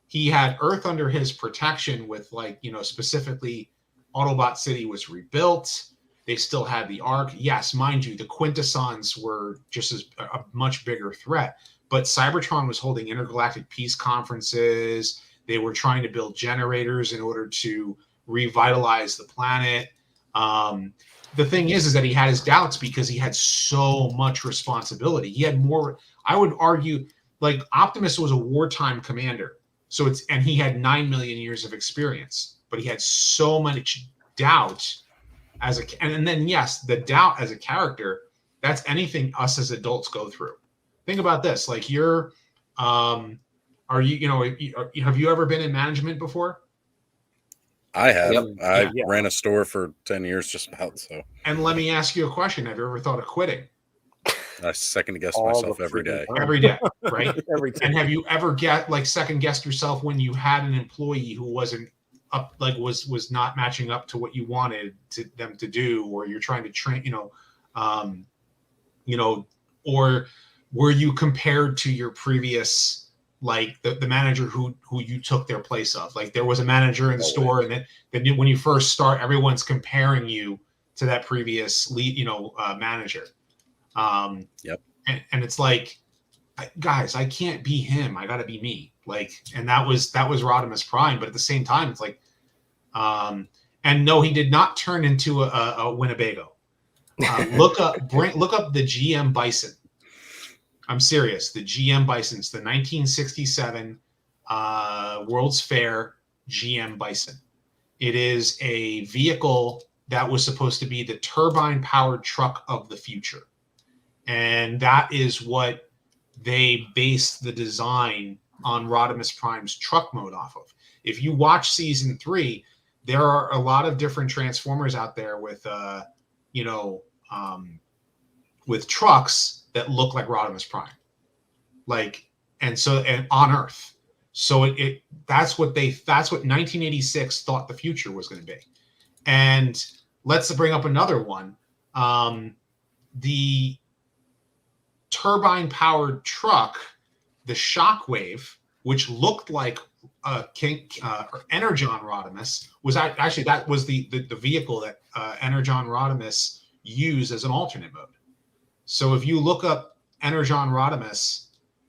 D: He had Earth under his protection with, specifically Autobot City was rebuilt. They still had the Ark. Yes, mind you, the Quintessons were just a much bigger threat. But Cybertron was holding intergalactic peace conferences. They were trying to build generators in order to revitalize the planet. The thing is that he had his doubts because he had so much responsibility. He had more, I would argue, like, Optimus was a wartime commander. And he had 9 million years of experience, but he had so much doubt and then yes, the doubt as a character, that's anything us as adults go through. Think about this. Like, have you ever been in management before?
E: I have. Yep. I ran a store for 10 years just about, so.
D: And let me ask you a question. Have you ever thought of quitting?
E: I second guess myself every day.
D: Every day, right? Every day. And have you ever second guessed yourself when you had an employee who wasn't up, like was not matching up to what you wanted them to do, or you're trying to train, or were you compared to your previous like the manager who you took their place of. Like there was a manager in the store, and then when you first start, everyone's comparing you to that previous lead, manager.
E: Yep.
D: And it's like, guys, I can't be him. I got to be me. Like, and that was Rodimus Prime. But at the same time, it's like, and no, he did not turn into a Winnebago. Look up the GM Bison. I'm serious. The GM Bison's the 1967 World's Fair GM Bison. It is a vehicle that was supposed to be the turbine-powered truck of the future. And that is what they based the design on Rodimus Prime's truck mode off of. If you watch season 3, there are a lot of different Transformers out there with trucks that look like Rodimus Prime, like, and on Earth. So that's what 1986 thought the future was going to be. And let's bring up another one. The turbine-powered truck, the Shockwave, which looked like Energon Rodimus, was actually that was the vehicle that Energon Rodimus used as an alternate mode. So if you look up Energon Rodimus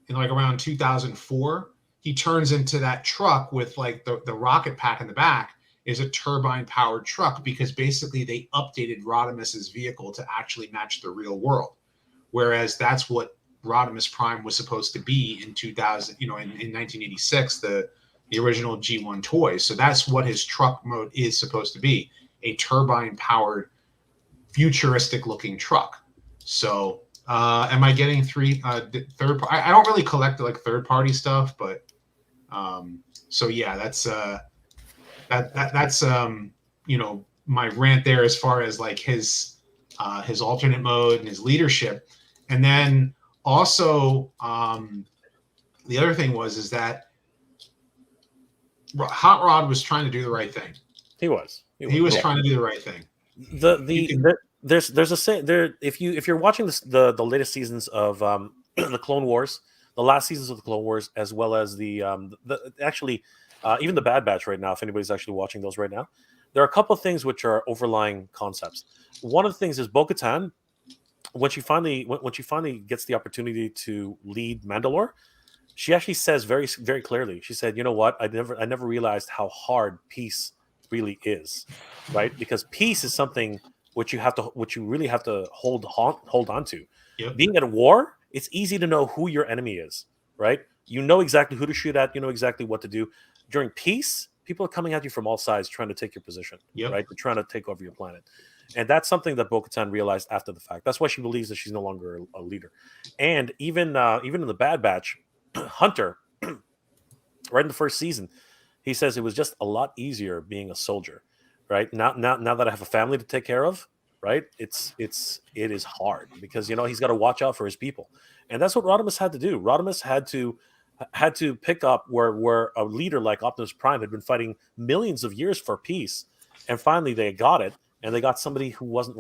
D: in like around 2004, he turns into that truck with like the rocket pack in the back is a turbine-powered truck, because basically they updated Rodimus's vehicle to actually match the real world. Whereas that's what Rodimus Prime was supposed to be in 2000, in 1986, the original G1 toy. So that's what his truck mode is supposed to be, a turbine-powered, futuristic-looking truck. So am I getting third? I don't really collect like third-party stuff, but so yeah, that's my rant there as far as like his alternate mode and his leadership. And then also the other thing is that Hot Rod was trying to do the right thing.
A: He was
D: trying to do the right thing.
A: There's a say there. If you're watching the latest seasons of the Clone Wars, the last seasons of the Clone Wars, as well as even the Bad Batch right now, if anybody's actually watching those right now, there are a couple of things which are overlying concepts. One of the things is Bo-Katan, when she finally gets the opportunity to lead Mandalore, she actually says very, very clearly, she said, you know what, I never realized how hard peace really is, right? Because peace is something which you really have to hold on to.
D: Yep.
A: Being at war, it's easy to know who your enemy is, right? You know exactly who to shoot at, you know exactly what to do. During peace, people are coming at you from all sides trying to take your position,
D: yep.
A: right? They're trying to take over your planet. And that's something that Bo-Katan realized after the fact. That's why she believes that she's no longer a leader. And even in the Bad Batch, Hunter, right in the first season, he says it was just a lot easier being a soldier, right? Now that I have a family to take care of, right? It is hard because he's got to watch out for his people, and that's what Rodimus had to do. Rodimus had to pick up where a leader like Optimus Prime had been fighting millions of years for peace, and finally they got it. And they got somebody who wasn't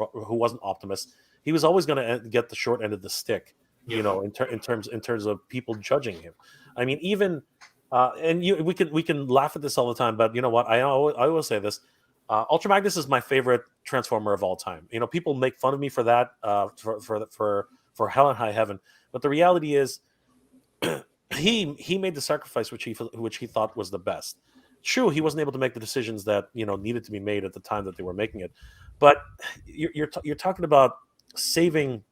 A: Optimus. He was always going to get the short end of the stick, in terms of people judging him. I mean, even we can laugh at this all the time, but you know what? I always say this: Ultra Magnus is my favorite Transformer of all time. People make fun of me for that, for Hell and High Heaven, but the reality is, he made the sacrifice which he thought was the best. True, he wasn't able to make the decisions that needed to be made at the time that they were making it, but you're talking about saving,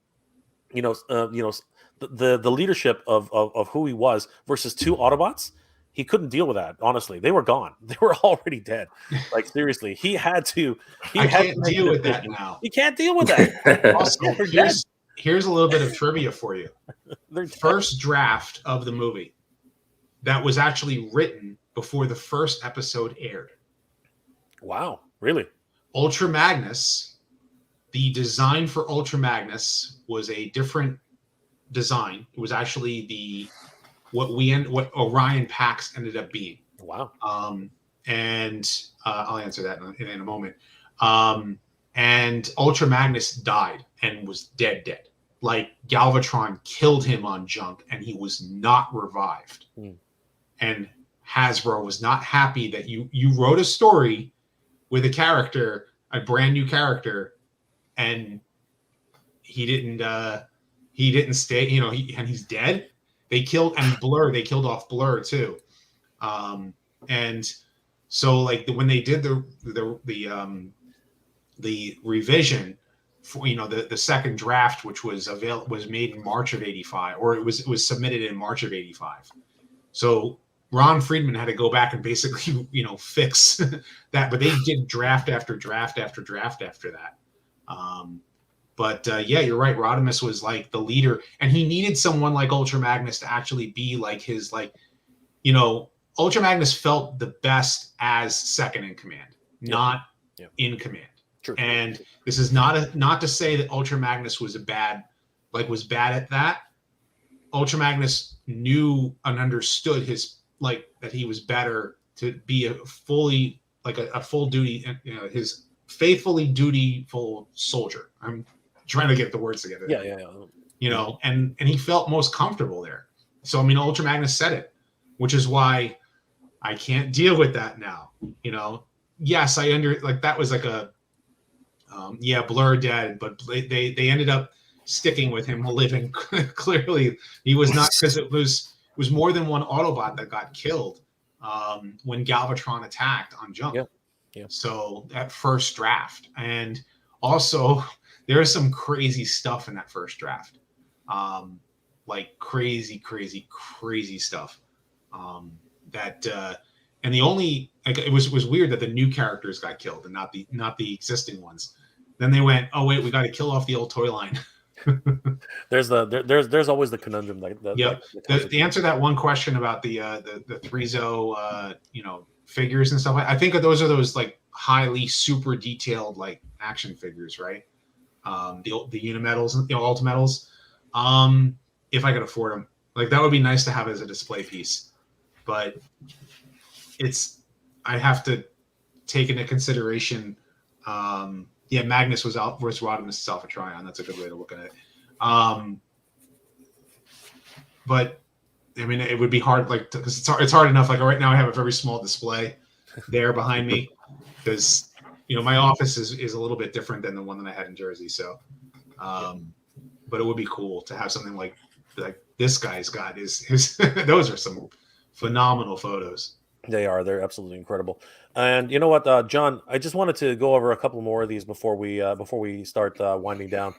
A: the leadership of who he was versus two Autobots. He couldn't deal with that. Honestly, they were gone. They were already dead. Like seriously, he had to.
D: I can't deal with that now.
A: He can't deal with that.
D: Also, here's a little bit of trivia for you. First draft of the movie that was actually written before the first episode aired.
A: Wow, really?
D: Ultra Magnus, the design for Ultra Magnus was a different design. It was actually what Orion Pax ended up being.
A: Wow.
D: And I'll answer that in a moment. And Ultra Magnus died and was dead. Like Galvatron killed him on Junk, and he was not revived. and Hasbro was not happy that you wrote a story with a character, a brand new character, and he didn't stay, you know, and he's dead. They killed they killed off Blur too. And so like when they did the revision for, you know, the second draft, which was made in March of '85, or it was submitted in March of '85. So Ron Friedman had to go back and basically, you know, fix that, but they did draft after draft after draft after that. But yeah, you're right. Rodimus was like the leader, and he needed someone like Ultra Magnus to actually be like his, like, you know, Ultra Magnus felt the best as second in command, not in command.
A: True.
D: And this is not to say that Ultra Magnus was bad at that. Ultra Magnus knew and understood his, like, that he was better to be a fully, like a full duty, you know, his faithfully dutiful soldier. I'm trying to get the words together.
A: Yeah.
D: You know, and he felt most comfortable there. So I mean, Ultra Magnus said it, which is why I can't deal with that now. You know, yes, that was like a Blur dead, but they ended up sticking with him living. Clearly, he was not, because it was more than one Autobot that got killed when Galvatron attacked on Jump.
A: Yeah.
D: So that first draft, and also there is some crazy stuff in that first draft, like crazy stuff. And the only, like, it was weird that the new characters got killed and not the existing ones. Then they went, oh wait, we got to kill off the old toy line.
A: There's always the conundrum.
D: The answer to that one question about the 3ZO, you know, figures and stuff. I think those are those like highly super detailed like action figures, right? The Unimetals, you know, Ultimetals. If I could afford them, like that would be nice to have as a display piece, but I have to take into consideration. Magnus was Rodimus' Alpha Trion. That's a good way to look at it. But I mean, it would be hard, like, because it's hard enough. Like right now, I have a very small display there behind me, because, you know, my office is a little bit different than the one that I had in Jersey. So, but it would be cool to have something like this guy's got. His those are some phenomenal photos.
A: They're absolutely incredible. And you know what, John, I just wanted to go over a couple more of these before we start winding down.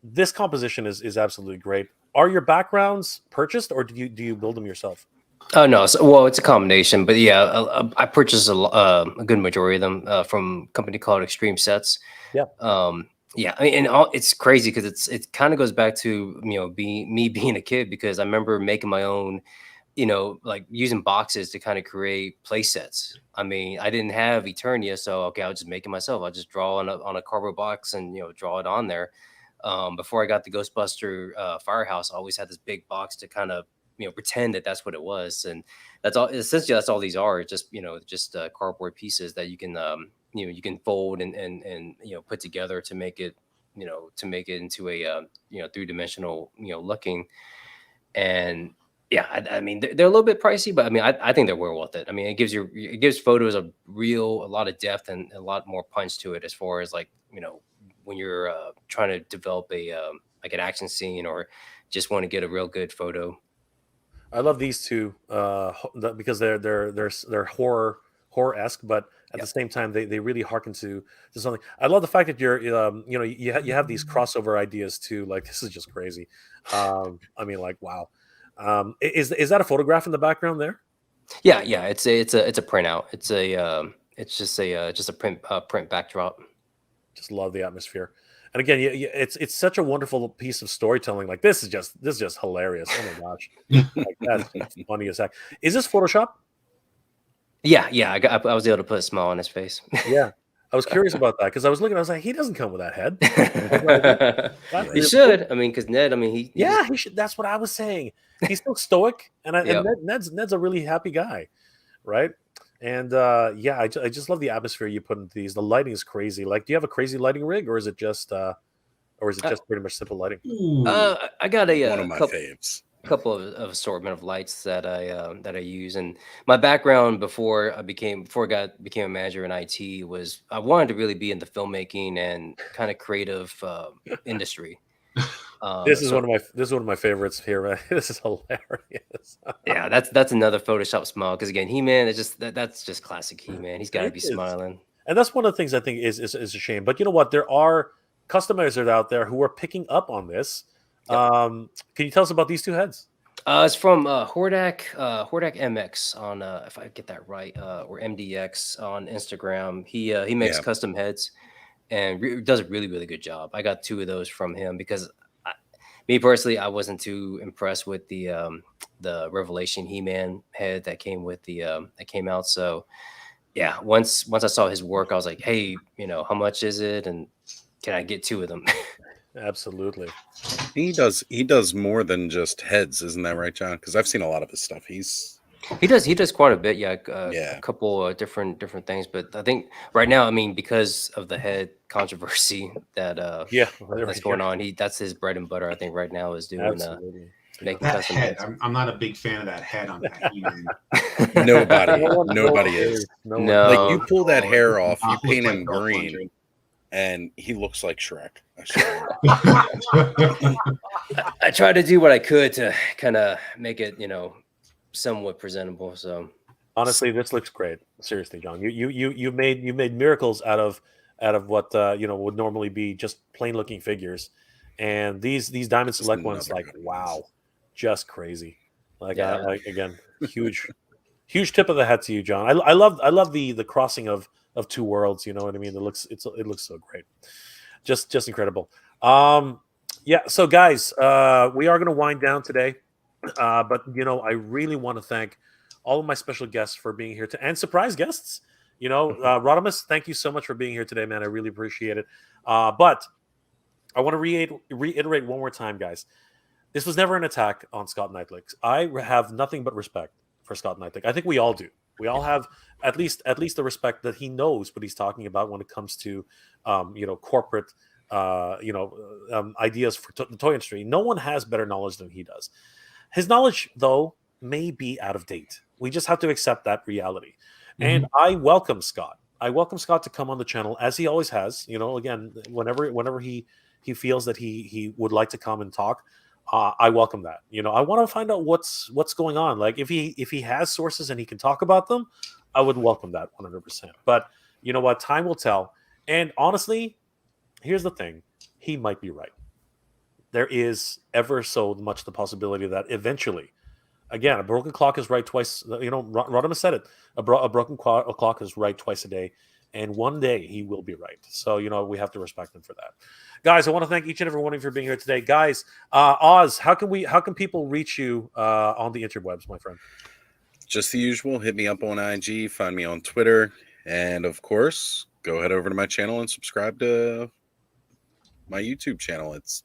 A: This composition is absolutely great. Are your backgrounds purchased, or do you build them yourself?
C: Oh no, well, it's a combination, but yeah, I purchased a good majority of them from a company called Extreme Sets.
A: Yeah.
C: Yeah, I mean, it's crazy because it kind of goes back to, you know, being a kid, because I remember making my own, you know, like using boxes to kind of create play sets. I mean, I didn't have Eternia, so okay, I'll just make it myself. I'll just draw on a cardboard box and, you know, draw it on there. Before I got the Ghostbuster Firehouse, I always had this big box to kind of, you know, pretend that that's what it was. And that's all, essentially that's all these are, just, you know, just cardboard pieces that you can, you know, you can fold and, you know, put together to make it, you know, into a, you know, 3-dimensional, you know, looking. And yeah, I mean, they're a little bit pricey, but I mean, I think they're well worth it. I mean, it gives photos a lot of depth and a lot more punch to it, as far as, like, you know, when you're trying to develop a like an action scene, or just want to get a real good photo.
A: I love these two because they're horror-esque, but at the same time they really harken to something. I love the fact that you're you know, you have these crossover ideas too. Like, this is just crazy. I mean, like, wow. Is that a photograph in the background there?
C: Yeah, it's a printout. It's just a print backdrop.
A: Just love the atmosphere. And again, it's such a wonderful piece of storytelling. Like, this is just hilarious. Oh my gosh, like, that's funny as heck. Is this Photoshop?
C: Yeah, I was able to put a smile on his face.
A: Yeah, I was curious about that, because I was looking. I was like, he doesn't come with that head.
C: He should. I mean, because Ned. I mean, he
A: should. That's what I was saying. He's so stoic, and Ned's a really happy guy, right? And I just love the atmosphere you put into these. The lighting is crazy. Like, do you have a crazy lighting rig, or is it just pretty much simple lighting?
C: I got
E: one of my faves.
C: couple of assortment of lights that I use. And my background before I became a manager in IT was I wanted to really be in the filmmaking and kind of creative industry. So
A: This is one of my favorites here, man. This is hilarious.
C: yeah, that's another Photoshop smile, because again, He-Man is just that's just classic He-Man. He's got to
A: It
C: be
A: is.
C: smiling.
A: And that's one of the things I think is a shame. But you know what? There are customizers out there who are picking up on this.
C: Yep.
A: Can you tell us about these two heads?
C: It's from Hordak MX on if I get that right, or MDX on Instagram. He makes
E: Yeah.
C: custom heads and does a really good job. I got 2 of those from him because me personally, I wasn't too impressed with the Revelation He-Man head that came with the that came out. So yeah, once I saw his work, I was like, hey, how much is it, and can I get 2 of them?
A: Absolutely.
E: He does more than just heads, isn't that right, John? Because I've seen a lot of his stuff.
C: He does quite a bit, yeah.
E: Yeah.
C: A couple different things, but I think right now, I mean, because of the head controversy that
A: Yeah,
C: that's going on, that's his bread and butter. I think right now is doing
A: absolutely.
C: making
D: That
C: custom
D: head,
C: heads.
D: I'm not a big fan of that head on that He-Man.
E: Nobody is.
A: No one
C: No.
E: Like you pull that
D: Oh,
E: hair
D: it
E: off,
D: does
E: you
D: not look
E: paint
D: like
E: him
D: Dolph
E: green,
D: Lundgren.
E: and he looks like Shrek. I swear.
C: I tried to do what I could to kind of make it, somewhat presentable. So
A: Honestly, this looks great. Seriously, John, you made miracles out of what would normally be just plain looking figures, and these Diamond
E: Just
A: Select ones,
E: another
A: like,
E: good one.
A: wow, just crazy. Like,
C: Yeah.
A: again, huge tip of the hat to you, John. I love the crossing of 2 worlds. You know what I mean? It looks so great, just incredible. Yeah. So guys, we are going to wind down today. But I really want to thank all of my special guests for being here and surprise guests. Rodimus, thank you so much for being here today, man. I really appreciate it. But I want to reiterate one more time, guys. This was never an attack on Scott Knightlick. I have nothing but respect for Scott Knightlick. I think we all do. We all have at least the respect that he knows what he's talking about when it comes to, corporate, ideas for the toy industry. No one has better knowledge than he does. His knowledge, though, may be out of date. We just have to accept that reality. And I welcome Scott. I welcome Scott to come on the channel, as he always has. Again, whenever he feels that he would like to come and talk, I welcome that. I want to find out what's going on. Like, if he has sources and he can talk about them, I would welcome that 100%. But you know what? Time will tell. And honestly, here's the thing: he might be right. There is ever so much the possibility that eventually, again, a broken clock is right twice. Rodimus said it. A broken clock is right twice a day, and one day he will be right. So we have to respect him for that. Guys, I want to thank each and every one of you for being here today. Guys, Oz, how can people reach you on the interwebs, my friend?
E: Just the usual. Hit me up on IG, find me on Twitter, and of course, go head over to my channel and subscribe to my YouTube channel. It's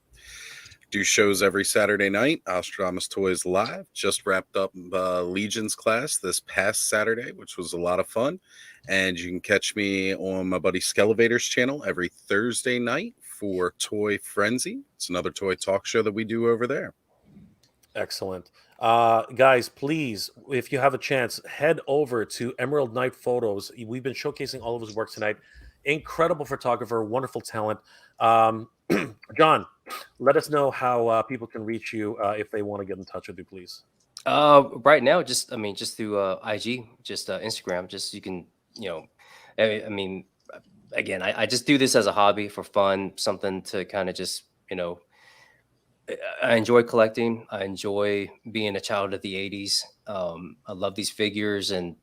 E: do shows every Saturday night. Ostradamus Toys Live. Just wrapped up Legion's class this past Saturday, which was a lot of fun. And you can catch me on my buddy Skelevator's channel every Thursday night for Toy Frenzy. It's another toy talk show that we do over there.
A: Excellent. Guys, please, if you have a chance, head over to Emerald Knight Photos. We've been showcasing all of his work tonight. Incredible photographer, wonderful talent. John, let us know how people can reach you if they want to get in touch with you, please.
C: Right now, just through IG, just Instagram. Just you can, I mean, again, I just do this as a hobby for fun, something to kind of just, I enjoy collecting. I enjoy being a child of the '80s. I love these figures, and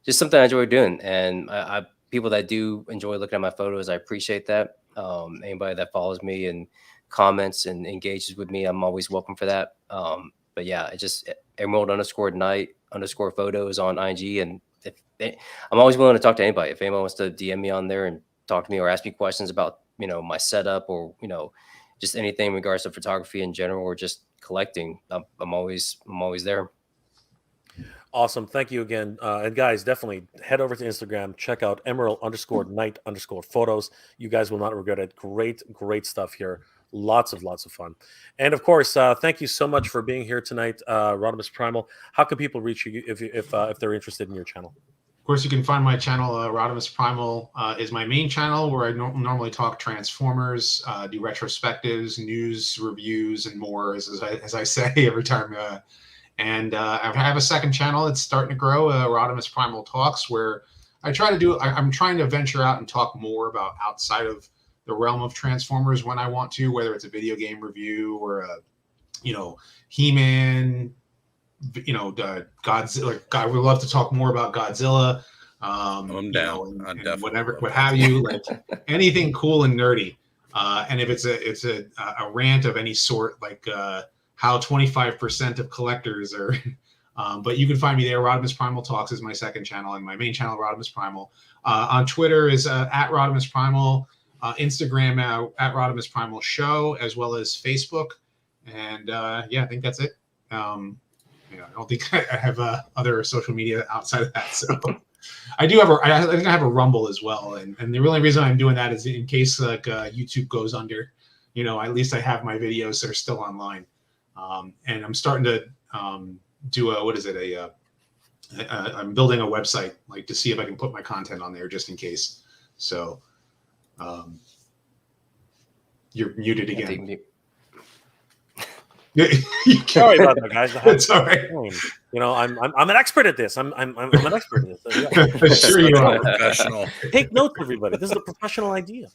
C: just something I enjoy doing. And I people that do enjoy looking at my photos, I appreciate that. Anybody that follows me and comments and engages with me, I'm always welcome for that. But yeah, it's just Emerald_Knight_photos on IG, and I'm always willing to talk to anybody. If anyone wants to DM me on there and talk to me or ask me questions about my setup, or just anything in regards to photography in general, or just collecting, I'm always there.
A: Awesome. Thank you again. And guys, definitely head over to Instagram, check out Emerald_Knight_photos. You guys will not regret it. Great stuff here lots of fun. And of course, thank you so much for being here tonight, Rodimus Primal. How can people reach you if they're interested in your channel?
D: Of course, you can find my channel, Rodimus Primal is my main channel where I normally talk Transformers, do retrospectives, news, reviews, and more, as I say every time. And I have a second channel that's starting to grow, Rodimus Primal Talks, where I try to do, I'm trying to venture out and talk more about outside of the realm of Transformers when I want to, whether it's a video game review or a, He-Man, Godzilla. I would love to talk more about Godzilla.
E: I'm down.
D: And whatever, what have you, like anything cool and nerdy. And if it's a rant of any sort, like how 25% of collectors are. But you can find me there. Rodimus Primal Talks is my second channel, and my main channel, Rodimus Primal. On Twitter is at Rodimus Primal, Instagram at Rodimus Primal Show, as well as Facebook. And I think that's it. I don't think I have other social media outside of that. So I do have I think I have a Rumble as well. And the only reason I'm doing that is in case like YouTube goes under, at least I have my videos that are still online. And I'm starting to do I'm building a website like to see if I can put my content on there just in case. So you're muted again.
A: Sorry about that, guys.
D: It's all right.
A: I'm an expert at this. I'm an expert at this.
D: Sure you are.
E: Professional.
A: Take notes, everybody. This is a professional idea.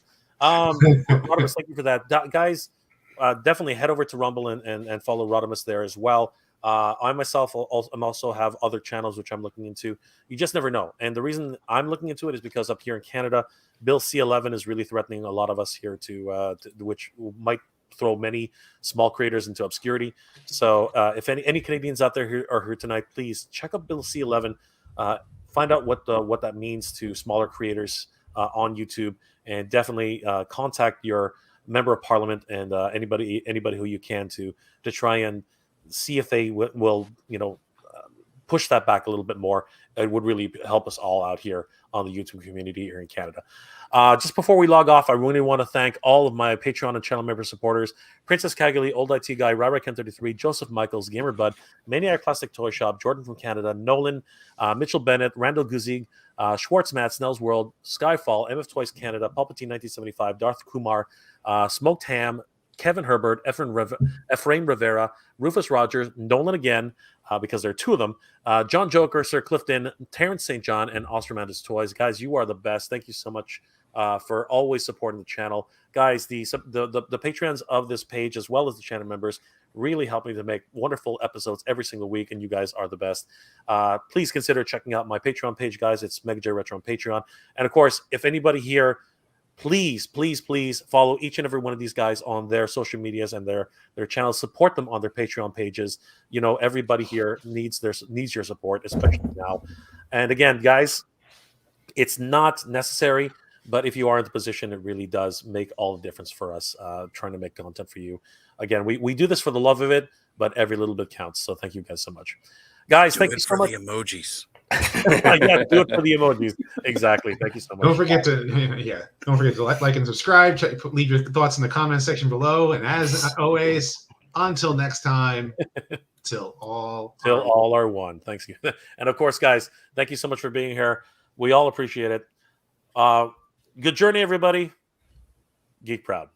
A: Rodimus, thank you for that, guys. Definitely head over to Rumble and follow Rodimus there as well. I myself also have other channels which I'm looking into. You just never know. And the reason I'm looking into it is because up here in Canada, Bill C-11 is really threatening a lot of us here to which might throw many small creators into obscurity. So if any Canadians out there are here tonight, please check out Bill C-11. Find out what that means to smaller creators on YouTube, and definitely contact your member of parliament and anybody who you can to try and see if they will push that back a little bit more. It would really help us all out here on the YouTube community here in Canada. Just before we log off, I really want to thank all of my Patreon and channel member supporters: Princess Cagali, Old IT Guy, Ken33, Joseph Michaels, Gamer Bud, Maniac Classic Toy Shop, Jordan from Canada, Nolan, Mitchell Bennett, Randall Guzig, Schwartzmat, Snell's World, Skyfall, MF Toys Canada, Palpatine 1975, Darth Kumar, Smoked Ham, Kevin Herbert, Ephraim Rivera, Rufus Rogers, Nolan again, because there are two of them, John Joker, Sir Clifton, Terrence St. John, and Osterman's Toys. Guys, you are the best. Thank you so much for always supporting the channel. Guys, the Patreons of this page, as well as the channel members, really help me to make wonderful episodes every single week, and you guys are the best. Please consider checking out my Patreon page, guys. It's Mega J Retro on Patreon. And of course, if anybody here, please follow each and every one of these guys on their social medias and their channels. Support them on their Patreon pages. Everybody here needs your support, especially now. And again, guys, it's not necessary, but if you are in the position, it really does make all the difference for us trying to make content for you. Again, we do this for the love of it, but every little bit counts. So thank you guys so much. Guys, thank you so much.
E: The emojis.
A: Yeah, do it for the emojis. Exactly. Thank you so much.
D: Don't forget to like and subscribe. Leave your thoughts in the comment section below. And as always, until next time, till all
A: are one. Thanks. And of course, guys, thank you so much for being here. We all appreciate it. Good journey, everybody. Geek proud.